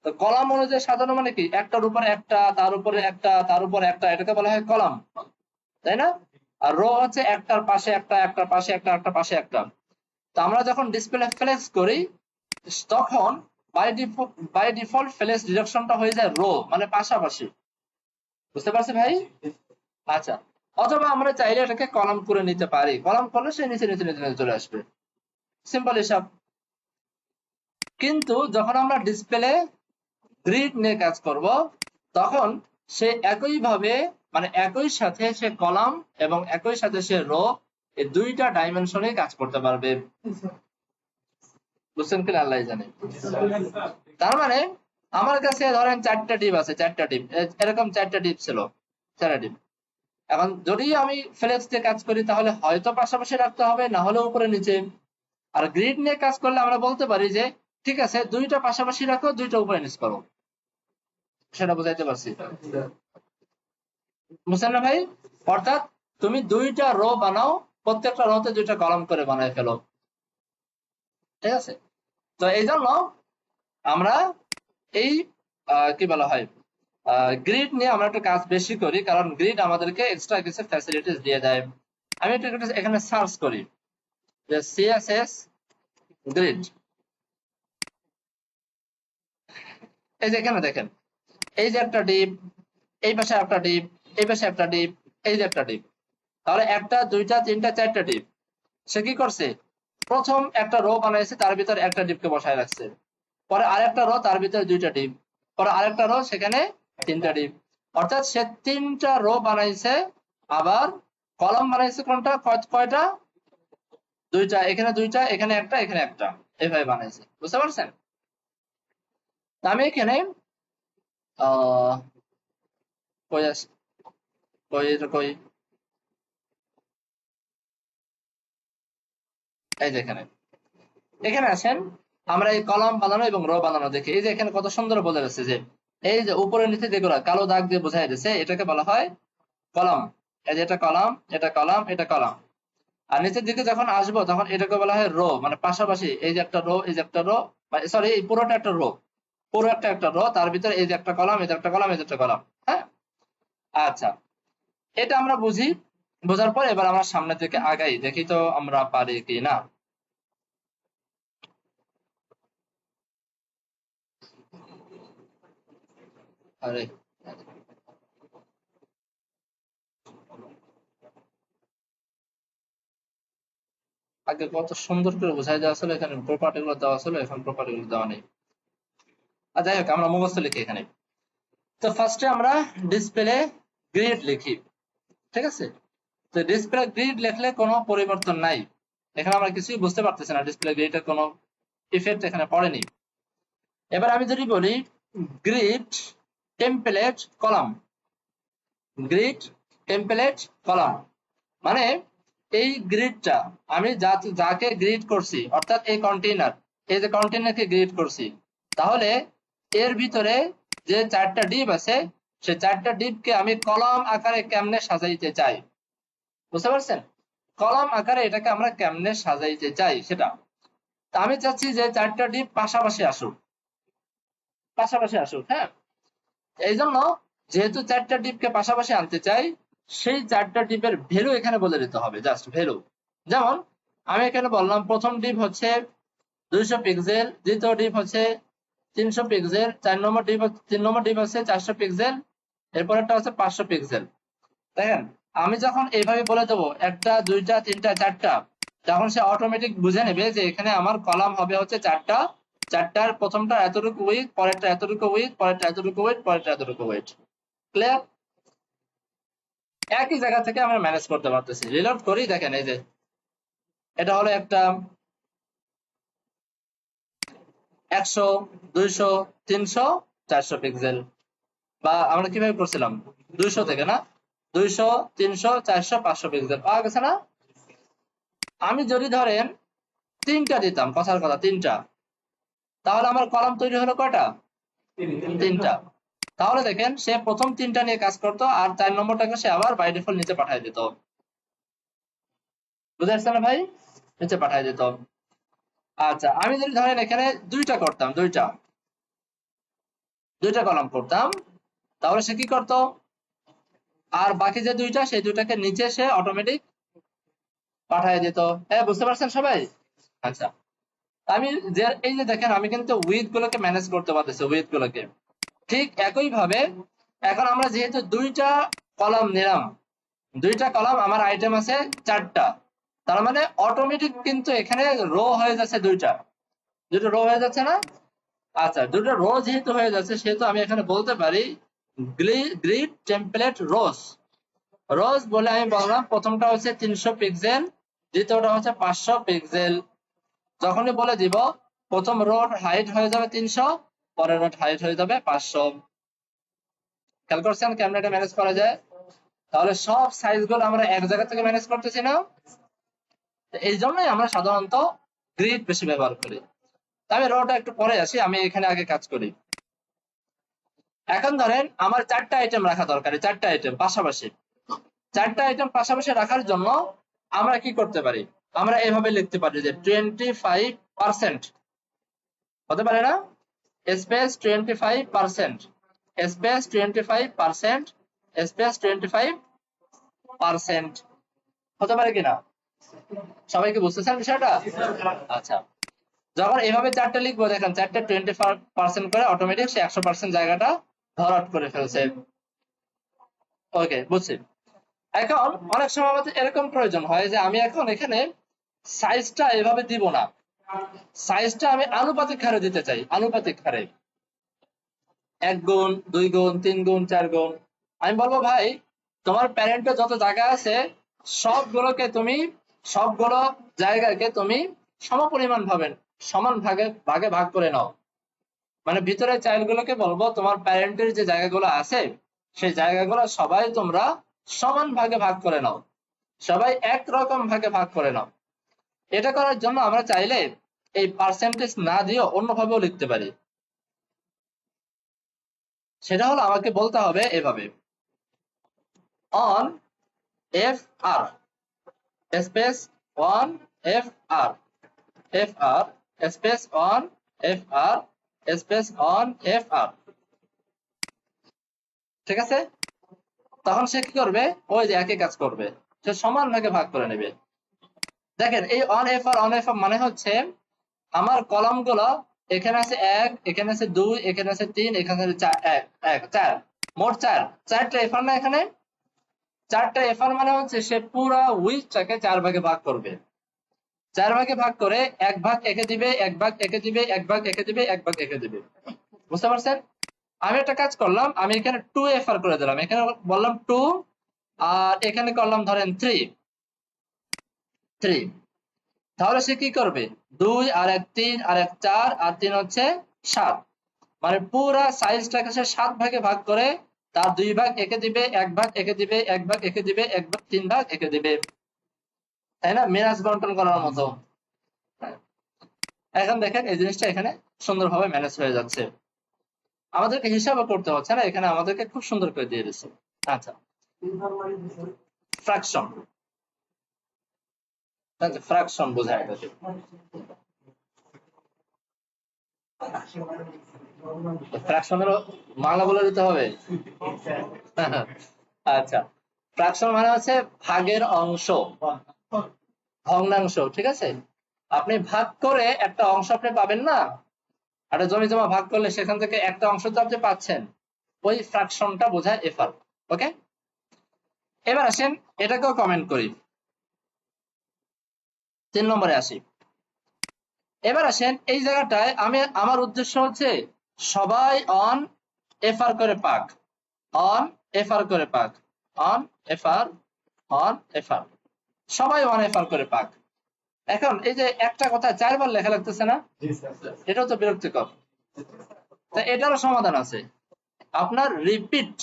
তো কলাম অনুযায়ী সাজানো মানে কি, একটার উপরে একটা, তার উপরে একটা, তার উপরে একটা, এটাকে বলা হয় কলাম, তাই না? আর রো হচ্ছে একটার পাশে একটা, একটার পাশে একটা, একটার পাশে একটা। তো আমরা যখন ডিসপ্লে ফ্লেক্স করি তখন বাই ডিফল্ট ফ্লেক্স ডিরেকশনটা হয়ে যায় রো, মানে পাশাপাশি। বুঝতে পারছি ভাই? আচ্ছা, অথবা আমরা চাইলে এটাকে কলাম করে নিতে পারি, কলাম করলে সে নিচে নিচে নিচে নিচে চলে আসবে, সিম্পল হিসাব। কিন্তু যখন আমরা ডিসপ্লে গ্রিড নিয়ে কাজ করব, তখন সে একইভাবে মানে একই সাথে সে কলাম এবং একই সাথে সে রো, এই দুইটা ডাইমেনশনে কাজ করতে পারবে। বুঝছেন কিনা আল্লাহ জানে। তার মানে আমার কাছে ধরেন 4টা ডিপ আছে, 4টা ডিপ, এরকম 4টা ডিপ ছিল, 4টা ডিপ। এখন যদি আমি ফ্লেক্স দিয়ে কাজ করি তাহলে হয়তো পাশাপাশি রাখতে হবে, না হলে উপরে নিচে। আর গ্রিড নিয়ে কাজ করলে আমরা বলতে পারি যে ঠিক আছে দুইটা পাশাপাশি রাখো, দুইটা উপরে নিচ করো। সেটা বুঝাইতে পারছি, বুঝছেন না ভাই? অর্থাৎ তুমি দুইটা রো বানাও, প্রত্যেকটা রোতে দুইটা কলাম করে বানায় ফেলো, ঠিক আছে? তো এই জন্য আমরা এই কি বলা হয় গ্রিড নিয়ে আমরা একটু কাজ বেশি করি, কারণ গ্রিড আমাদেরকে এক্সট্রা কিছু ফ্যাসিলিটিস দিয়ে দেয়। আমি একটু এখানে সার্চ করি যে সিএসএস গ্রিড, এই যে এখানে দেখেন, এই যে একটা ডিপ, এই পাশে একটা ডিপ, এই পাশে একটা ডিপ, এই যে একটা ডিপ, তাহলে একটা দুইটা তিনটা 4টা ডিপ। সে কি করছে, প্রথম একটা রো বানাইছে, তার ভিতরে একটা ডিপকে বসায় রাখছে, পরে আরেকটা রো, তার ভিতরে 2টা ডিপ, পরে আরেকটা রো, সেখানে 3টা ডিপ। অর্থাৎ সে 3টা রো বানাইছে, আবার কলাম বানাইছে কোনটা, কয়টা, 2টা, এখানে 2টা, এখানে একটা, এখানে একটা, এইভাবে বানাইছে। বুঝতে পারছেন? আমি এখানে আহ কই আছে, কই এই যে এখানে, এখানে আসেন, আমরা এই কলাম বানানো এবং রো বানানো দেখি। এই যে এখানে কত সুন্দর বলে যাচ্ছে যে এই যে উপরে নিচে যেগুলো কালো দাগ দিয়ে বোঝাই দিচ্ছে, এটাকে বলা হয় কলাম। এই যে এটা কলাম, এটা কলাম, এটা কলাম। আর নিচের দিকে যখন আসবো তখন এটাকে বলা হয় রো, মানে পাশাপাশি, এই যে একটা রো, এই যে একটা রো, সরি এই পুরোটা একটা রো, পুরো একটা রো, তার ভিতরে এই যে একটা কলাম, এই যে একটা কলাম, এই যে একটা কলাম। হ্যাঁ, আচ্ছা, এটা আমরা বুঝি। বোঝার পর এবার আমরা সামনের দিকে আগাই, দেখি তো আমরা পারি কি না। আরে আগে কত সুন্দর করে বোঝাই দেওয়া ছিল, এখানে প্রপার্টি গুলো দেওয়া ছিল, এখন প্রপার্টি গুলো দেওয়া নেই। আর যাই হোক, আমরা মুখস্থ লিখি এখানে। তো ফার্স্টে আমরা ডিসপ্লে গ্রিড লিখি, ঠিক আছে? তো ডিসপ্লে গ্রিড লিখলে কোনো পরিবর্তন নাই, এখানে আমরা কিছুই বুঝতে পারতেছি না, ডিসপ্লে গ্রিডের কোনো ইফেক্ট এখানে পড়েনি। এবার আমি যদি বলি grid template column, grid template column, মানে এই গ্রিডটা আমি যাকে গ্রিড করছি, অর্থাৎ এই কন্টেইনার, এই যে কন্টেইনারকে গ্রিড করছি, তাহলে এর ভিতরে যে 4টা ডিপ আছে, সেই 4টা ডিপকে আমি কলাম আকারে কেমনে সাজাইতে চাই। বুঝতে পারছেন? কলাম আকারে এটাকে আমরা কেমনে সাজাইতে চাই সেটা। তা আমি চাচ্ছি যে 4টা ডিপ পাশাপাশি আসুক, পাশাপাশি আসুক। হ্যাঁ, এই জন্য যেহেতু 4টা ডিপকে পাশাপাশি আনতে চাই, সেই 4টা ডিপের ভ্যালু এখানে বলে দিতে হবে, জাস্ট ভ্যালু। যেমন আমি এখানে বললাম প্রথম ডিপ হচ্ছে 200 পিক্সেল, দ্বিতীয় ডিপ হচ্ছে 300 পিক্সেল, 3 নম্বর ডিপ হচ্ছে 400 পিক্সেল, এরপরেরটা হচ্ছে 500 পিক্সেল। দেখেন, আমি যখন এইভাবে বলে দেবো 1টা 2টা 3টা 4টা, তখন সে অটোমেটিক বুঝে নেবে যে এখানে আমার কলাম হবে হচ্ছে 4টা, 4টার প্রথমটা এতটুকু উইথ, পরেরটা এতটুকু উইথ, পরেরটা এতটুকু উইথ, পরেরটা এতটুকু উইথ। ক্লিয়ার? একই জায়গা থেকে আমরা ম্যানেজ করতে পারতেছি। রিলোড করি, দেখেন এই যে এটা হলো একটা 100 200 300 400 পিক্সেল, বা আমরা কিভাবে করছিলাম 200 থেকে না, 200 300 400 500 পিক্সেল পাওয়া গেছে না? আমি যদি ধরেন 3টা দিতাম, কথার কথা 3টা, তাহলে আমার কলাম তৈরি হলো কয়টা? 3টা। তাহলে দেখেন সে প্রথম 3টা নিয়ে কাজ করতো, আর 4 নম্বরটাকে সে আবার বাই ডিফল্ট নিচে পাঠিয়ে দিত। বুঝতে পারছেন না ভাই? নিচে পাঠিয়ে দিত। আচ্ছা, আমি যদি ধরেন এখানে 2টা করতাম, দুইটা কলাম করতাম, তাহলে সে কি করতো, আর বাকি যে 2টা, সেই 2টাকে নিচে সে অটোমেটিক পাঠিয়ে দিত। হ্যাঁ, বুঝতে পারছেন সবাই? আচ্ছা, আমি যে এই যে দেখেন, আমি কিন্তু উইথ গুলোকে ম্যানেজ করতে পারতেছি, উইথ গুলোকে। ঠিক একই ভাবে এখন আমরা যেহেতু 2টা কলাম নিলাম, দুইটা কলাম, আমার আইটেম আছে 4টা, তার মানে অটোমেটিক কিন্তু এখানে রো হয়ে যাচ্ছে দুটো রো হয়ে যাচ্ছে না? আচ্ছা, দুটো রো যেহেতু হয়ে যাচ্ছে সেহেতু আমি এখানে বলতে পারি গ্রিড টেমপ্লেট রোজ। রোজ বলে আমি বললাম প্রথমটা হচ্ছে 300 পিক্সেল, দ্বিতীয়টা হচ্ছে 500 পিক্সেল। যখনই বলে দিব প্রথম রোড হাইট হয়ে যাবে 300, পরের রোড হাইট হয়ে যাবে 500। খেয়াল করছেন কেমন এটা ম্যানেজ করা যায়? তাহলে সব সাইজ গুলো আমরা এক জায়গা থেকে ম্যানেজ করতেছি না? এই জন্যই আমরা সাধারণত গ্রিড বেশি ব্যবহার করি। তবে রোটা একটু পরে আসি, আমি এখানে আগে কাজ করি। এখন ধরেন আমার 4টা আইটেম রাখা দরকার, 4টা আইটেম পাশাপাশি। 4টা আইটেম পাশাপাশি রাখার জন্য আমরা কি করতে পারি? আমরা এভাবে লিখতে পারি যে 25% হতে পারে না, স্পেস 25%, স্পেস 25%, স্পেস 25% হতে পারে কিনা? সবাই কি বুঝতেছেন বিষয়টা? আচ্ছা, যখন এভাবে 4টা লিখবো, দেখেন 4টা 20% করে অটোমেটিক সে 100% জায়গাটা ভরাট করে ফেলছে। ওকে, বুঝছি। এখন অনেক সময় আমাদের এরকম প্রয়োজন হয় যে আমি এখন এখানে সাইজটা এভাবে দিব না, সাইজটা আমি আনুপাতিক হারে দিতে চাই, আনুপাতিক হারে 1 গুণ 2 গুণ 3 গুণ 4 গুণ। আমি বলবো ভাই তোমার প্যারেন্টে যত জায়গা আছে সবগুলো জায়গাকে তুমি সমপরিমাণ ভাবে সমান ভাগে ভাগে ভাগ করে নাও। মানে ভিতরে চাইল্ড গুলোকে বলবো তোমার প্যারেন্টের যে জায়গাগুলো আছে সেই জায়গাগুলো সবাই তোমরা সমান ভাগে ভাগ করে নাও, সবাই একরকম ভাগে ভাগ করে নাও। এটা করার জন্য আমরা চাইলে এই পার্সেন্টেজ না দিয়ে অন্যভাবেও লিখতে পারি। সেটা হলো আমাকে বলতে হবে এভাবে, one F R space one F R, F R space one F R space one F R. ঠিক আছে? তখন সে কি করবে? ওই যে একই কাজ করবে, সে সমান ভাগে ভাগ করে নেবে। দেখেন এই অন এফ আর মানে হচ্ছে আমার কলাম গুলো এখানে আছে 1, এখানে আছে 2, এখানে আছে 3, এখানে আছে 4, মোট 4টা এফআর না? এখানে 4টা এফআর মানে হচ্ছে সে পুরো উইথটাকে 4 ভাগে ভাগ করবে। 4 ভাগে ভাগ করে 1 ভাগ একে দিবে, 1 ভাগ একে দিবে, 1 ভাগ একে দিবে, 1 ভাগ একে দিবে। বুঝতে পারছেন? আমি একটা কাজ করলাম, আমি এখানে 2 এফআর করে দিলাম, এখানে বললাম 2, আর এখানে করলাম ধরেন 3। তাহলে সে কি করবে? 2 আর 1 3 আর 1 4 আর 3 হচ্ছে 7, মানে পুরা সাইজটাকে সে 7 ভাগে ভাগ করে তার 2 ভাগ একে দিবে, 1 ভাগ একে দিবে, 1 ভাগ একে দিবে, 1 ভাগ 3 ভাগ একে দিবে, তাই না? মেরাজ বন্টন করার মতো। এখন দেখেন এই জিনিসটা এখানে সুন্দরভাবে ম্যানেজ হয়ে যাচ্ছে, আমাদেরকে হিসাবও করতে হচ্ছে না, এখানে আমাদেরকে খুব সুন্দর করে দিয়ে দিচ্ছে। আচ্ছা, ফ্র্যাকশন, ফ্র্যাকশন বোঝায় এটাকে। ফ্র্যাকশনের বাংলা বলে দিতে হবে। আচ্ছা, ফ্র্যাকশন মানে হচ্ছে ভাগের অংশ, ভগ্নাংশ। ঠিক আছে? আপনি ভাগ করে একটা অংশ আপনি পাবেন না, একটা জমি জমা ভাগ করলে সেখান থেকে একটা অংশ তো আপনি পাচ্ছেন, ওই ফ্র্যাকশনটা বোঝায় এফআর। ওকে, এবার আসেন এটাকেও কমেন্ট করি, 3 নম্বরে আসি। এবার আসেন এই জায়গাটায় আমার উদ্দেশ্য হচ্ছে সবাই অন এফআর করে পাক, অন এফআর করে পাক, অন এফআর, অন এফআর, সবাই অন এফআর করে পাক। এখন এই যে একটা কথা 4 বার লেখা লাগতেছে না? এটাও তো বিরক্তিকর। তা এটারও সমাধান আছে, আপনার রিপিট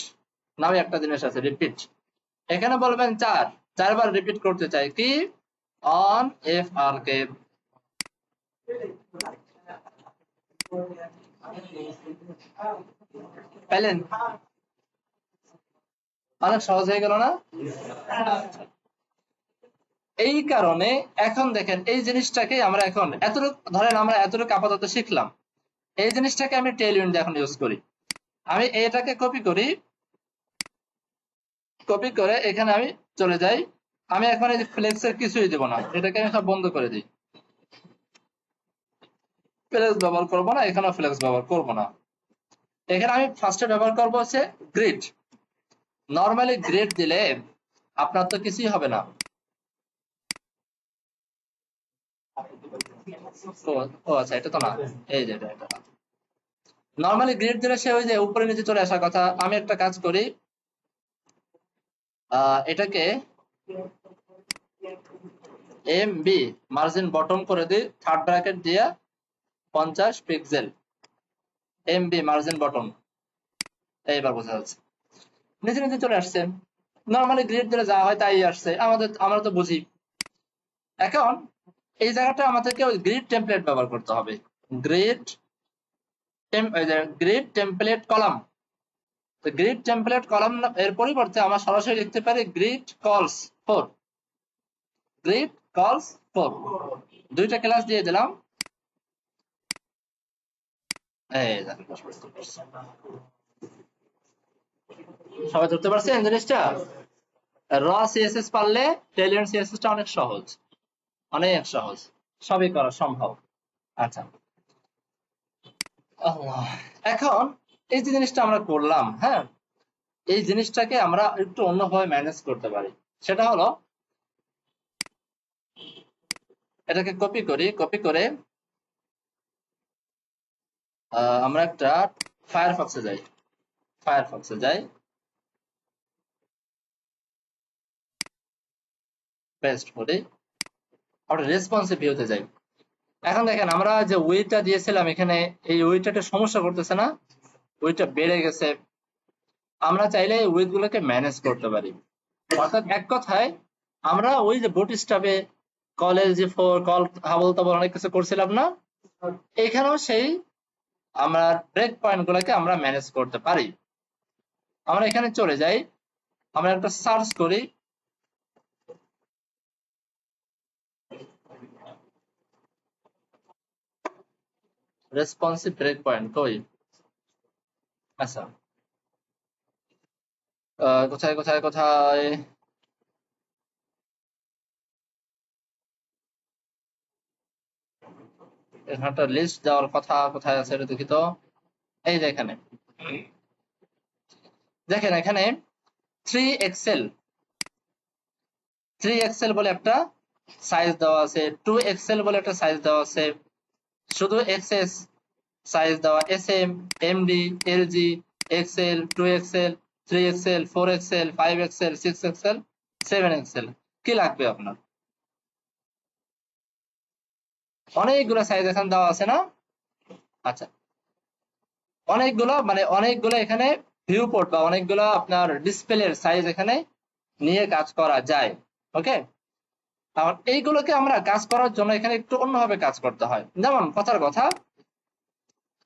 নামে একটা জিনিস আছে, রিপিট। এখানে বলবেন 4 বার রিপিট করতে চাই কি? অন এফ আর কে। পেলেন? অনেক সহজ হয়ে গেল না? এই কারণে এখন দেখেন এই জিনিসটাকে আমরা এখন এতটুকু আপাতত শিখলাম, এই জিনিসটাকে আমি টেল ইউনিট এখন ইউজ করি। আমি এটাকে কপি করি, কপি করে এখানে আমি চলে যাই। আমি এখন এই ফ্লেক্সের কিছুই দেব না, এটাকে আমি সব বন্ধ করে দিই, ফ্লেক্স ব্যবহার করবো না, এখানেও ফ্লেক্স ব্যবহার করবো না। এখানে আমি ফার্স্টে ব্যবহার করবো হচ্ছে গ্রিড। নর্মালি গ্রিড দিলে আপনার তো কিছুই হবে না। ও আচ্ছা, এটা তো না, এই যে এটা না। নর্মালি গ্রিড দিলে সে ওই যে উপরে নিচে চলে আসার কথা। আমি একটা কাজ করি, এটাকে এম বি মার্জিন বটম করে দিই, থার্ড ব্র্যাকেট দিয়ে 50 pixel, M B margin bottom. এইবার বোঝা যাচ্ছে, নিচে নিচে চলে আসছে। নর্মালি গ্রিড দিলে যা হয় তাই আসছে, আমরা তো বুঝি। এখন এই জায়গাটা আমাদেরকে ওই গ্রিড টেমপ্লেট ব্যবহার করতে হবে। Grid grid template column. তো গ্রিড টেমপ্লেট কলাম এর পরিবর্তে আমরা সরাসরি লিখতে পারি গ্রিড কলস 4। গ্রিড কলস 4, দুইটা ক্লাস দিয়ে দিলাম। এই দেখেন, সবাই ধরতে পারছেন জিনিসটা? র সিএসএস পারলে টেলিয়ন সিএসএস টা অনেক সহজ, অনেক সহজ, সবই করা সম্ভব। আচ্ছা, এখন এই যে জিনিসটা আমরা করলাম, হ্যাঁ, এই জিনিসটাকে আমরা একটু অন্যভাবে ম্যানেজ করতে পারি। সেটা হলো, এটাকে কপি করি, কপি করে আমরা একটা ফায়ারফক্সে যাই, ফায়ারফক্সে যাই, পেস্ট করি, আমরা রেসপন্সিভ ভিউতে যাই। এখন দেখেন আমরা যে উইডটা দিয়েছিলাম এখানে, এই উইডটা একটা সমস্যা করতেছে না? উইডটা বেড়ে গেছে। আমরা চাইলে উইড গুলোকে ম্যানেজ করতে পারি। অর্থাৎ এক কথায় আমরা ওই যে বুট স্ট্র্যাপে কলেজ যে কল হাবল তাবল অনেক কিছু করছিলাম না, এখানেও সেই আমরা ব্রেক পয়েন্ট গুলোকে আমরা ম্যানেজ করতে পারি। আমরা এখানে চলে যাই, আমরা একটা সার্চ করি, রেসপন্সিভ ব্রেক পয়েন্ট কই? আচ্ছা, কোথায় কোথায় কোথায়, এখানে একটা লিস্ট দেওয়ার কথা, কোথায় আছে এটা দেখি তো। এই যে এখানে দেখেন, এখানে 3 এক্সেল বলে একটা সাইজ দেওয়া আছে, 2 এক্সেল বলে একটা সাইজ দেওয়া আছে, শুধু এক্সএস সাইজ দেওয়া, S M, MD, LG, XL, 2 XL, 3 XL, 4 XL, 5 XL, 6 XL, 7 XL. কি লাগবে আপনার? অনেকগুলো সাইজ এখানে দেওয়া আছে না? আচ্ছা, অনেকগুলো মানে অনেকগুলো এখানে ভিউ পোর্ট বা অনেকগুলো আপনার ডিসপ্লের সাইজ এখানে নিয়ে কাজ করা যায়। ওকে, আর এইগুলোকে আমরা কাজ করার জন্য এখানে একটু অন্যভাবে কাজ করতে হয়। যেমন কথার কথা,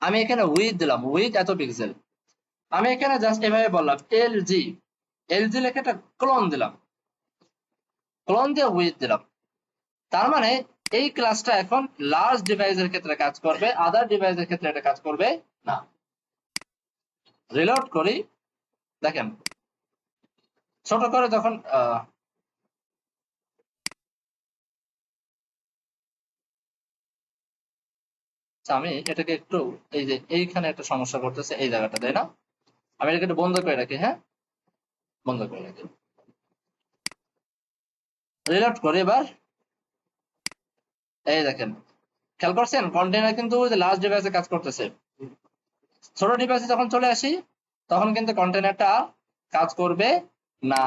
আমি এখানে উইথ দিলাম, উইথ এত পিক্সেল। আমি এখানে জাস্ট এভাবে বললাম এলজি, এলজি লিখে একটা ক্লোন দিলাম, ক্লোন দিয়ে উইথ দিলাম। তার মানে এই ক্লাসটা এখন লার্জ ডিভাইসের ক্ষেত্রে কাজ করবে, আদার ডিভাইসের ক্ষেত্রে এটা কাজ করবে না। রিলোড করি, দেখেন ছোট করে যখন আমি এটাকে একটু, এই যে এইখানে একটা সমস্যা করতেছে এই জায়গাটা, তাই না? আমি এটাকে একটু বন্ধ করে রাখি, হ্যাঁ, বন্ধ করে রাখি, রিলোড করি এবার। এই দেখেন, খেয়াল করছেন কন্টেনার কিন্তু লার্জ ডিভাইসে কাজ করতেছে। ছোট ডিভাইসে যখন চলে আসি তখন কিন্তু কন্টেনারটা কাজ করবে না,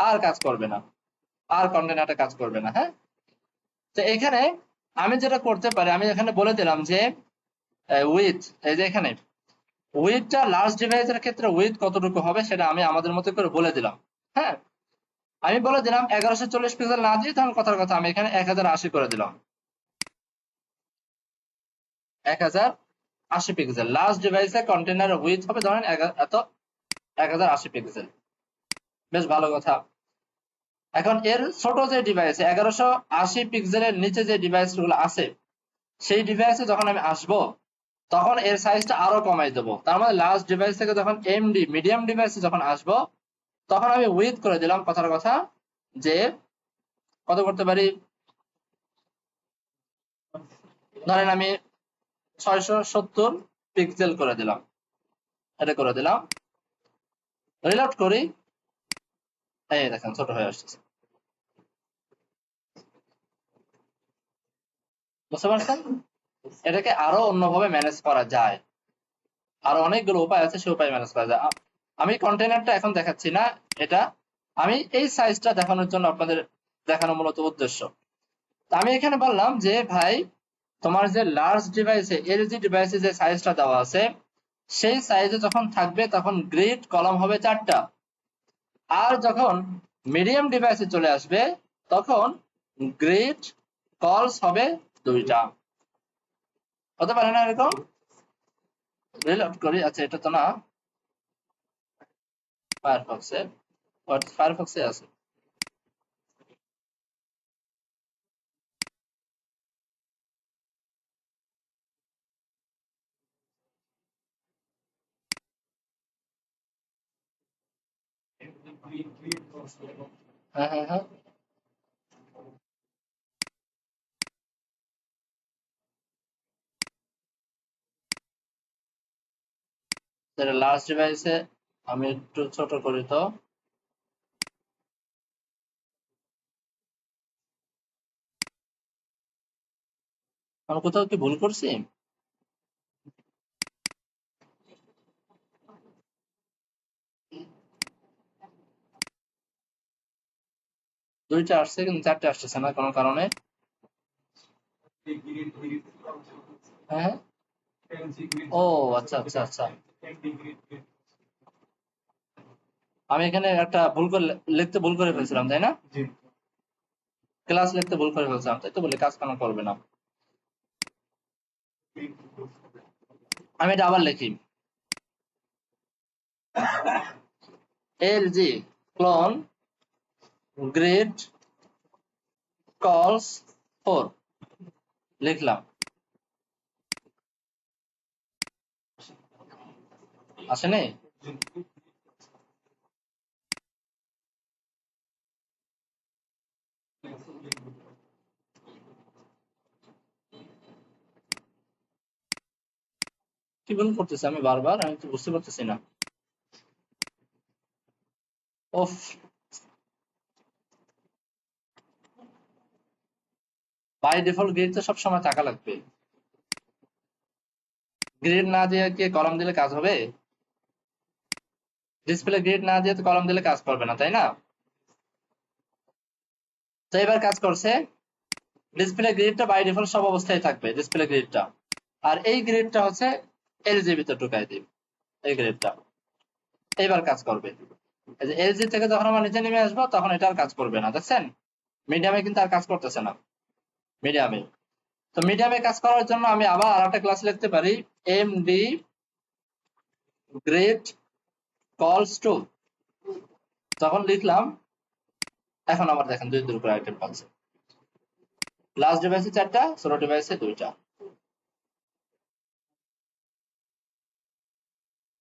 আর কাজ করবে না, আর কন্টেনারটা কাজ করবে না। হ্যাঁ, তো এখানে আমি যেটা করতে পারি, আমি এখানে বলে দিলাম যে উইথ, এই যে এখানে উইথটা লার্জ ডিভাইসের ক্ষেত্রে উইথ কতটুকু হবে সেটা আমি আমাদের মতো করে বলে দিলাম। হ্যাঁ, আমি বলে দিলাম 1140 পিক্সেল না দিয়ে, তখন কথার কথা আমি এখানে 1080 করে দিলাম। 1080 পিক্সেল লার্জ ডিভাইসে কন্টেনার উইথ হবে ধরেন এত 1080 পিক্সেল। বেশ ভালো কথা। এখন এর ছোট যে ডিভাইস 1180 পিক্সেলের নিচে যে ডিভাইস গুলো আছে, সেই ডিভাইসে যখন আমি আসব তখন এর সাইজটা আরো কমাই দেবো। তার মানে লার্জ ডিভাইস থেকে যখন এমডি মিডিয়াম ডিভাইসে যখন আসব তখন আমি উইথ করে দিলাম কথার কথা, যে কত করতে পারি, ধরেন আমি 670 পিক্সেল করে দিলাম, এটা করে দিলাম। রিলোড করি, এই দেখেন ছোট হয়ে আসছে, বুঝতে পারছেন? এটাকে আরো অন্যভাবে ম্যানেজ করা যায়, আরো অনেকগুলো উপায় আছে, সেই উপায় ম্যানেজ করা যায়। আমি কন্টেনারটা এখন দেখাচ্ছি না, এটা আমি এই সাইজটা দেখানোর জন্য আপনাদের দেখানো মূলত উদ্দেশ্য। আমি এখানে বললাম যে ভাই তোমার যে লার্জ ডিভাইসে এলজি ডিভাইসে যে সাইজটা দেওয়া আছে সেই সাইজে যখন থাকবে তখন গ্রিড কলাম হবে 4টা, আর যখন মিডিয়াম ডিভাইসে চলে আসবে তখন গ্রিড কলস হবে 2টা। হতে পারে না এরকম? রিলোড করি, আচ্ছা এটা তো না ফায়ারফক্সে, ফায়ারফক্সে আছে। হ্যাঁ হ্যাঁ হ্যাঁ, সেটা লার্জ ডিভাইসে আমি একটু ছোট করি তো। আমি কোথাও কি ভুল করছি? 2টা আসছে কিন্তু 4টে আসতেছে না কোনো কারণে। হ্যাঁ হ্যাঁ। ও আচ্ছা আচ্ছা আচ্ছা, আমি এখানে একটা ভুল করে লিখতে ভুল করে ফেলছিলাম তাই না? ক্লাস লিখতে ভুল করে ফেলছিলাম, তাই তো বলি কাজ কেন করবে না। আমি এটা আবার লিখি, এলজি ক্লোন গ্রিড কলস 4 লিখলাম, আসেনি? কি ভুল করতেছি আমি বারবার, আমি তো বুঝতে পারতেছি না। ওফ, বাই ডিফল্ট গ্রিড তো সবসময় থাকা লাগবে, গ্রিড না দিয়ে কি কলাম দিলে কাজ হবে? ডিসপ্লে গ্রিড না দিয়ে তো কলাম দিলে কাজ করবে না তাই না? তো এবার কাজ করছে, ডিসপ্লে গ্রিডটা বাই ডিফল্ট সব অবস্থায় থাকবে ডিসপ্লে গ্রিডটা, আর এই গ্রিডটা হচ্ছে এলজি ভিতর ঢুকাই দিই, এই গ্রিডটা এইবার কাজ করবে। এলজি থেকে যখন আমরা নিচে নেমে আসবো তখন এটা আর কাজ করবে না, দেখছেন? মিডিয়ামে কিন্তু আর কাজ করতেছে না, মিডিয়ামে। তো মিডিয়ামে কাজ করার জন্য আমি আবার আর একটা ক্লাস লিখতে পারি, এমডি গ্রিড কলস টু, তখন লিখলাম, এখন আবার দেখেন 2 করে আইটেম পাচ্ছে, লার্জ ডিভাইসে 4টা, ছোট ডিভাইসে 2টা।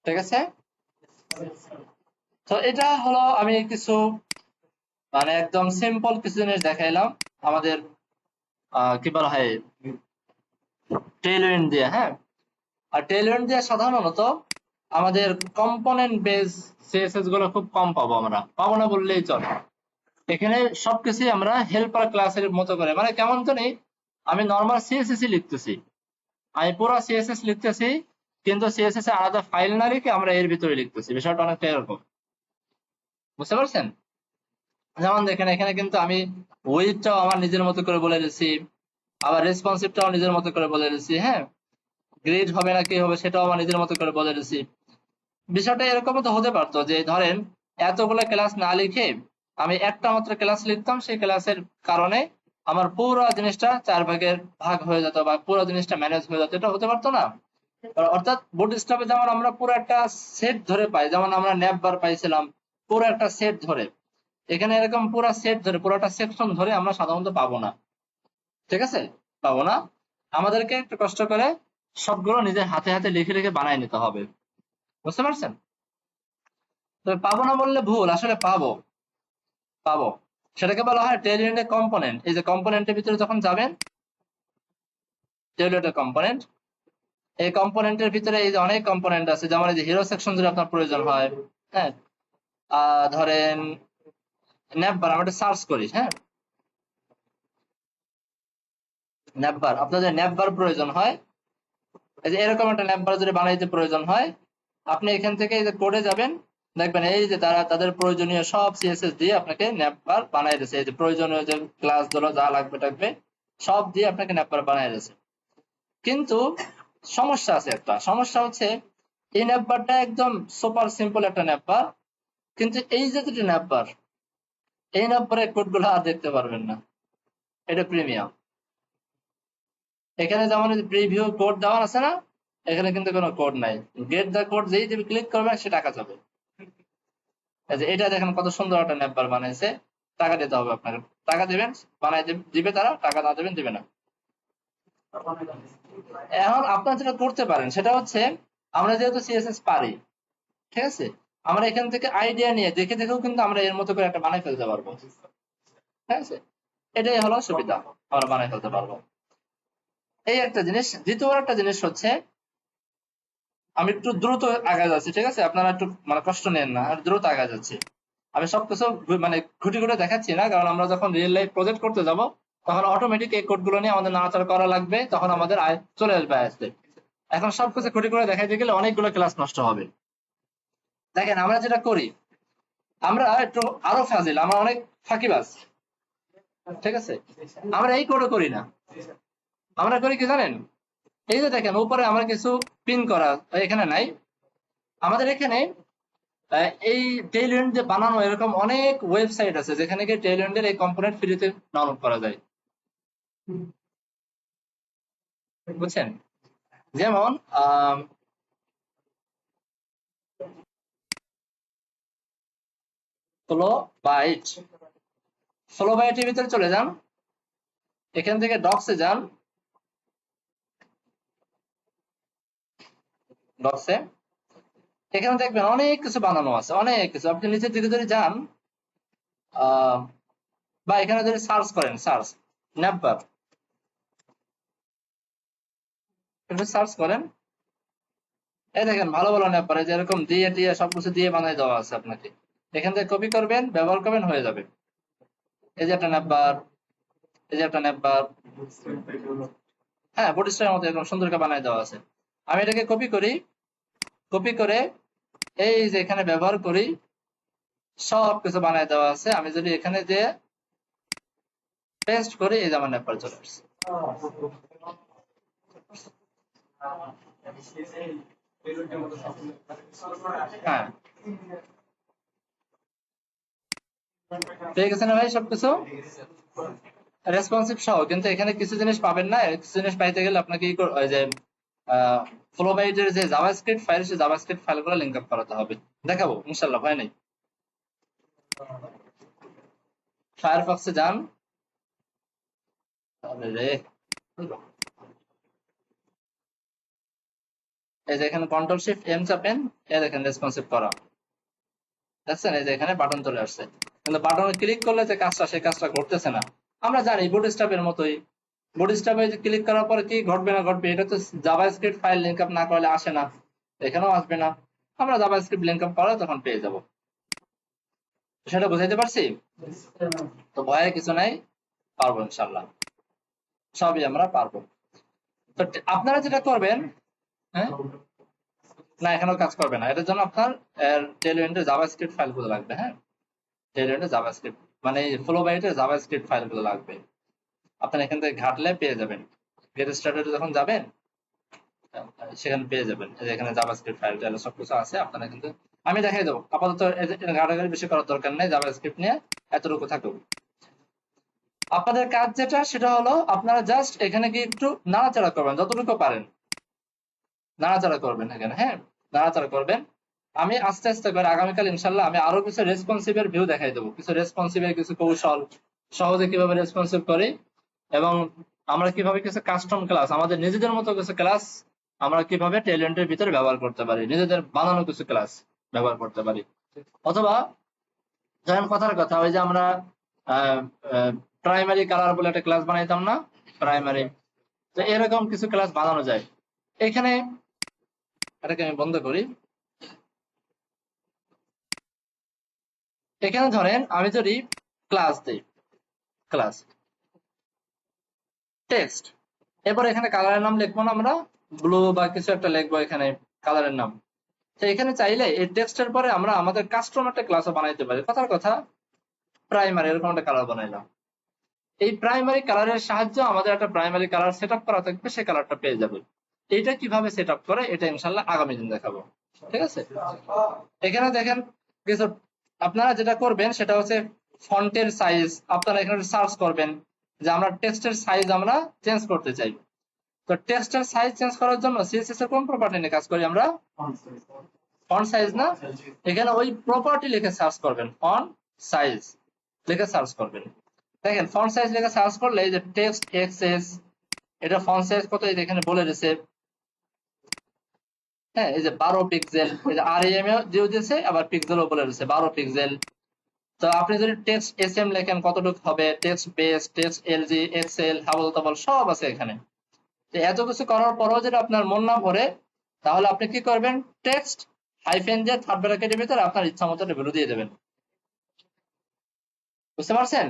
ঠিক আছে? তো এটা হলো আমি কিছু মানে একদম সিম্পল কিছু জিনিস দেখাইলাম আমাদের কি বলা হয় টেইলউইন্ড দিয়ে, হ্যাঁ। আর টেইলউইন্ড দিয়ে সাধারণত আমাদের কম্পোনেন্ট বেস সিএসএস গুলো খুব কম পাবো, আমরা পাবো না বললেই চলে। এখানে সবকিছুই আমরা হেল্পার ক্লাসের মতো করে, মানে কেমন জানি আমি নর্মাল সিএসএস লিখতেছি, আমি পুরো সিএসএস লিখতেছি কিন্তু সিএসএস এর আলাদা ফাইল না রেখে আমরা এর ভিতরে লিখতেছি, বিষয়টা অনেকটা এরকম, বুঝতে পারছেন? যেমন দেখেন এখানে কিন্তু আমি ওয়েটটাও আমার নিজের মতো করে বলে দিচ্ছি, আবার রেসপন্সিভটাও নিজের মতো করে বলে দিচ্ছি, হ্যাঁ। গ্রেড হবে না কি হবে সেটাও আমার নিজের মতো করে বলে দিচ্ছি। বিষয়টা এরকমও তো হতে পারতো যে ধরেন এতগুলো ক্লাস না লিখে আমি একটা মাত্র ক্লাস লিখতাম, সেই ক্লাসের কারণে আমার পুরো জিনিসটা 4 ভাগের ভাগ হয়ে যেত বা পুরো জিনিসটা ম্যানেজ হয়ে যেত, এটা হতে পারতো না? অর্থাৎ বুটস্ট্র্যাপে যেমন আমরা পুরো একটা সেট ধরে পাই, যেমন আমরা ন্যাপবার পাইছিলাম পুরো একটা সেট ধরে, এখানে এরকম পুরো সেট ধরে পুরোটা সেকশন ধরে আমরা সাধারণত পাবো না, ঠিক আছে? পাবো না, আমাদেরকে একটু কষ্ট করে সবগুলো নিজের হাতে হাতে লিখে লিখে বানায় নিতে হবে, বুঝতে পারছেন? তবে পাবো না বললে ভুল, আসলে পাবো, পাবো। সেটাকে বলা হয় টেইলউইন্ডের কম্পোনেন্ট। এই যে কম্পোনেন্টের ভিতরে যখন যাবেন, টেইলউইন্ডের কম্পোনেন্ট, এই কম্পোনেন্টের ভিতরে এই যে অনেক কম্পোনেন্ট আছে, যেমন এই যে হিরো সেকশন যদি আপনার প্রয়োজন হয়, হ্যাঁ, ধরেন ন্যাপবার আমরা সার্চ করি, হ্যাঁ ন্যাপবার, আপনাদের ন্যাপবার প্রয়োজন হয়, এই যে এরকম একটা ন্যাপবার যদি বানাইতে প্রয়োজন হয়, আপনি এখান থেকে এই যে কোডে যাবেন, দেখবেন এই যে তারা তাদের প্রয়োজনীয় সব সিএসএস দিয়ে আপনাকে ন্যাপবার বানাই দিয়েছে, এই যে প্রয়োজনীয় যে ক্লাস গুলো যা লাগবে টাকবে সব দিয়ে আপনাকে ন্যাপবার বানাই দিয়েছে। কিন্তু সমস্যা আছে, একটা সমস্যা হচ্ছে এই ন্যাপবারটা একদম সুপার সিম্পল একটা ন্যাপবার, কিন্তু এই যে দুটি ন্যাপবার, এই ন্যাপবারের কোড গুলো আর দেখতে পারবেন না, এটা প্রিমিয়াম। এখানে যেমন প্রিভিউ কোড দেওয়া আছে না, এখানে কিন্তু কোনো কোড নাই, গেট দ্য কোড যেই দিবে ক্লিক করবেন সে টাকা যাবে। এই যে এটা দেখেন কত সুন্দর একটা ন্যাপবার বানাইছে, টাকা দিতে হবে আপনাকে, টাকা দিবেন বানাই দিবে তারা, টাকা না দেবেন দিবে না। এখন আপনারা যেটা করতে পারেন সেটা হচ্ছে, আমরা যেহেতু সিএসএস পারি, ঠিক আছে, আমরা এখান থেকে আইডিয়া নিয়ে দেখে দেখেও কিন্তু আমরা এর মতো করে একটা বানাই ফেলতে পারবো, ঠিক আছে, এটাই হলো সুবিধা, আমরা বানাই ফেলতে পারবো। এই একটা জিনিস। দ্বিতীয় একটা জিনিস হচ্ছে, আমি একটু দ্রুত আগায় যাচ্ছি, ঠিক আছে, আপনারা একটু মানে কষ্ট নেন না, আর দ্রুত আগায় যাচ্ছি। আমি সবকিছু মানে ঘুটি ঘুরে দেখাচ্ছি না, কারণ আমরা যখন রিয়েল লাইফ প্রজেক্ট করতে যাব তখন অটোমেটিক এই কোড গুলো নিয়ে আমাদের নাড়াচাড়া করা লাগবে, তখন আমাদের আয় চলে আসবে আয়ত্তে। এখন সবকিছু ঘুটি ঘুরে দেখাইতে গেলে অনেকগুলো ক্লাস নষ্ট হবে। দেখেন আমরা যেটা করি, আমরা একটু আরো ফাজিল, আমরা অনেক ফাঁকিবাজ, ঠিক আছে, আমরা এই কোডও করি না, আমরা করি কি জানেন, এই যে দেখেন উপরে আমরা কিছু পিন করা এখানে নাই, আমাদের এখানে এই টেইলউইন্ড যে বানানো এরকম অনেক ওয়েবসাইট আছে যেখানে গিয়ে টেইলউইন্ডের এই কম্পোনেন্ট ফ্রিতে ডাউনলোড করা যায়, বুঝছেন, যেমন ফ্লো বাইট, ফ্লো বাইটের ভিতরে চলে যান, এখান থেকে ডক্সে যান, ডক্সে এখানে দেখবেন অনেক কিছু বানানো আছে, অনেক কিছু, আপনি নিচের দিকে যদি যান বা এখানে যদি সার্চ করেন, সার্চ ন্যাপবার, সার্চ করেন, এই দেখেন ভালো ভালো ন্যাপবার, এই যে এরকম দিয়ে টিয়ে সবকিছু দিয়ে বানাই দেওয়া আছে, আপনাকে এখান থেকে কপি করবেন, ব্যবহার করবেন, হয়ে যাবে। এই যে একটা ন্যাপবার, এই যে একটা ন্যাপবার, হ্যাঁ বুটস্ট্র্যাপের মতো এরকম সুন্দর করে বানাই দেওয়া আছে। আমি এটাকে কপি করি, কপি করে এই যে এখানে ব্যবহার করি, সব কিছু বানাই দেওয়া আছে, আমি যদি এখানে যে পেস্ট করি, এই যে আমার ন্যাপবার চলে আসছে। হ্যাঁ পেয়ে গেছে না ভাই সবকিছু রেসপন্সিভ সহ, কিন্তু এখানে কিছু জিনিস পাবেন না, কিছু জিনিস পাইতে গেলে আপনাকে ওই যে ফ্লোবাইটের যে জাভাস্ক্রিপ্ট ফাইল, সেই জাভাস্ক্রিপ্ট ফাইলগুলো লিংক আপ করাতে হবে, দেখাবো ইনশাআল্লাহ, ভয় নেই। ফায়ারফক্সে যান, রে এই যে এখানে কন্ট্রোল শিফট এম চাপেন, এই দেখেন রেসপন্সিভ করা, দেখছেন, এই যে এখানে বাটন চলে আসছে, কিন্তু বাটনে ক্লিক করলে যে কাজটা, সেই কাজটা ঘটতেছে না। আমরা জানি বুটস্ট্র্যাপের মতোই, বুটস্ট্র্যাপে ক্লিক করার পরে কি ঘটবে না ঘটবে, এটা তো জাভাস্ক্রিপ্ট ফাইল লিংক আপ না করলে আসে না, এখানেও আসবে না, আমরা জাভাস্ক্রিপ্ট লিংক আপ করে তখন পেয়ে যাব। সেটা বুঝাইতে পারছি, তো ভয়ের কিছু নাই, পারবো ইনশাল্লাহ, সবই আমরা পারবো। তো আপনারা যেটা করবেন, হ্যাঁ না এখানেও কাজ করবে না, এটার জন্য আপনার টেলউইন্ডের জাভাস্ক্রিপ্ট ফাইলগুলো লাগবে, হ্যাঁ টেলউইন্ডের জাভাস্ক্রিপ্ট মানে ফ্লো বাইটের জাভাস্ক্রিপ্ট ফাইলগুলো লাগবে, আপনারা এখান থেকে ঘাটলে পেয়ে যাবেন, গেট স্টার্টেড যখন যাবেন সেখানে পেয়ে যাবেন, এই যে এখানে জাভাস্ক্রিপ্ট ফাইল টাইল সবকিছু আছে, আপনারা কিন্তু আমি দেখাই দেবো, আপাতত ঘাটাঘাটি বেশি করার দরকার নেই, জাভাস্ক্রিপ্ট নিয়ে এতটুকু থাকুক। আপনাদের কাজ যেটা সেটা হলো, আপনারা জাস্ট এখানে গিয়ে একটু নাড়াচাড়া করবেন, যতটুকু পারেন নাড়াচাড়া করবেন এখানে, হ্যাঁ নাড়াচাড়া করবেন। আমি আস্তে আস্তে করে আগামীকাল ইনশাল্লাহ আমি আরো কিছু রেসপন্সিভের ভিউ দেখাই দেবো, কিছু রেসপন্সিভের কিছু কৌশল, সহজে কিভাবে রেসপন্সিভ করি, এবং আমরা কিভাবে কিছু কাস্টম ক্লাস, আমাদের নিজেদের মতো কিছু ক্লাস আমরা কিভাবে টেলেন্টের ভিতরে ব্যবহার করতে পারি, নিজেদের বানানো কিছু ক্লাস ব্যবহার করতে পারি। অথবা যেমন কথার কথা, ওই যে আমরা প্রাইমারি কালার বলে একটা ক্লাস বানাইতাম না, প্রাইমারি, তো এরকম কিছু ক্লাস বানানো যায় এখানে। এটাকে আমি বন্ধ করি, এখানে ধরেন আমি যদি ক্লাস দিই, ক্লাস টেক্সট, এরপর এখানে কালারের নাম লিখবো না আমরা, ব্লু বা কিছু একটা লিখবো এখানে কালারের নাম। তো এখানে চাইলে এই টেক্সটের পরে আমরা আমাদের কাস্টম একটা ক্লাসও বানাইতে পারি। কথার কথা প্রাইমারি এরকম একটা কালার বানাইলাম, এই প্রাইমারি কালারের সাহায্যে আমাদের একটা প্রাইমারি কালার সেট আপ করা থাকবে, সেই কালারটা পেয়ে যাবে। এইটা কিভাবে সেট আপ করে এটা ইনশাল্লাহ আগামী দিন দেখাবো, ঠিক আছে। এখানে দেখেন কিছু, আপনারা যেটা করবেন সেটা হচ্ছে ফন্টের সাইজ, আপনারা এখানে সার্চ করবেন যে আমরা টেক্সটের সাইজ আমরা চেঞ্জ করতে চাই। তো টেক্সটের সাইজ চেঞ্জ করার জন্য সিএসএস এর কোন প্রপার্টি নিয়ে কাজ করি আমরা, ফন্ট সাইজ না, এখানে ওই প্রপার্টি লিখে সার্চ করবেন, ফন্ট সাইজ লিখে সার্চ করবেন। দেখেন ফন্ট সাইজ লিখে সার্চ করলে এই যে টেক্সট এক্সএস, এটা ফন্ট সাইজ কত এই যে এখানে বলে দিয়েছে, হ্যাঁ এই যে 12 পিক্সেল, এই যে আরএম এ দিয়ে দিয়েছে, আবার পিক্সেলও বলে দিয়েছে 12 পিক্সেল। তো আপনি যদি টেক্সট এসএম লেখেন কতটুকু হবে, text base, text LG, XL, হাবল তাবল সব আছে এখানে। তো এত কিছু করার পরেও যদি আপনার মন না ভরে, তাহলে আপনি কি করবেন, টেক্সট হাইফেন দিয়ে থার্ড ব্র্যাকেটের ভিতরে আপনার ইচ্ছা মতো ভ্যালু দিয়ে দেবেন। বুঝতে পারছেন,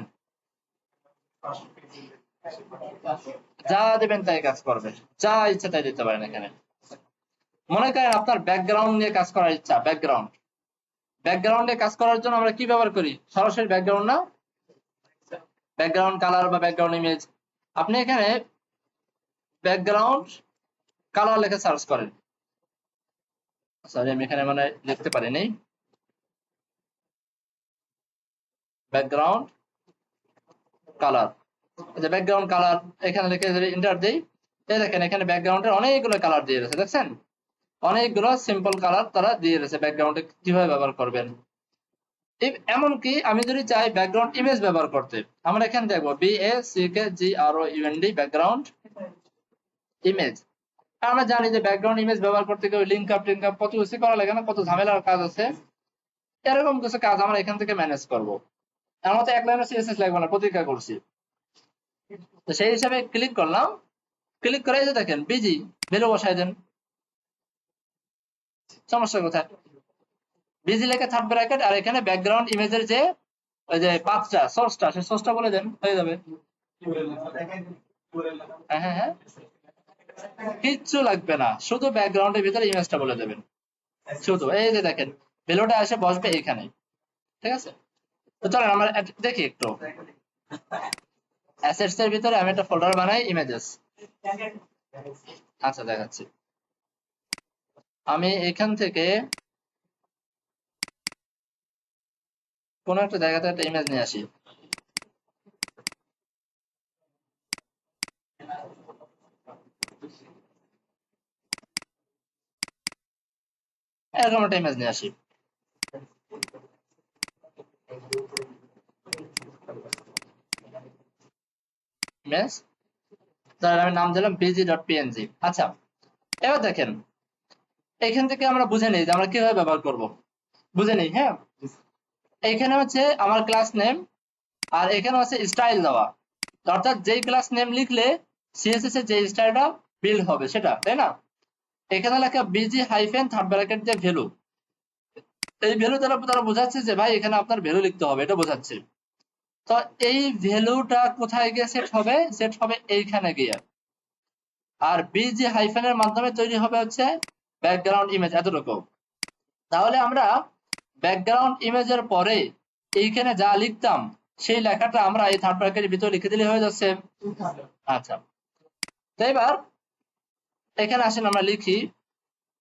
যা দেবেন তাই কাজ করবে, যা ইচ্ছা তাই দিতে পারেন। এখানে মনে করেন আপনার ব্যাকগ্রাউন্ড নিয়ে কাজ করার ইচ্ছা, ব্যাকগ্রাউন্ড, ব্যাকগ্রাউন্ডে কাজ করার জন্য আমরা কি ব্যবহার করি, সরাসরি ব্যাকগ্রাউন্ড না, ব্যাকগ্রাউন্ড কালার বা ব্যাকগ্রাউন্ড ইমেজ। আপনি এখানে ব্যাকগ্রাউন্ড কালার লিখে সার্চ করেন, সরি আমি এখানে মানে লিখতে পারিনি, ব্যাকগ্রাউন্ড কালার, এই যে ব্যাকগ্রাউন্ড কালার এখানে লিখে যদি এন্টার দেই, এই দেখেন এখানে ব্যাকগ্রাউন্ডের অনেকগুলো কালার দিয়ে রয়েছে, দেখছেন অনেকগুলো সিম্পল কালার তারা দিয়ে রয়েছে ব্যাকগ্রাউন্ডে কিভাবে ব্যবহার করবেন। এমনকি আমি যদি চাই ব্যাকগ্রাউন্ড ইমেজ ব্যবহার করতে, আমরা এখানে দেখবো BACKGROUND ব্যাকগ্রাউন্ড ইমেজ। আমরা জানি যে ব্যাকগ্রাউন্ড ইমেজ ব্যবহার করতে গেলে লিঙ্ক আপ টিঙ্ক আপ কত কিছু করা লাগে না, কত ঝামেলার কাজ আছে, এরকম কিছু কাজ আমরা এখান থেকে ম্যানেজ করবো। আমরা তো এক লাইনের সিএসএস লাগবে না, প্রতিজ্ঞা করছি। তো সেই হিসাবে ক্লিক করলাম, ক্লিক করে এই যে দেখেন বিজি ভ্যালু বসাই দেন, সমস্যা কোথায়, বিজি লেখে থার্ড ব্র্যাকেট আর এখানে ব্যাকগ্রাউন্ড ইমেজের যে ওই যে পাথটা সোর্সটা, সেই সোর্সটা বলে দেন, হয়ে যাবে। হ্যাঁ হ্যাঁ হ্যাঁ, কিচ্ছু লাগবে না, শুধু ব্যাকগ্রাউন্ডের ভিতরে ইমেজটা বলে দেবেন, শুধু এই যে দেখেন ভ্যালুটা এসে বসবে এখানে, ঠিক আছে। তো চলেন আমরা দেখি একটু, অ্যাসেটস এর ভিতরে আমি একটা ফোল্ডার বানাই ইমেজেস। আচ্ছা দেখাচ্ছি, আমি এখান থেকে কোন একটা জায়গাতে একটা ইমেজ নিয়ে আসি, এরকম একটা ইমেজ নিয়ে আসি, ইমেজ, তাহলে আমি নাম দিলাম bg.png। আচ্ছা এবার দেখেন এখান থেকে আমরা বুঝে নিই যে আমরা কিভাবে ব্যবহার করব, বুঝে নিই। হ্যাঁ এখানে হচ্ছে আমার ক্লাস নেম, আর এখানে হচ্ছে স্টাইল দেওয়া, অর্থাৎ যেই ক্লাস নেম লিখলে সিএসএস এর যে স্টাইলটা বিল্ড হবে সেটা, তাই না। এখানে লেখা বিজি হাইফেন থার্ড ব্র্যাকেট যে ভ্যালু, এই ভ্যালু দ্বারা তারা বোঝাচ্ছে যে ভাই এখানে আপনার ভ্যালু লিখতে হবে, এটা বোঝাচ্ছে। তো এই ভ্যালুটা কোথায় গিয়ে সেট হবে, সেট হবে এইখানে গিয়ে, আর বিজি হাইফেনের মাধ্যমে তৈরি হবে হচ্ছে ব্যাকগ্রাউন্ড ইমেজ, এতটুকু। তাহলে আমরা ব্যাকগ্রাউন্ড ইমেজের পরে এইখানে যা লিখতাম সেই লেখাটা আমরা এই থার্ড ব্র্যাকেটের ভিতরে লিখে দিলে হয়ে যাচ্ছে। আচ্ছা তো এবার এখানে আসেন আমরা লিখি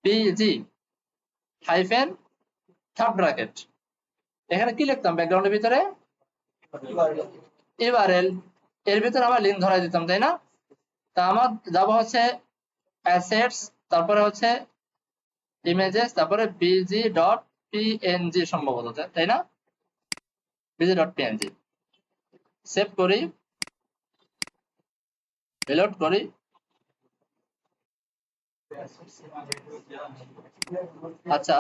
বিজি হাইফেন থার্ড ব্র্যাকেট, এখানে কি লিখতাম ব্যাকগ্রাউন্ডের ভিতরে ইউআরএল, এর ভিতরে আমরা লিঙ্ক ধরাই দিতাম, তাই না। তা আমার যাব হচ্ছে অ্যাসেটস, তারপরে হচ্ছে ইমেজেস, তারপরে bg.png সম্ভবত, তাই না, bg.png সেভ করি, রিলোড করি। আচ্ছা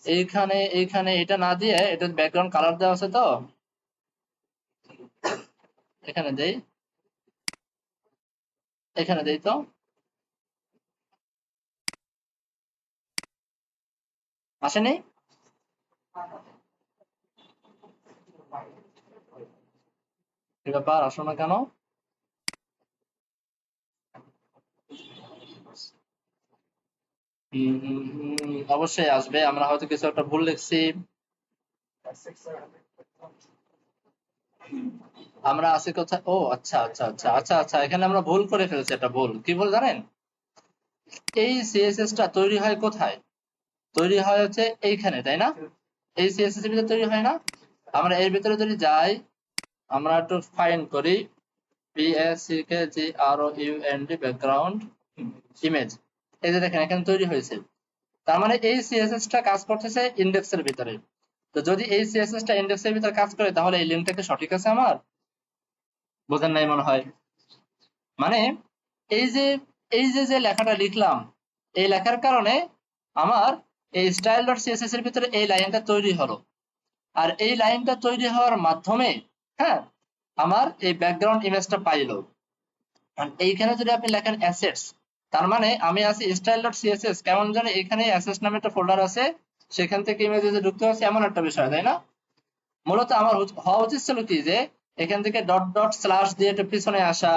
এইখানে এইখানে এটা না দিয়ে এটা ব্যাকগ্রাউন্ড কালার দেওয়া আছে, তো এখানে দেই, এখানে দেই, তো আসেনি, কি ব্যাপার, আসো না কেন? অবশ্যই আসবে, আমরা হয়তো কিছু একটা ভুল লিখছি। আমরা আছি কোথায়? ও আচ্ছা আচ্ছা আচ্ছা আচ্ছা আচ্ছা, এখানে আমরা ভুল করে ফেলছি। একটা ভুল, কি ভুল জানেন? এই সিএসএস টা তৈরি হয় কোথায়? তৈরি হয় হচ্ছে এইখানে, তাই না? এই সিএসএস এর ভিতরে তৈরি হয় না? আমরা এর ভিতরে যদি যাই, আমরা একটু ফাইন্ড করি, BACKGROUND ব্যাকগ্রাউন্ড ইমেজ, এই যে দেখেন এখানে তৈরি হয়েছে। তার মানে এই সিএসএস টা কাজ করতেছে ইন্ডেক্সের ভিতরে। তো যদি এই সিএসএস টা ইন্ডেক্সের ভিতরে কাজ করে, তাহলে এই লিঙ্কটা কি সঠিক আছে আমার? বোঝেন নাই মনে হয়। মানে এই যে যে লেখাটা লিখলাম, এই লেখার কারণে আমার এই স্টাইল ডট সিএসএস এর ভিতরে এই লাইনটা তৈরি হলো। আর এই লাইনটা তৈরি হওয়ার মাধ্যমে, হ্যাঁ, আমার এই ব্যাকগ্রাউন্ড ইমেজটা পাইলো। আর এইখানে যদি আপনি লেখেন অ্যাসেটস, তার মানে আমি আছি স্টাইল ডট সিএসএস, কেমন জানি এখানে অ্যাসেটস নামে একটা ফোল্ডার আছে, সেখান থেকে ইমেজে যে ঢুকতে হচ্ছে, এমন একটা বিষয়, তাই না? মূলত আমার হওয়া উচিত ছিল কি, যে এখান থেকে ডট ডট স্ল্যাশ দিয়ে একটু পিছনে আসা,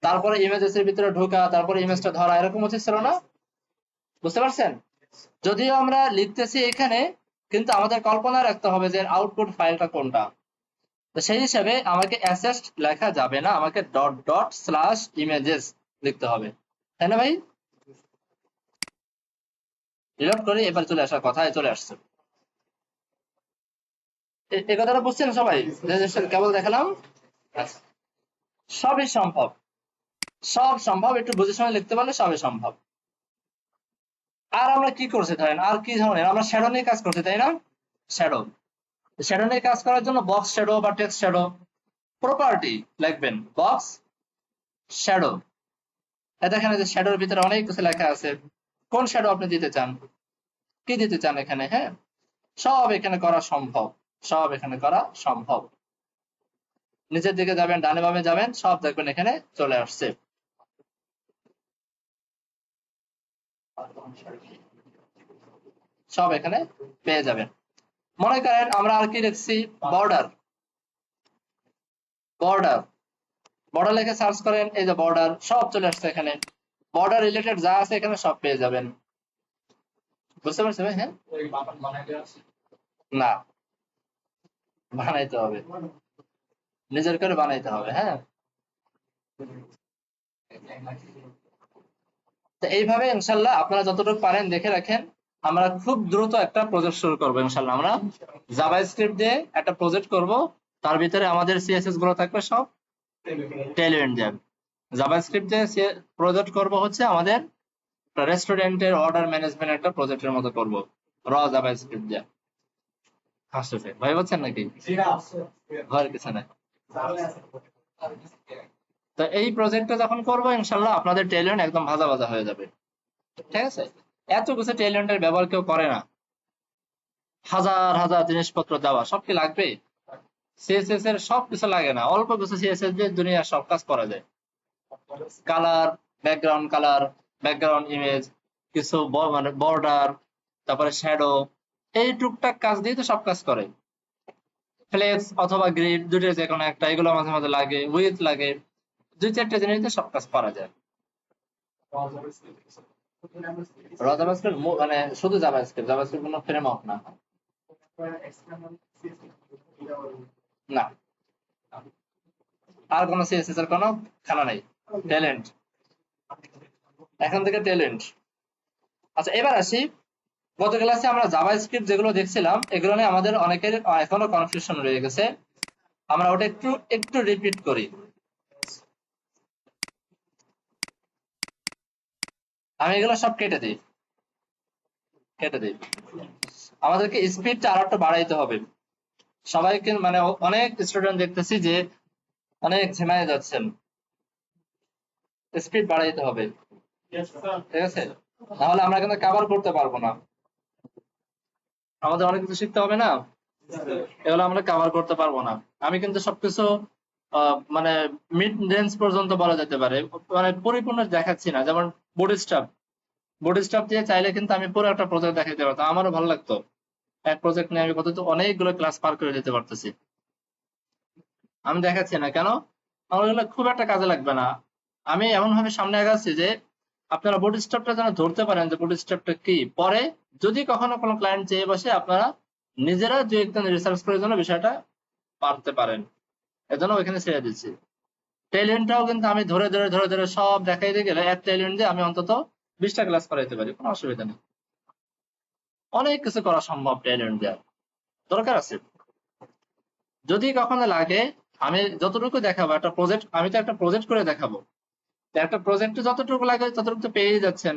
তারপরে ইমেজেস এর ভিতরে ঢোকা, তারপরে ইমেজটা ধরা, এরকম উচিত ছিল না? বুঝতে পারছেন? যদিও আমরা লিখতেছি এখানে, কিন্তু আমাদের কল্পনা রাখতে হবে যে আউটপুট ফাইলটা কোনটা। তো সেই হিসাবে আমাকে অ্যাসেট লেখা যাবে না, আমাকে ডট ডট স্ল্যাশ ইমেজেস লিখতে হবে, তাই না ভাই? রিলোড করি, এবার চলে আসার কথায় চলে আসছে। এই কথাটা বুঝছেন সবাই? কেবল দেখালাম। আচ্ছা, সবই সম্ভব, সব সম্ভব, একটু বুঝে শুনে লিখতে পারলে সবই সম্ভব। আর আমরা কি করছি ধরেন, আর কি ধরনের, আমরা শ্যাডো নিয়ে কাজ করছি, তাই না? শ্যাডো, শ্যাডো নিয়ে কাজ করার জন্য বক্স শ্যাডো বা টেক্সট শ্যাডো প্রপার্টি লিখবেন, বক্স শ্যাডো। দেখেন যে শ্যাডোর ভিতরে অনেক কিছু লেখা আছে, কোন শ্যাডো আপনি দিতে চান, কি দিতে চান এখানে, হ্যাঁ, সব এখানে করা সম্ভব, সব এখানে করা সম্ভব। নিচের দিকে যাবেন, ডানে বামে যাবেন, সব দেখবেন এখানে চলে আসছে। সব এখানে পেয়ে যাবেন। মনে করেন আমরা আর কি লিখছি, বর্ডার, বর্ডার, বর্ডার লিখে সার্চ করেন, এই যে বর্ডার, সব চলে আসছে এখানে। বর্ডার রিলেটেড যা আছে এখানে সব পেয়ে যাবেন। বুঝতে পারছেন ভাই? হ্যাঁ, না, বানাইতে হবে, নিজের করে বানাইতে হবে, হ্যাঁ। তো এইভাবে ইনশাল্লাহ আপনারা যতটুকু পারেন দেখে রাখেন। আমরা খুব দ্রুত একটা প্রজেক্ট শুরু করবো ইনশাল্লাহ। আমরা জাভা স্ক্রিপ্ট দিয়ে একটা প্রজেক্ট করব, তার ভিতরে আমাদের সিএসএস গুলো থাকবে সব টেলএন্ড দিয়ে। জাভা স্ক্রিপ্ট দিয়ে প্রজেক্ট করব হচ্ছে আমাদের রেস্টুরেন্টের অর্ডার ম্যানেজমেন্ট একটা প্রজেক্টের মতো করব, র জাভা স্ক্রিপ্ট দিয়ে। হাসতেছে ভাই, বলছেন নাকি? ভয়ের কিছু নাই। তো এই প্রজেক্টটা যখন করবো ইনশাল্লাহ, আপনাদের টেলএন্ড একদম ভাজা ভাজা হয়ে যাবে। ঠিক আছে? এত কিছু টেলএন্ডের ব্যবহার কেউ করে না, হাজার হাজার জিনিসপত্র দেওয়া, সব কি লাগবে? সিএসএস এর সব কিছু লাগে না, অল্প কিছু সিএসএস দিয়ে দুনিয়ার সব কাজ করা যায়। কালার, ব্যাকগ্রাউন্ড ইমেজ, কিছু মানে বর্ডার, তারপরে শ্যাডো, এই টুকটাক কাজ দিয়ে তো সব কাজ করে। ফ্লেক্স অথবা গ্রিড, দুটোর যে কোনো একটা, এগুলো মাঝে মাঝে লাগে, উইথ লাগে, দুই চারটে জিনিস দিয়ে সব কাজ করা যায়। র জাভাস্ক্রিপ্ট মানে শুধু জাভাস্ক্রিপ্ট, জাভাস্ক্রিপ্ট কোনো ফ্রেমওয়ার্ক না। না, আর কোনো সিএসএস এর কোনো খানা নাই, ট্যালেন্ট, এখন থেকে ট্যালেন্ট। আচ্ছা, এবার আসি, গত ক্লাসে আমরা জাভাস্ক্রিপ্ট যেগুলো দেখছিলাম, এগুলো নিয়ে আমাদের অনেকের এখনো কনফিউশন রয়ে গেছে। আমরা ওটা একটু একটু রিপিট করি। আমি এগুলো সব কেটে দিই, কেটে দিই। আমাদেরকে স্পিডটা আরো একটু বাড়াইতে হবে। সবাইকে মানে অনেক স্টুডেন্ট দেখতেছি যে অনেক ঝিমায় যাচ্ছেন, স্পিড বাড়াইতে হবে, ঠিক আছে? নাহলে আমরা কিন্তু কভার করতে পারবো না, আমাদের অনেক কিছু শিখতে হবে না, এগুলো আমরা কভার করতে পারবো না। আমি কিন্তু সবকিছু মানে মিড রেঞ্জ পর্যন্ত বলা যেতে পারে, মানে পরিপূর্ণ দেখাচ্ছি না। যেমন বডি স্টাফ দিয়ে চাইলে কিন্তু আমি পুরো একটা প্রজেক্ট দেখাইতে পারতাম, আমারও ভালো লাগতো। এক প্রজেক্ট নিয়ে আমি কত অনেকগুলো ক্লাস পার করে দিতে পারতেছি। আমি দেখাচ্ছি না কেন, আমার এগুলো খুব একটা কাজে লাগবে না। আমি এমন ভাবে সামনে আগাচ্ছি যে আপনারা বুটস্ট্র্যাপটা যেন ধরতে পারেন যে বুটস্ট্র্যাপটা কি। পরে যদি কখনো কোনো ক্লায়েন্ট চেয়ে বসে, আপনারা নিজেরা দু একদিন রিসার্চ করে জন্য বিষয়টা পারতে পারেন, এজন্য ওইখানে ছেড়ে দিচ্ছি। টেইলউইন্ডটাও কিন্তু আমি ধরে ধরে ধরে ধরে সব দেখাইতে গেলে এক টেইলউইন্ড দিয়ে আমি অন্তত 20টা ক্লাস করাইতে পারি, কোনো অসুবিধা নেই। অনেক কিছু করা সম্ভব টেইলউইন্ড দেওয়ার দরকার আছে। যদি কখনো লাগে আমি যতটুকু দেখাবো, একটা প্রজেক্ট, আমি তো একটা প্রজেক্ট করে দেখাবো, তো একটা প্রজেক্টে যতটুকু লাগে ততটুকু তো পেয়ে যাচ্ছেন।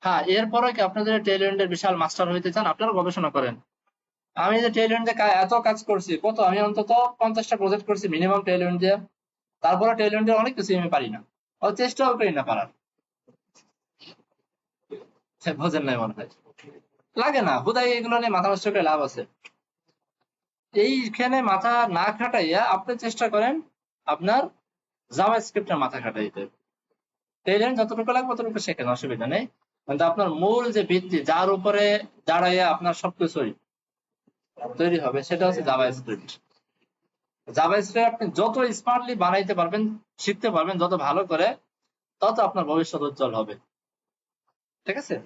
হ্যাঁ, এরপরে কি আপনাদের টেইলউইন্ডের বিশাল মাস্টার হইতে চান, আপনারা গবেষণা করেন। আমি যে টেইলউইন্ডে এত কাজ করছি, কত আমি অন্তত 50টা প্রজেক্ট করছি মিনিমাম টেইলউইন্ড দিয়ে। তারপরে টেইলউইন্ডের অনেক কিছু আমি পারি না, চেষ্টাও করি না পারার। বোঝেন নাই মনে হয়, লাগে না হুদাই এগুলো নিয়ে মাথা নষ্ট করে লাভ আছে। এইখানে মাথা না খাটাইয়া আপনি চেষ্টা করেন আপনার জাভাস্ক্রিপ্টের মাথা খাটাইতে। টেইলউইন্ড যতটুকু লাগবে ততটুকু শেখেন, অসুবিধা নেই। কিন্তু আপনার মূল যে ভিত্তি, যার উপরে দাঁড়াইয়া আপনার সবকিছুই তৈরি হবে, সেটা হচ্ছে জাভাস্ক্রিপ্ট। জাভাস্ক্রিপ্ট আপনি যত স্মার্টলি বানাইতে পারবেন, শিখতে পারবেন যত ভালো করে, তত আপনার ভবিষ্যৎ উজ্জ্বল হবে। ঠিক আছে?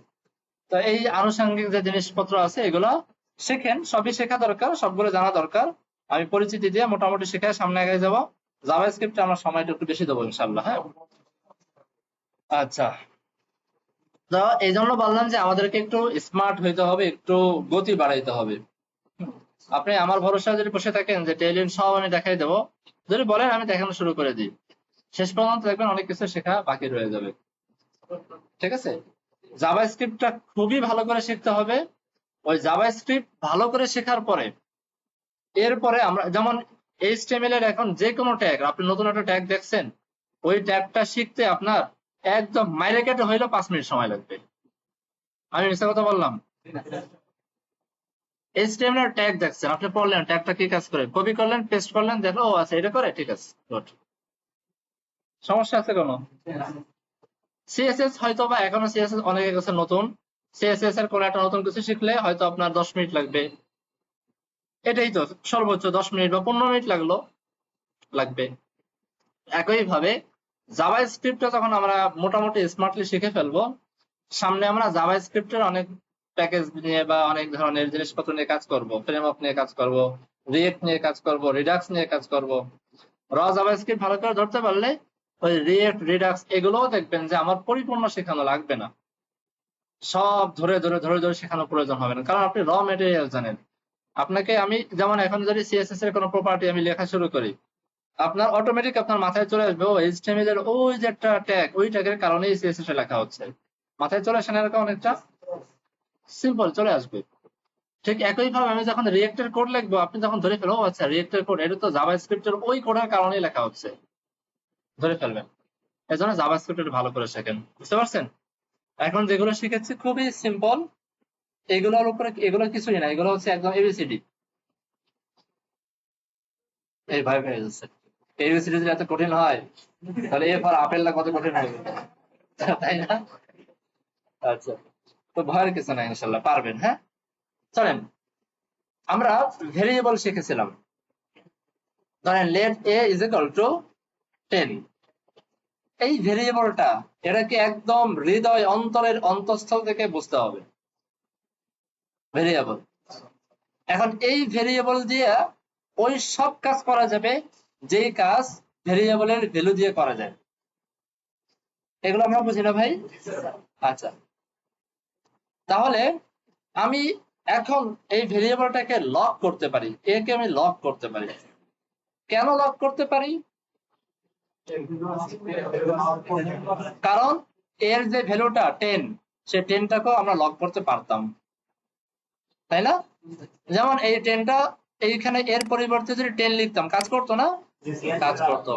তো এই আনুষঙ্গিক যে জিনিসপত্র আছে এগুলো শেখেন, সবই শেখা দরকার, সবগুলো জানা দরকার। আমি পরিচিতি দিয়ে মোটামুটি শিখে সামনে আগে যাবো। জাভাস্ক্রিপ্টে আমরা সময়টা একটু বেশি দেবো ইনশাল্লাহ। হ্যাঁ, আচ্ছা। তো এই জন্য বললাম যে আমাদেরকে একটু স্মার্ট হইতে হবে, একটু গতি বাড়াইতে হবে। আপনি আমার ভরসা যদি বসে থাকেন যে টেইলউইন্ড সব আমি দেখাই দেবো, যদি বলেন আমি দেখানো শুরু করে দিই, শেষ পর্যন্ত দেখবেন অনেক কিছু শেখা বাকি রয়ে যাবে। ঠিক আছে? জাভাস্ক্রিপ্টটা খুবই ভালো করে শিখতে হবে। ওই জাভাস্ক্রিপ্ট ভালো করে শেখার পরে, এরপরে আমরা যেমন এইচটিএমএল এর এখন যে কোনো ট্যাগ, আপনি নতুন একটা ট্যাগ দেখছেন, ওই ট্যাগটা শিখতে আপনার একদম মাইরে কেটে হইলেও 5 মিনিট সময় লাগবে। আমি মিথ্যা কথা বললাম? এইচটিএমএল এর ট্যাগ দেখছেন, আপনি পড়লেন ট্যাগটা কি কাজ করে, কপি করলেন, পেস্ট করলেন, দেখলো ও আচ্ছা এটা করে, ঠিক আছে, গুড। সমস্যা আছে কোনো? সিএসএস হয়তো বা এখনো সিএসএস অনেকের কাছে নতুন, সিএসএস এর কোনো একটা নতুন কিছু শিখলে হয়তো আপনার 10 মিনিট লাগবে। এটাই তো সর্বোচ্চ 10 মিনিট বা 15 মিনিট লাগবে। একইভাবে জাভাস্ক্রিপ্টটা যখন আমরা মোটামুটি স্মার্টলি শিখে ফেলবো, সামনে আমরা জাভাস্ক্রিপ্টের অনেক প্যাকেজ নিয়ে বা অনেক ধরনের জিনিসপত্র নিয়ে কাজ করব, ফ্রেমওয়ার্ক নিয়ে কাজ করব, রিয়েক্ট নিয়ে কাজ করব, রিডাক্স নিয়ে কাজ করব। র জাভাস্ক্রিপ্ট ভালো করে ধরতে পারলে ওই রিয়েক্ট, রিডাক্স এগুলোও দেখবেন যে আমার পরিপূর্ণ শেখানো লাগবে না, সব ধরে ধরে ধরে ধরে শেখানোর প্রয়োজন হবে না, কারণ আপনি র মেটেরিয়াল জানেন। আপনাকে আমি যেমন এখন যদি সিএসএস এর কোনো প্রপার্টি আমি লেখা শুরু করি, আপনার অটোমেটিক আপনার মাথায় চলে আসবে ও এইচটিএমএল এর ওই যে একটা ট্যাগ, ওই ট্যাগের কারণেই সিএসএস এ লেখা হচ্ছে। মাথায় চলে আসে না এরকম অনেকটা? সিম্পল চলে আসবে। ঠিক একই ভাবে আমি যখন রিয়েক্টের কোড লিখবো, আপনি যখন ধরে ফেলবো আচ্ছা রিয়েক্টের কোড এটা তো জাভাস্ক্রিপ্টের ওই কোডের কারণেই লেখা হচ্ছে, ধরে ফেলবেন। এজন্য জাভাস্ক্রিপ্ট ভালো করে শেখেন, বুঝতে পারছেন? এখন যেগুলো শিখেছি খুবই সিম্পল, এগুলোর উপরে এগুলো কিছুই না, এগুলো হচ্ছে একদম এবিসিডি। এই ভয় পেয়ে যাচ্ছে, এবিসিডি যদি এত কঠিন হয় তাহলে এর পর আপেলটা কত কঠিন হবে, তাই না? আচ্ছা, তো ভয়ের কিছু নাই, ইনশাল্লাহ পারবেন। হ্যাঁ, চলেন আমরা ভেরিয়েবল শিখেছিলাম। ধরেন let A is equal to 10। এই ভেরিয়েবলটা, এটাকে একদম হৃদয় অন্তরের অন্তঃস্থল থেকে বুঝতে হবে ভেরিয়েবল। এখন এই ভেরিয়েবল দিয়ে ওই সব কাজ করা যাবে যেই কাজ ভেরিয়েবলের ভ্যালু দিয়ে করা যায়। এগুলো আমরা বুঝি না ভাই? আচ্ছা, তাহলে আমি এখন এই ভেরিয়েবলটাকে লক করতে পারি, একে আমি লক করতে পারি। কেন লক করতে পারি? কারণ এর যে ভ্যালুটা 10, সে 10টাকেও আমরা লক করতে পারতাম, তাই না? যেমন এই 10টা এইখানে এর পরিবর্তে যদি 10 লিখতাম, কাজ করতো না? কাজ করতো।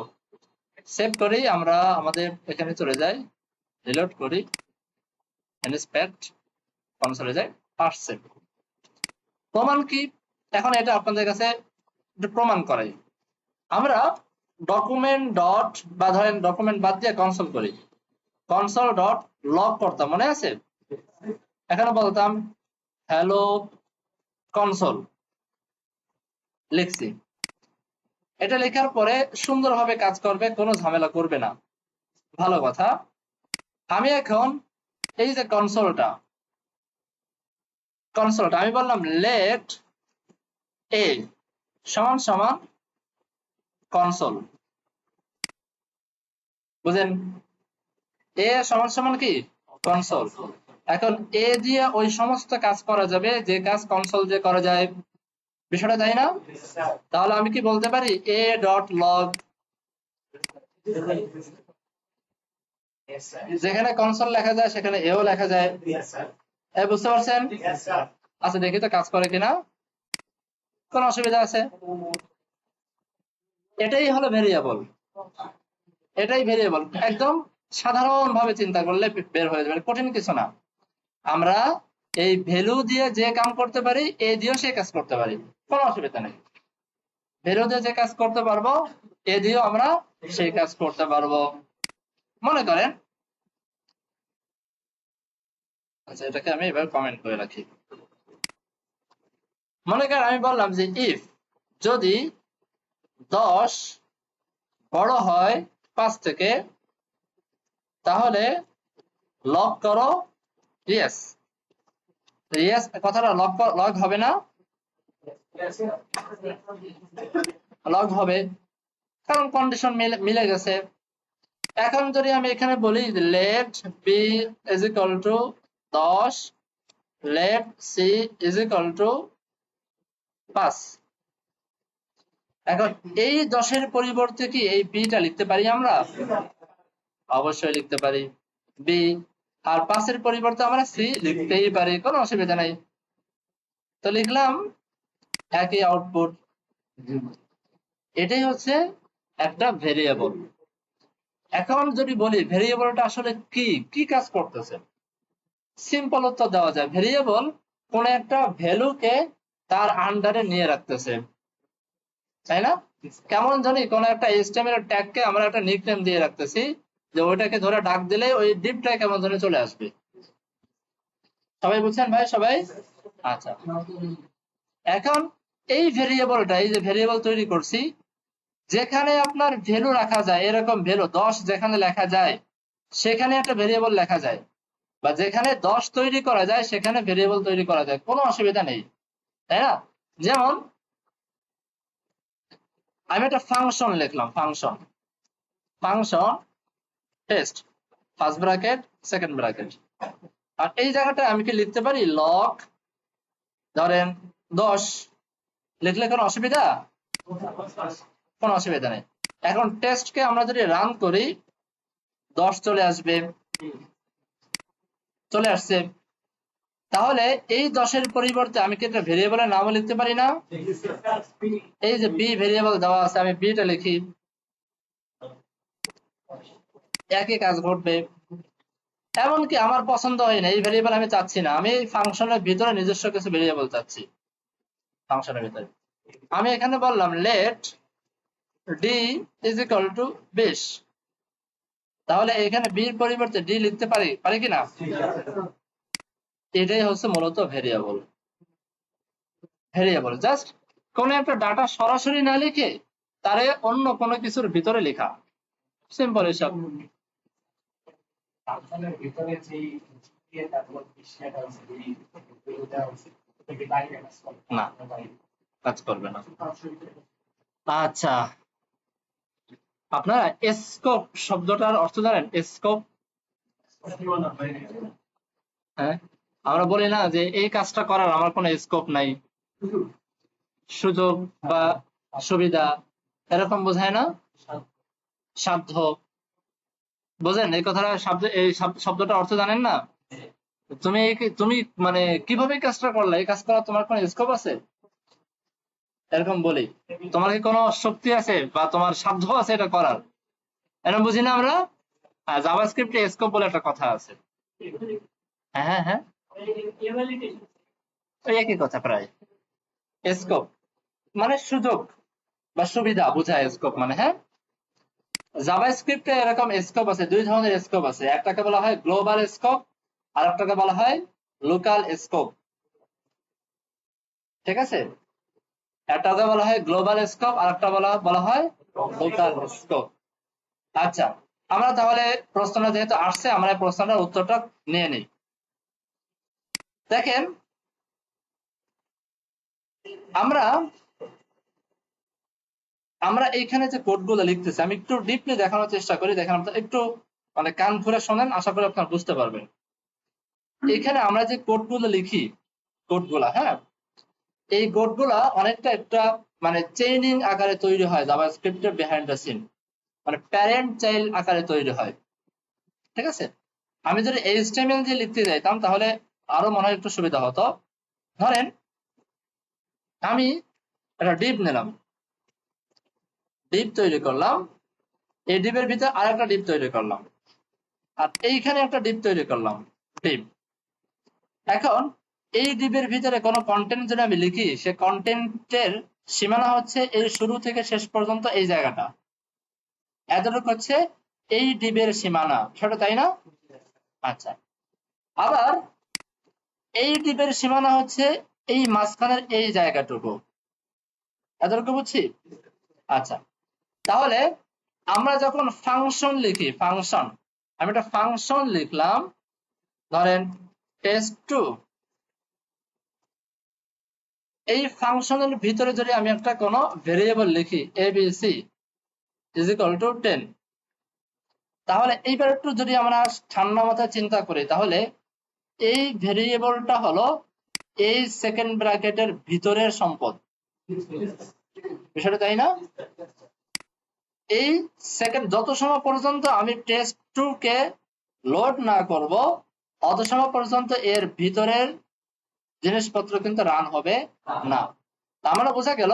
সেভ করি, আমরা আমাদের এখানে চলে যাই, রিলোড করি, ইন্সপেক্ট, কনসোলে যাই, ফার্স্ট সেভ। প্রমাণ কি? এখন এটা আপনাদের কাছে একটু প্রমাণ করাই। আমরা ডকুমেন্ট ডট, বা ধরেন ডকুমেন্ট বাদ দিয়ে কনসোল করি, কনসোল ডট লগ করতাম, মনে আছে? এখানে বলতাম হ্যালো কনসোল, লিখছি। এটা লেখার পরে সুন্দরভাবে কাজ করবে, কোনো ঝামেলা করবে না। ভালো কথা। আমি এখন এই যে কনসোলটা আমি বললাম লেট এ সমান সমান কনসোল, বুঝেন? এ সমান সমান কি কনসোল। এখন এ দিয়ে ওই সমস্ত কাজ করা যাবে যে কাজ কনসোল দিয়ে করা যায়, বিষয়টা তাই না? তাহলে আমি কি বলতে পারি এ ডট লগ, যেখানে কনসোল লেখা যায় সেখানে এও লেখা যায়, বুঝতে পারছেন? আচ্ছা দেখি তো কাজ করে কিনা, কোন অসুবিধা আছে? এটাই হলো ভেরিয়েবল, এটাই ভেরিয়েবল। একদম সাধারণ ভাবে চিন্তা করলে বের হয়ে যাবে, কঠিন কিছু না। আমরা এই ভ্যালু দিয়ে যে কাম করতে পারি, এ দিয়েও সে কাজ করতে পারি, কোনো অসুবিধা নেই। ভ্যালু দিয়ে যে কাজ করতে পারবো, এ দিয়েও আমরা সেই কাজ করতে পারবো। মনে করেন, আচ্ছা এটাকে আমি এবার কমেন্ট করে রাখি। মনে করেন আমি বললাম যে ইফ যদি 10 বড় হয় 5 থেকে, তাহলে লগ করো ইয়েস। ইয়েস কথাটা লগ হবে না? লগ হবে, কারণ কন্ডিশন মিলে গেছে। এখন যদি আমি এখানে বলি let B is equal to 10, let C is equal to 5, এখন এই 10-এর পরিবর্তে কি এই বিটা লিখতে পারি আমরা? অবশ্যই লিখতে পারি বি। আর 5-এর পরিবর্তে আমরা সি লিখতেই পারি, কোনো অসুবিধা নাই। তো লিখলাম একই আউটপুট। এটাই হচ্ছে একটা ভেরিয়েবল। এখন যদি বলি ভেরিয়েবলটা আসলে কি কি কাজ করতেছে, সিম্পল উত্তর দেওয়া যায়, ভেরিয়েবল কোন একটা ভ্যালুকে তার আন্ডারে নিয়ে রাখতেছে, তাই না? কেমন জানি কোন একটা এইচটিএমএল ট্যাগকে আমরা একটা নিকনেম দিয়ে রাখতেছি, যে ওইটাকে ধরে ডাক দিলে ওই ডিপটা কেমন জানি চলে আসবে। সবাই বুঝছেন ভাই? সবাই আচ্ছা। এখন এই ভেরিয়েবলটা, এই যে ভেরিয়েবল তৈরি করছি, যেখানে আপনার ভ্যালু রাখা যায়, এরকম ভ্যালু 10 যেখানে লেখা যায় সেখানে একটা ভেরিয়েবল লেখা যায়, বা যেখানে 10 তৈরি করা যায় সেখানে ভেরিয়েবল তৈরি করা যায়, কোনো অসুবিধা নেই, তাই না? যেমন আমি একটা ফাংশন লিখলাম, function test, first bracket second bracket. আর এই জায়গাটা আমি কি লিখতে পারি লগ ধরেন 10, লিখলে কোনো অসুবিধা? কোনো অসুবিধা নেই। এখন টেস্টকে আমরা যদি রান করি 10 চলে আসবে, চলে আসছে। তাহলে এই 10-এর পরিবর্তে আমি কি একটা ভেরিয়েবলের নামও লিখতে পারি না? এই যে বি ভেরিয়েবল দেওয়া আছে, আমি বিটা লিখি, একই কাজ ঘটবে। এমনকি আমার পছন্দ হয় না এই ভেরিয়েবল, আমি চাচ্ছি না, আমি ফাংশনের ভিতরে নিজস্ব কিছু ভেরিয়েবল চাচ্ছি। ফাংশনের ভিতরে আমি এখানে বললাম let D is equal to 20, তাহলে এখানে বির পরিবর্তে ডি লিখতে পারি, পারি কিনা? এটাই হচ্ছে মূলত ভেরিয়েবল। ভেরিয়েবল জাস্ট কোন একটা ডাটা সরাসরি না লিখে তারে অন্য কোনো কিছুর ভিতরে লেখা, সিম্পল হিসাব। না, কাজ করবে না। আচ্ছা, আপনারা স্কোপ শব্দটার অর্থ জানেন? স্কোপ, হ্যাঁ, আমরা বলি না যে এই কাজটা করার আমার কোনো স্কোপ নাই, সুযোগ বা সুবিধা, এরকম বোঝায় না? সাধ্য, বোঝেন এই কথাটা? এই শব্দটা অর্থ জানেন না? তুমি মানে কিভাবে কাজটা করলে, এই কাজ করার তোমার কোনো স্কোপ আছে, এরকম বলি। তোমার কি কোনো শক্তি আছে বা তোমার সাধ্য আছে এটা করার, এরকম বুঝি না আমরা? জাভাস্ক্রিপ্টে স্কোপ বলে একটা কথা আছে। হ্যাঁ হ্যাঁ হ্যাঁ, ওই একই কথা প্রায়। স্কোপ মানে সুযোগ বা সুবিধা বোঝায় স্কোপ মানে, হ্যাঁ। জাভাস্ক্রিপ্টে এরকম স্কোপ আছে, দুই ধরনের স্কোপ আছে, একটাকে বলা হয় গ্লোবাল স্কোপ আর একটাকে বলা হয় লোকাল স্কোপ, ঠিক আছে? একটাকে বলা হয় গ্লোবাল স্কোপ আর একটা বলা হয় লোকাল স্কোপ। আচ্ছা, আমরা তাহলে প্রশ্নটা যেহেতু আসছে আমরা এই প্রশ্নটার উত্তরটা নিয়ে নিই। দেখেন, আমরা আমরা এইখানে যে কোডগুলো লিখতেছি আমি একটু ডিপলি দেখানোর চেষ্টা করি, দেখেন আপনারা একটু মানে কান খুলে শোনেন, আশা করি আপনারা বুঝতে পারবেন। এখানে আমরা যে কোডগুলো লিখি, কোডগুলা, হ্যাঁ, এই কোডগুলা অনেকটা একটা মানে চেইনিং আকারে তৈরি হয় জাভাস্ক্রিপ্টের বিহাইন্ড দ্য সিন, মানে প্যারেন্ট চাইল্ড আকারে তৈরি হয়। ঠিক আছে, আমি যদি এইচটিএমএল দিয়ে লিখতে যাইতাম তাহলে আরো মনে হয় একটু সুবিধা হতো। ধরেন আমি একটা ডিপ নিলাম, ডিপ তৈরি করলাম, এই ডিপের ভিতরে আরেকটা ডিপ তৈরি করলাম, আর এইখানে একটা ডিপ তৈরি করলাম, ডিপ। এখন এই ডিপের ভিতরে কোনো কন্টেন্ট যদি আমি লিখি, সে কন্টেন্টের সীমানা হচ্ছে এই শুরু থেকে শেষ পর্যন্ত এই জায়গাটা, এতটুকু হচ্ছে এই ডিপের সীমানা, সেটা তাই না? আচ্ছা, আবার এই ডিপের সীমানা হচ্ছে এই মাঝখানের এই জায়গাটুকু, এতটুকু বুঝছি? আচ্ছা, তাহলে আমরা যখন ফাংশন লিখি, ফাংশন, আমি একটা ফাংশন লিখলাম, ধরেন test2, এই ফাংশনের ভিতরে যদি আমি একটা কোনো ভেরিয়েবল লিখি abc is equal to 10, তাহলে এইবার একটু যদি আমরা ঠান্ডা মাথায় চিন্তা করি, তাহলে এই ভেরিয়েবলটা হলো এই সেকেন্ড ব্র্যাকেটের ভিতরের সম্পদ, বিষয়টা তাই না? এই সেকেন্ড যত সময় পর্যন্ত আমি test2 কে লোড না করব, অত সময় পর্যন্ত এর ভিতরের জিনিসপত্র কিন্তু রান হবে না। তার মানে বোঝা গেল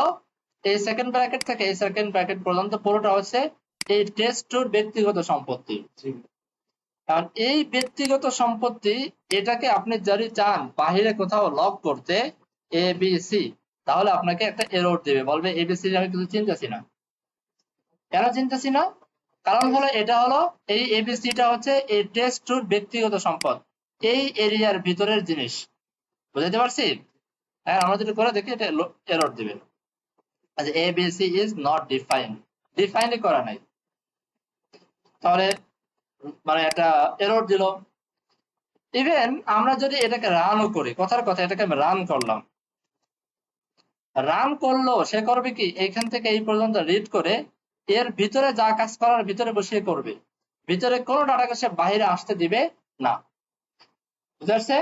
এই সেকেন্ড ব্র্যাকেট থেকে এই সেকেন্ড ব্র্যাকেট পর্যন্ত পুরোটা হচ্ছে এই test2 ব্যক্তিগত সম্পত্তি। কারণ এই ব্যক্তিগত সম্পত্তি, এটাকে আপনি যদি চান বাহিরে কোথাও লক করতে এবিসি, তাহলে আপনাকে একটা এরর দেবে, বলবে এবিসি আমি কিছু চিনতেছি না। কেন চিনতেছি না? কারণ হলো এটা হলো এই এবিসিটা হচ্ছে এই test2 ব্যক্তিগত সম্পদ, এই এরিয়ার ভিতরের জিনিস, বুঝতে পারছি? হ্যাঁ, আমরা যদি করে দেখি এটা এরর দিবে। আচ্ছা, এবিসি ইজ নট ডিফাইন্ড, ডিফাইনই করা নাই, তাহলে মানে এটা এরর দিল। ইভেন আমরা যদি এটাকে রানও করি, কথার কথা এটাকে আমি রান করলাম, রান করলো সে করবে কি, এইখান থেকে এই পর্যন্ত রিড করে এর ভিতরে যা কাজ করার ভিতরে বসিয়ে করবে, ভিতরে কোনো ডাটাকে সে বাইরে আসতে দিবে না, বুঝতে পারছে?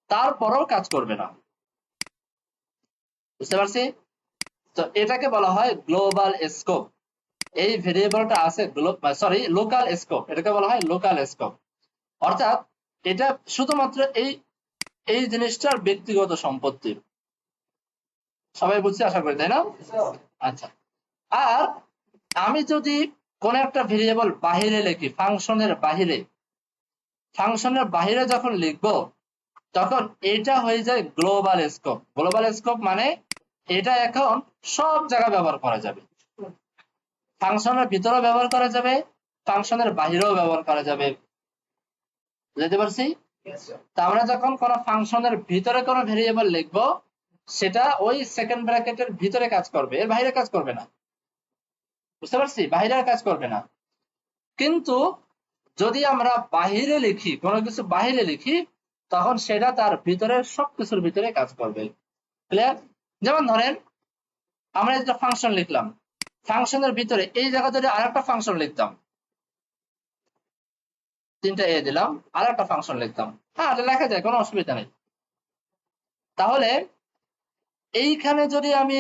তারপরেও কাজ করবে না, বুঝতে পারছি? তো এটাকে বলা হয় গ্লোবাল স্কোপ। এই ভেরিয়েবলটা আছে লোকাল স্কোপ, এটাকে বলা হয় লোকাল স্কোপ। অর্থাৎ এটা শুধুমাত্র এই এই জিনিসটার ব্যক্তিগত সম্পত্তি। সবাই বুঝছে আশা করি, তাই না? আচ্ছা, আর আমি যদি কোন একটা ভেরিয়েবল বাহিরে লিখি, ফাংশনের বাহিরে যখন লিখবো, তখন এটা হয়ে যায় গ্লোবাল স্কোপ। গ্লোবাল স্কোপ মানে এটা এখন সব জায়গায় ব্যবহার করা যাবে, ফাংশনের ভিতরেও ব্যবহার করা যাবে, ফাংশনের বাহিরেও ব্যবহার করা যাবে, বুঝতে পারছি? তা আমরা যখন কোন ফাংশনের ভিতরে কোন ভেরিয়েবল লিখবো, সেটা ওই সেকেন্ড ব্র্যাকেটের ভিতরে কাজ করবে, এর বাইরে কাজ করবে না, বুঝতে পারছি? বাইরে কাজ করবে না। কিন্তু যদি আমরা বাহিরে লিখি, কোনো কিছু বাহিরে লিখি, তখন সেটা তার ভিতরে সবকিছুর ভিতরে কাজ করবে। ক্লিয়ার? যেমন ধরেন আমরা একটা ফাংশন লিখলাম, ফাংশনের ভিতরে এই জায়গা যদি আরেকটা ফাংশন লিখতাম, 3টা এ দিলাম, আরেকটা ফাংশন লিখতাম, হ্যাঁ এটা লেখা যায়, কোনো অসুবিধা নেই। তাহলে এইখানে যদি আমি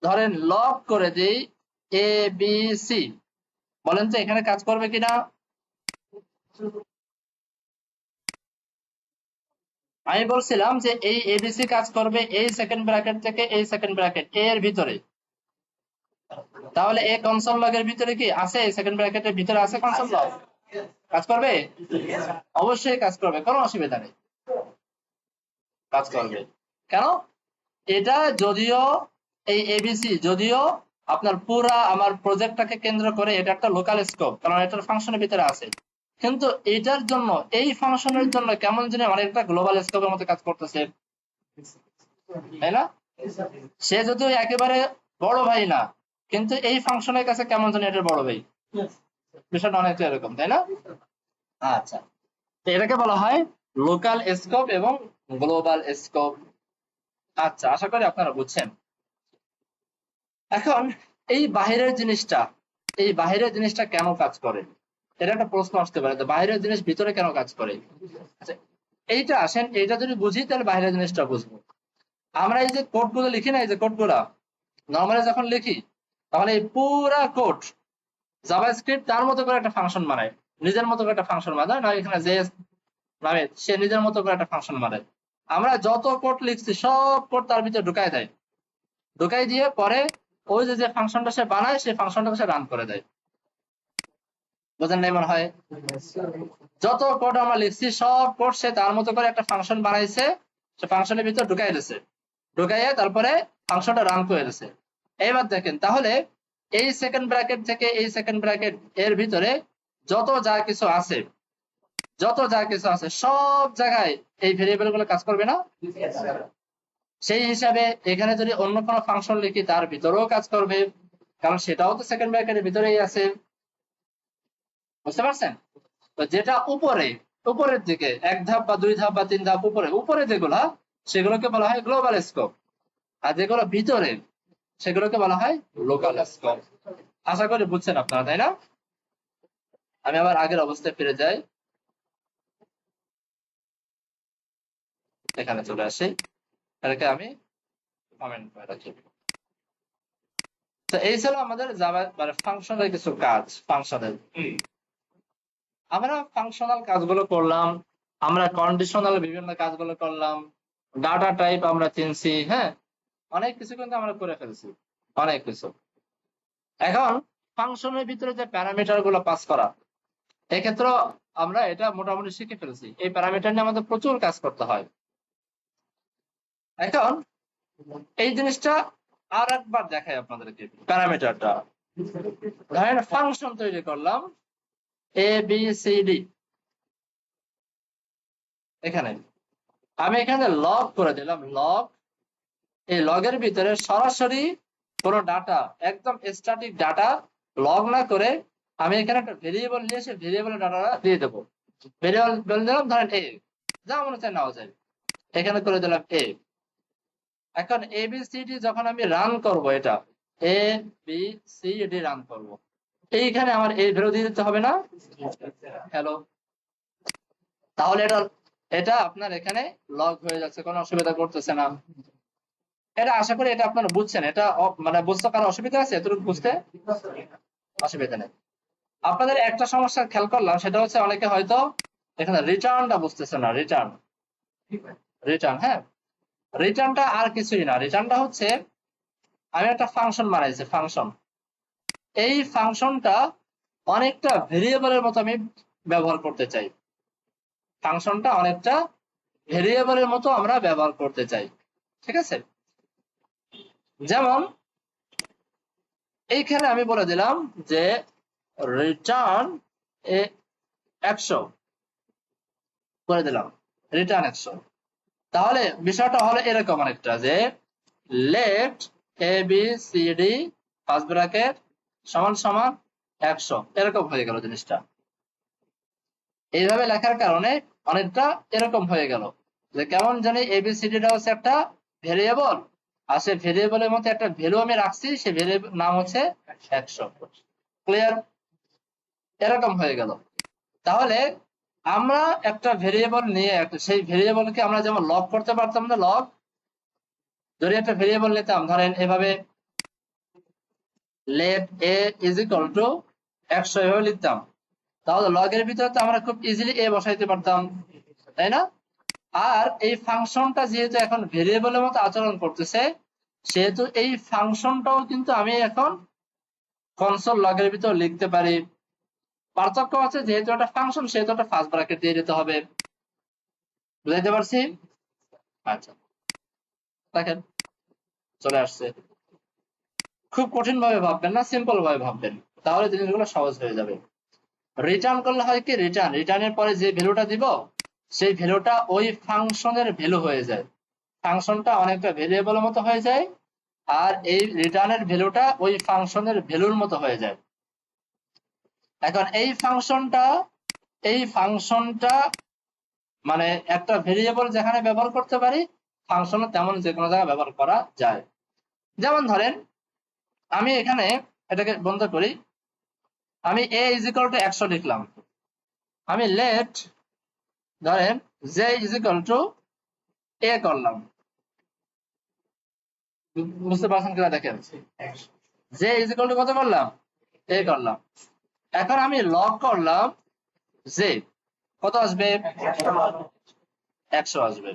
ধরেন লক করে দিই এ বি সি, বলেন তো এখানে কাজ করবে কিনা? আমি বলছিলাম যে এই এবিসি কাজ করবে এই সেকেন্ড ব্র্যাকেট থেকে এই সেকেন্ড ব্র্যাকেট এ এর ভিতরে। তাহলে এ কনসোল লগের ভিতরে কি আছে? এই সেকেন্ড ব্র্যাকেটের ভিতরে আছে কনসোল লগ, কাজ করবে? অবশ্যই কাজ করবে, কোনো অসুবিধা নেই, কাজ করবে। কেন? এটা যদিও এই এবিসি যদিও আপনার পুরা আমার প্রজেক্টটাকে কেন্দ্র করে এটা একটা লোকাল স্কোপ, কারণ এটার ফাংশনের ভিতরে আছে, কিন্তু এটার জন্য এই ফাংশনের জন্য কেমন জানি অনেকটা গ্লোবাল স্কোপের মতো কাজ করতেছে, তাই না? সে যদিও একেবারে বড় ভাই না, কিন্তু এই ফাংশনের কাছে কেমন জানি এটা বড় ভাই। বিষয়টা অনেকটা এরকম, তাই না? আচ্ছা, তো এটাকে বলা হয় লোকাল স্কোপ এবং গ্লোবাল স্কোপ। আচ্ছা, আশা করি আপনারা বুঝছেন। এখন এই বাহিরের জিনিসটা কেন কাজ করে, এটা একটা প্রশ্ন আসতে পারে, তো বাইরের জিনিস ভিতরে কেন কাজ করে। আচ্ছা, এইটা আসেন, এইটা যদি বুঝি তাহলে বাইরের জিনিসটা বুঝবো। আমরা এই যে কোড গুলো লিখি না, এই যে কোড গুলা নর্মালি যখন লিখি, তাহলে এই পুরা কোড জাভাস্ক্রিপ্ট তার মতো করে একটা ফাংশন বানায়, নিজের মতো করে একটা ফাংশন বানায় না, এখানে জেএস নামে সে নিজের মতো করে একটা ফাংশন বানায়। আমরা যত কোড লিখছি সব কোড তার ভিতরে ঢুকাই দেয়, ঢুকাই দিয়ে পরে ওই যে ফাংশনটা সে বানায় সেই ফাংশনটাকে সে রান করে দেয়। বোঝেন নাই মনে হয়? যত কোড আমরা লিখছি সব কোড সে তার মতো করে একটা ফাংশন বানাইছে, সে ফাংশনের ভিতর ঢুকাই দিয়েছে, ঢুকাইয়ে তারপরে ফাংশনটা রান করে দিয়েছে। এইবার দেখেন, তাহলে এই সেকেন্ড ব্র্যাকেট থেকে এই সেকেন্ড ব্র্যাকেট এর ভিতরে যত যা কিছু আছে, সব জায়গায় এই ভেরিয়েবল গুলো কাজ করবে না? সেই হিসাবে এখানে যদি অন্য কোনো ফাংশন লিখি তার ভিতরেও কাজ করবে, কারণ সেটাও তো সেকেন্ড ব্র্যাকেটের ভিতরেই আছে। বুঝতে পারছেন? তো যেটা উপরের দিকে এক ধাপ বা দুই ধাপ বা তিন ধাপ উপরে যেগুলা, সেগুলোকে বলা হয় গ্লোবাল স্কোপ, আর যেগুলো ভিতরে সেগুলোকে বলা হয় লোকাল স্কোপ। আশা করি বুঝছেন আপনারা, তাই না? আমি আবার আগের অবস্থায় ফিরে যাই, এখানে চলে আসি, এটাকে আমি কমেন্ট করে রাখি। তো এই ছিল আমাদের জাভা মানে ফাংশনাল কিছু কাজ। আমরা ফাংশনাল কাজগুলো করলাম, আমরা কন্ডিশনাল বিভিন্ন কাজগুলো করলাম, ডাটা টাইপ আমরা চিনছি, হ্যাঁ, অনেক কিছু কিন্তু আমরা করে ফেলছি, অনেক কিছু। এখন ফাংশনের ভিতরে যে প্যারামিটার গুলো পাস করা, এক্ষেত্রে আমরা এটা মোটামুটি শিখে ফেলছি। এই প্যারামিটার নিয়ে আমাদের প্রচুর কাজ করতে হয়। এখন এই জিনিসটা আর একবার দেখাই আপনাদেরকে, প্যারামিটারটা। ধরেন ফাংশন তৈরি করলাম ABCD, এখানে আমি এখানে লগ করে দিলাম, লগ। এই লগের ভিতরে সরাসরি কোনো ডাটা, একদম স্ট্যাটিক ডাটা লগ না করে আমি এখানে একটা ভেরিয়েবল নিয়ে এসে ভেরিয়েবলের ডাটাটা দিয়ে দেবো। ভেরিয়েবল বলে দিলাম ধরেন এ, যা মনে চায় নেওয়া যায়, এখানে করে দিলাম এ। এখন ABCD যখন আমি রান করব, এটা ABCD রান করব, এইখানে আমার এই ভ্যালু দিয়ে দিতে হবে না? হ্যালো, তাহলে এটা এটা আপনার এখানে লগ হয়ে যাচ্ছে, কোনো অসুবিধা করতেছে না। এটা আশা করি এটা আপনারা বুঝছেন। এটা মানে বুঝতে কারো অসুবিধা আছে? এতটুকু বুঝতে অসুবিধা নেই। আপনাদের একটা সমস্যা খেয়াল করলাম, সেটা হচ্ছে অনেকে হয়তো এখানে রিটার্নটা বুঝতেছে না। রিটার্ন, হ্যাঁ, রিটার্নটা আর কিছুই না। রিটার্নটা হচ্ছে আমি একটা ফাংশন বানাইছি, ফাংশন। এই ফাংশনটা অনেকটা ভেরিয়েবলের মতো আমি ব্যবহার করতে চাই, ফাংশনটা অনেকটা ভেরিয়েবলের মতো আমরা ব্যবহার করতে চাই, ঠিক আছে? যেমন এইখানে আমি বলে দিলাম যে রিটার্ন 100 করে দিলাম, রিটার্ন 100। তাহলে বিষয়টা হলো এরকম অনেকটা, যে লেফট ABCD ফার্স্ট ব্র্যাকেট সমান সমান 100, এরকম হয়ে গেল জিনিসটা। এইভাবে লেখার কারণে অনেকটা এরকম হয়ে গেল, যে কেমন জানি ABCD-টা হচ্ছে একটা ভেরিয়েবল, আর সেই ভেরিয়েবলের মধ্যে একটা ভ্যালু আমি রাখছি, সেই ভেরিয়েবল নাম হচ্ছে 100। ক্লিয়ার? এরকম হয়ে গেল। তাহলে আমরা একটা ভেরিয়েবল নিয়ে সেই ভেরিয়েবলকে আমরা যেমন লগ করতে পারতাম না, লগ যদি একটা ভেরিয়েবল নিতাম, ধরেন এভাবে let a is equal to 100 এভাবে লিখতাম, তাহলে লগের ভিতরে তো আমরা খুব ইজিলি a বসাইতে পারতাম, তাই না? আর এই ফাংশনটা যেহেতু এখন ভেরিয়েবলের মতো আচরণ করতেছে, সেহেতু এই ফাংশনটাও কিন্তু আমি এখন কনসোল লগের ভিতর লিখতে পারি। পার্থক্য আছে, যেহেতু একটা ফাংশন সেহেতু একটা ফার্স্ট ব্র্যাকেট দিয়ে দিতে হবে। বুঝাইতে পারছি? আচ্ছা, দেখেন চলে আসছে। খুব কঠিন ভাবে ভাববেন না, সিম্পল ভাবে ভাববেন, তাহলে জিনিসগুলো সহজ হয়ে যাবে। রিটার্ন করলে হয় কি, রিটার্নের পরে যে ভ্যালুটা দিব সেই ভ্যালুটা ওই ফাংশনের ভ্যালু হয়ে যায়। ফাংশনটা অনেকটা ভেরিয়েবলের মতো হয়ে যায়, আর এই রিটার্নের ভ্যালুটা ওই ফাংশনের ভ্যালুর মতো হয়ে যায়। এখন এই ফাংশনটা মানে একটা ভেরিয়েবল যেখানে ব্যবহার করতে পারি, ফাংশন তেমন যে কোনো জায়গায় ব্যবহার করা যায়। যেমন ধরেন আমি এখানে এটাকে বন্ধ করি, আমি a ইজ ইকুয়াল টু 100 লিখলাম, আমি লেট ধরেন j is equal two a করলাম। বুঝতে পারছেন কিনা দেখেন, j ইজ ইকুয়াল টু কত করলাম, a করলাম। এখন আমি লগ করলাম j, কত আসবে, 100 আসবে,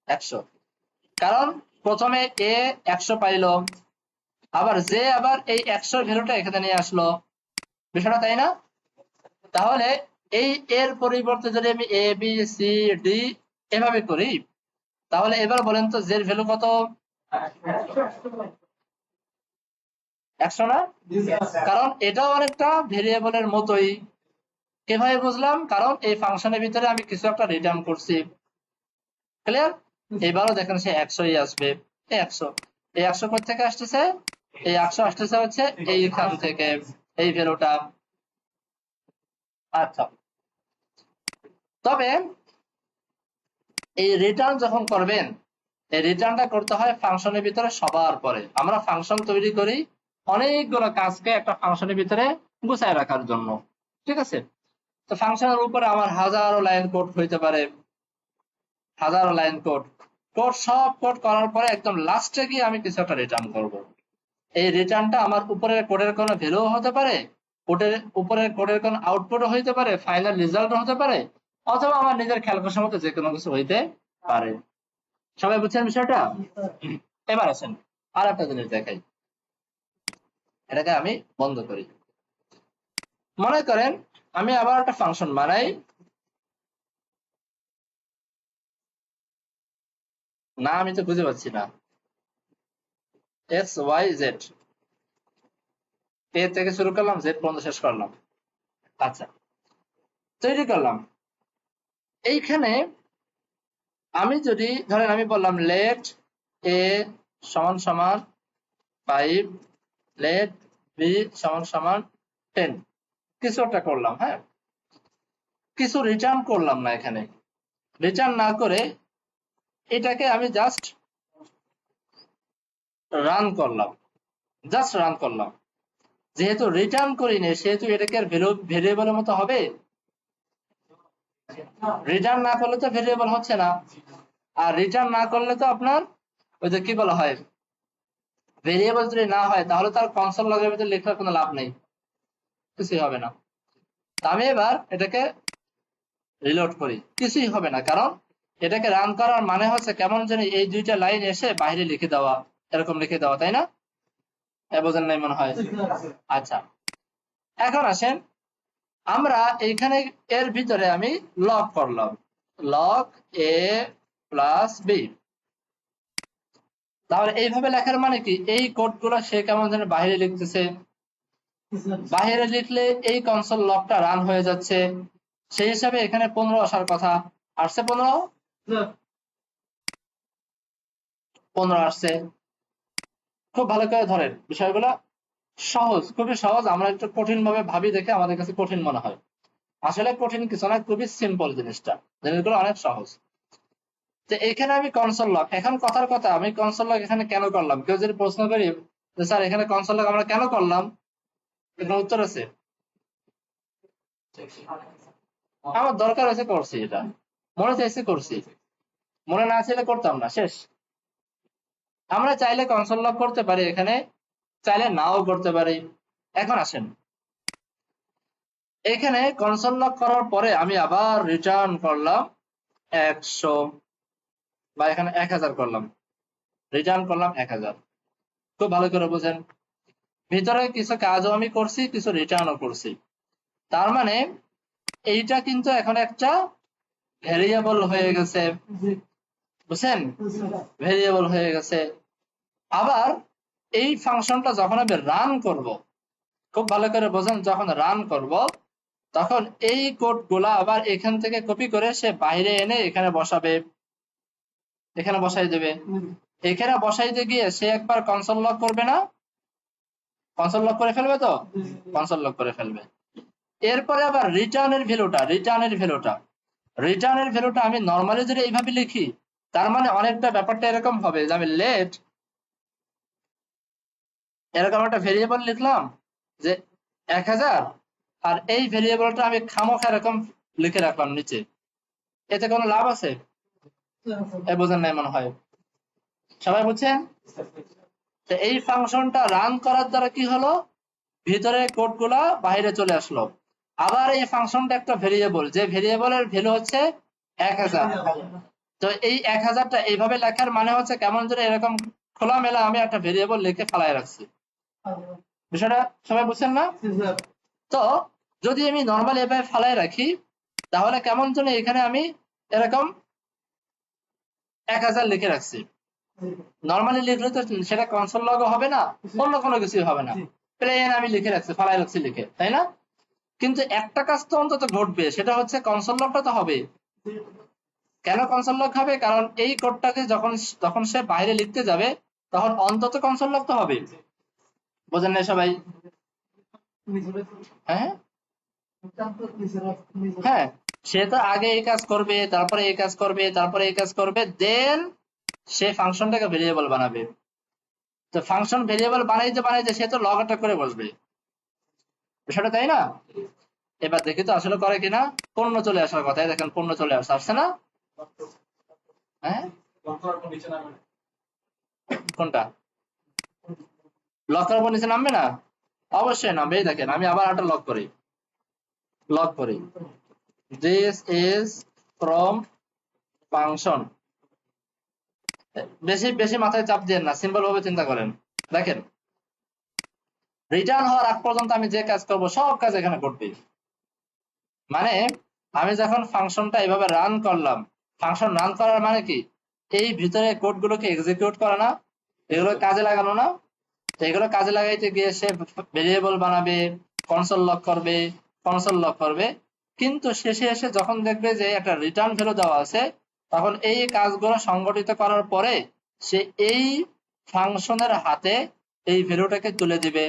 100। কারণ প্রথমে a 100 পাইলো, আবার j আবার এই 100 ভ্যালুটা এখানে নিয়ে আসলো, বিষয়টা তাই না? তাহলে এই এর পরিবর্তে যদি আমি a b c d এভাবে করি, তাহলে এবার বলেন তো j এর ভ্যালু কত, 100 না? কারণ এটাও অনেকটা ভেরিয়েবলের মতোই। কিভাবে বুঝলাম, কারণ এই ফাংশনের ভিতরে আমি কিছু একটা রিটার্ন করছি। ক্লিয়ার? এবারও দেখেন সে 100ই আসবে, এই 100, এই 100 কোথা থেকে আসতেছে, এই 100 আসতেছে হচ্ছে এইখান থেকে, এই ভ্যালুটা। আচ্ছা, তবে এই রিটার্ন যখন করবেন, এই রিটার্নটা করতে হয় ফাংশনের ভিতরে সবার পরে। আমরা ফাংশন তৈরি করি অনেকগুলো কাজকে একটা ফাংশনের ভিতরে গুছায় রাখার জন্য, ঠিক আছে? তো ফাংশনের উপরে আমার হাজারো লাইন কোড হইতে পারে, হাজারো লাইন কোড, সব কোড করার পরে একদম লাস্টে গিয়ে আমি কিছু একটা রিটার্ন করব। এই রিটার্নটা আমার উপরের কোডের কোনো ভ্যালু হতে পারে, উপরের কোডের কোনো আউটপুটও হইতে পারে, ফাইনাল রেজাল্টও হতে পারে, অথবা আমার নিজের ক্যালকুলেশন মতো যে কোনো কিছু হইতে পারে। সবাই বুঝছেন বিষয়টা? এবার আসেন আর একটা জিনিস দেখাই, এটাকে আমি বন্ধ করি। মনে করেন আমি আবার একটা ফাংশন বানাই, না আমি তো বুঝে পাচ্ছি না, এক্স ওয়াই জেড, এ থেকে শুরু করলাম জেড পর্যন্ত শেষ করলাম। আচ্ছা, তৈরি করলাম। এইখানে আমি যদি ধরেন আমি বললাম লেট এ সমান সমান 5, লেট বি সমান সমান 10, কিছু একটা করলাম, হ্যাঁ, কিছু রিটার্ন করলাম না। এখানে রিটার্ন না করে এটাকে আমি জাস্ট রান করলাম, জাস্ট রান করলাম। যেহেতু রিটার্ন করিনি সেহেতু এটাকে আর ভেরিয়েবলের মতো হবে, রিটার্ন না করলে তো ভেরিয়েবল হচ্ছে না, আর রিটার্ন না করলে তো আপনার ওই যে কি বলা হয়, ভেরিয়েবল যদি না হয় তাহলে তার কনসোল লগের ভিতরে লেখার কোনো লাভ নেই, কিছুই হবে না। আমি এবার এটাকে রিলোড করি, কিছুই হবে না, কারণ এটাকে রান করার মানে হচ্ছে কেমন জানি এই দুইটা লাইন এসে বাইরে লিখে দেওয়া, এরকম লিখে দেওয়া, তাই না? বোঝেন নাই মনে হয়। আচ্ছা, এখন আসেন আমরা এইখানে এর ভিতরে আমি লগ করলাম, লগ এ প্লাস বি। তাহলে এইভাবে লেখার মানে কি, এই কোড গুলো সে কেমন যেন বাইরে লিখতেছে, বাইরে লিখলে এই কনসোল লগটা রান হয়ে যাচ্ছে, সেই হিসাবে এখানে 15 আসার কথা, আসছে 15 আসছে। খুব ভালো করে ধরেন বিষয়গুলো সহজ, খুবই সহজ। আমরা একটু কঠিন ভাবে ভাবি দেখে আমাদের কাছে কঠিন মনে হয়, আসলে কঠিন কিছু না, খুবই সিম্পল জিনিসটা, জিনিসগুলো অনেক সহজ। তো এখানে আমি কনসোল লক, এখন কথার কথা আমি কনসোল লক এখানে কেন করলাম, কেউ যদি প্রশ্ন করি যে স্যার এখানে কনসোল লক আমরা কেন করলাম, এখানে উত্তর আছে, আমার দরকার হয়েছে করছি, এটা মনে চাইছে করছি, মনে না চাইলে করতাম না, শেষ। আমরা চাইলে কনসোল লক করতে পারি এখানে, চাইলে নাও করতে পারি। এখন আসেন এখানে কনসোল লক করার পরে আমি আবার রিটার্ন করলাম 100, বা এখানে 1000 করলাম, রিটার্ন করলাম 1000। খুব ভালো করে বুঝেন, ভিতরে কিছু কাজও আমি করছি, কিছু রিটার্নও করছি। তার মানে এইটা কিন্তু এখন একটা ভেরিয়েবল হয়ে গেছে, বুঝছেন, ভেরিয়েবল হয়ে গেছে। আবার এই ফাংশনটা যখন আমি রান করব, খুব ভালো করে বোঝেন, যখন রান করব তখন এই কোড গুলা আবার এখান থেকে কপি করে সে বাইরে এনে এখানে বসাবে, এখানে বসাই দেবে। এখানে বসাইতে গিয়ে সে একবার কনসোল লক করবে না? কনসোল লক করে ফেলবে তো? কনসোল লক করে ফেলবে। এরপরে আবার রিটার্নের ভ্যালুটা আমি নর্মালি যদি এইভাবে লিখি, তার মানে অনেকটা ব্যাপারটা এরকম হবে যে আমি লেট এরকম একটা ভেরিয়েবল লিখলাম যে 1000, আর এই ভেরিয়েবলটা আমি খামোখা এরকম লিখে রাখলাম নিচে। এতে কোনো লাভ আছে? বোঝেন নাই মনে হয়। সবাই বুঝছেন? তো এই ফাংশনটা রান করার দ্বারা কি হলো, ভিতরে কোড গুলা বাইরে চলে আসলো। আবার এই ফাংশনটা একটা ভেরিয়েবল, যে ভেরিয়েবলের ভ্যালু হচ্ছে 1000। তো এই 1000টা এইভাবে লেখার মানে হচ্ছে কেমন যেন এরকম খোলামেলা আমি একটা ভেরিয়েবল লিখে ফালাই রাখছি। বিষয়টা সবাই বুঝছেন না? তো যদি আমি নর্মালি এভাবে ফালাই রাখি, তাহলে কেমন যেন এখানে আমি এরকম 1000 লিখে রাখছি। নর্মালি লিখলে তো সেটা কনসোল লগ হবে না, অন্য কোনো কিছুই হবে না, প্লেন আমি লিখে রাখছি, ফালাই রাখছি লিখে, তাই না? কিন্তু একটা কাজ তো অন্তত ঘটবে, সেটা হচ্ছে কনসোল লগটা তো হবে। কেন কনসোল লগ হবে? কারণ এই কোডটাকে যখন সে বাইরে লিখতে যাবে, তখন অন্তত কনসোল লগ তো হবে। বোঝেন না সবাই? হ্যাঁ হ্যাঁ, সে তো আগে এই কাজ করবে, তারপরে এই কাজ করবে, তারপরে এই কাজ করবে, দেন সে ফাংশনটাকে ভেরিয়েবল বানাবে। তো ফাংশন ভেরিয়েবল বানাইতে সে তো লগ অ্যাটাক করে বসবে, বিষয়টা তাই না? এবার দেখি তো আসলে করে কিনা। পণ্য চলে আসার কথা, দেখেন পণ্য চলে আসছে না? হ্যাঁ, কোনটা লক করার পর নিচে নামবে না? অবশ্যই নামবে। এই দেখেন আমি আবার একটা লক করি, দিস ইজ ফ্রম ফাংশন। বেশি বেশি মাথায় চাপ দিয়ে না, সিম্পল ভাবে চিন্তা করেন। দেখেন রিটার্ন হওয়ার আগ পর্যন্ত আমি যে কাজ করব সব কাজ এখানে করবে। মানে আমি যখন ফাংশনটা এইভাবে রান করলাম, ফাংশন রান করার মানে কি, এই ভিতরে কোড গুলোকে এক্সিকিউট করা না, এগুলো কাজে লাগানো না? তো এগুলো কাজে লাগাইতে গিয়ে সে ভেরিয়েবল বানাবে, কনসোল লক করবে, কিন্তু শেষে এসে যখন দেখবে যে একটা রিটার্ন ভ্যালু দেওয়া আছে, তখন এই কাজগুলো সংগঠিত করার পরে সে এই ফাংশনের হাতে এই ভ্যালুটাকে তুলে দিবে।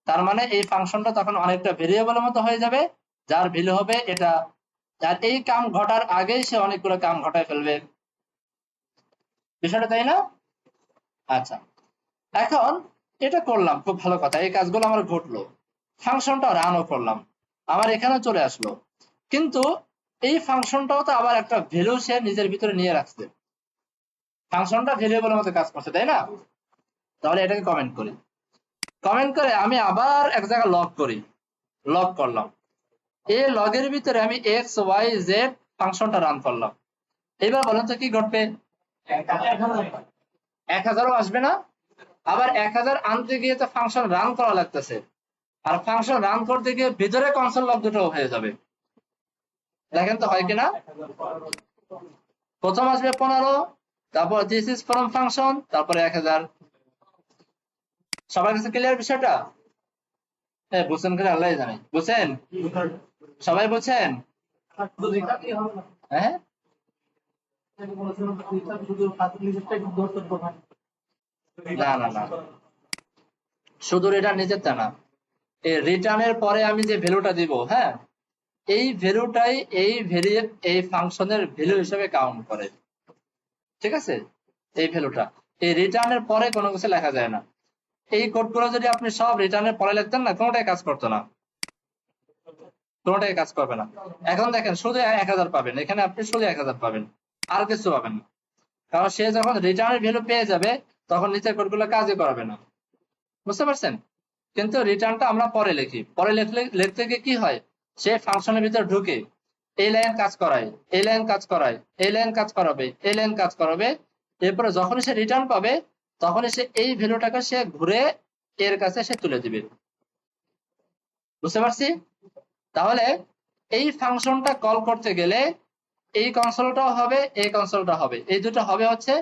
তার মানে এই ফাংশনটা তখন অনেকটা ভেরিয়েবলের মতো হয়ে যাবে, যার ভ্যালু হবে এটা। আর এই কাম ঘটার আগেই সে অনেকগুলো কাম ঘটায় ফেলবে। বিষয়টা তাই না? আচ্ছা, এখন এটা করলাম, খুব ভালো কথা, এই কাজগুলো আমার ঘটলো, ফাংশনটা রানও করলাম, আমার এখানে চলে আসলো। কিন্তু এই ফাংশনটাও তো আবার একটা ভ্যালু সে নিজের ভিতরে নিয়ে রাখছে, ফাংশনটা ভ্যারিয়েবলের মতো কাজ করছে, তাই না? তাহলে এটাকে কমেন্ট করে আমি আবার এক জায়গায় লগ করলাম। এই লগের ভিতরে আমি এক্স ওয়াই জেড ফাংশনটা রান করলাম। এবার বলেন তো কি ঘটবে? 1000ও আসবে না? আবার 1000 আনতে গিয়ে তো ফাংশন রান করা লাগতেছে, আর ফাংশন রান করতে গিয়ে ভিতরে কনসোল লগ দুটো হয়ে যাবে। দেখেন তো হয় কিনা। প্রথম আসবে 15, তারপর দিস ইজ ফ্রম ফাংশন, তারপরে 1000। সবার কাছে ক্লিয়ার বিষয়টা? বুঝছেন কিনা আল্লাহ জানে। বুঝছেন? সবাই বুঝছেন? হ্যাঁ, না না না, শুধু রিটার্ন নিজেরটা না, এই রিটার্নের পরে আমি যে ভ্যালুটা দিব, হ্যাঁ, এই ভ্যালুটাই এই ফাংশনের ভ্যালু হিসেবে কাউন্ট করে। ঠিক আছে? এই ভ্যালুটা এই রিটার্নের পরে কোনো কিছু লেখা যায় না। এই কোডগুলো যদি আপনি সব রিটার্নের পরে লিখতেন না, কোনোটাই কাজ করতো না, কোনোটাই কাজ করবে না। এখন দেখেন শুধু 1000 পাবেন, এখানে আপনি শুধু 1000 পাবেন, আর কিছু পাবেন না। কারণ সে যখন রিটার্নের ভ্যালু পেয়ে যাবে, তখন নিচের কোডগুলো কাজই করবে না। বুঝতে পারছেন? কিন্তু রিটার্নটা আমরা পরে লিখি, পরে লিখতে গিয়ে কি হয়, সে ফাংশনের ভিতরে ঢুকে এই লাইন কাজ করায়, এই লাইন কাজ করায়, এই লাইন কাজ করাবে, এই লাইন কাজ করাবে, এরপরে যখন সে রিটার্ন পাবে, তখন সে এই ভ্যালুটাকে সে ঘুরে এর কাছে সে তুলে দিবে। বুঝতে পারছি? তাহলে এই ফাংশনটা কল করতে গেলে এই কনসোলটাও হবে, এই কনসোলটা হবে, এই দুটো হবে হচ্ছে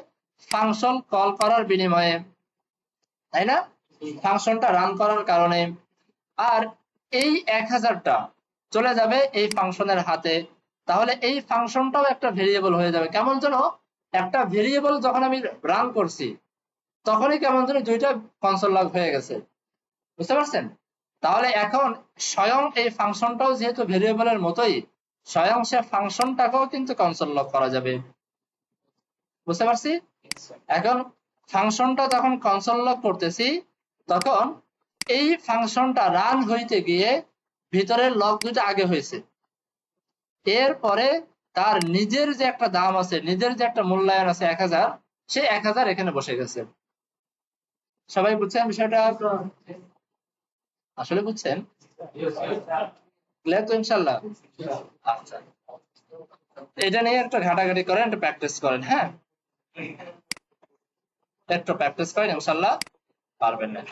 ফাংশন কল করার বিনিময়ে, তাই না? ফাংশনটা রান করার কারণে। আর এই 1000টা চলে যাবে এই ফাংশনের হাতে, তাহলে এই ফাংশনটাও একটা ভেরিয়েবল হয়ে যাবে, কেমন যেন একটা ভেরিয়েবল যখন আমি রান করছি তখনই কেমন যেন দুইটা কনসোল লগ হয়ে গেছে, বুঝতে পারছেন? তাহলে এখন স্বয়ং এই ফাংশনটাও যেহেতু ভেরিয়েবলের মতোই, স্বয়ং সে ফাংশনটাকেও কিন্তু কনসোল লগ করা যাবে, বুঝতে পারছি? এখন ফাংশনটা যখন কনসোল লগ করতেছি তখন এই ফাংশনটা রান হইতে গিয়ে ভিতরের লগ দুটো আগে হয়েছে, এরপরে তার নিজের যে একটা দাম আছে, নিজের যে একটা মূল্যায়ন আছে 1000, সে 1000 এখানে বসে গেছে। সবাই বুঝছেন বিষয়টা? আসলে বুঝছেন? ক্লিয়ার তো ইনশাল্লাহ? আচ্ছা, এটা নিয়ে একটু ঘাটাঘাটি করেন, একটু প্র্যাকটিস করেন, হ্যাঁ একটু প্র্যাকটিস করেন, ইনশাল্লাহ পারবেন না।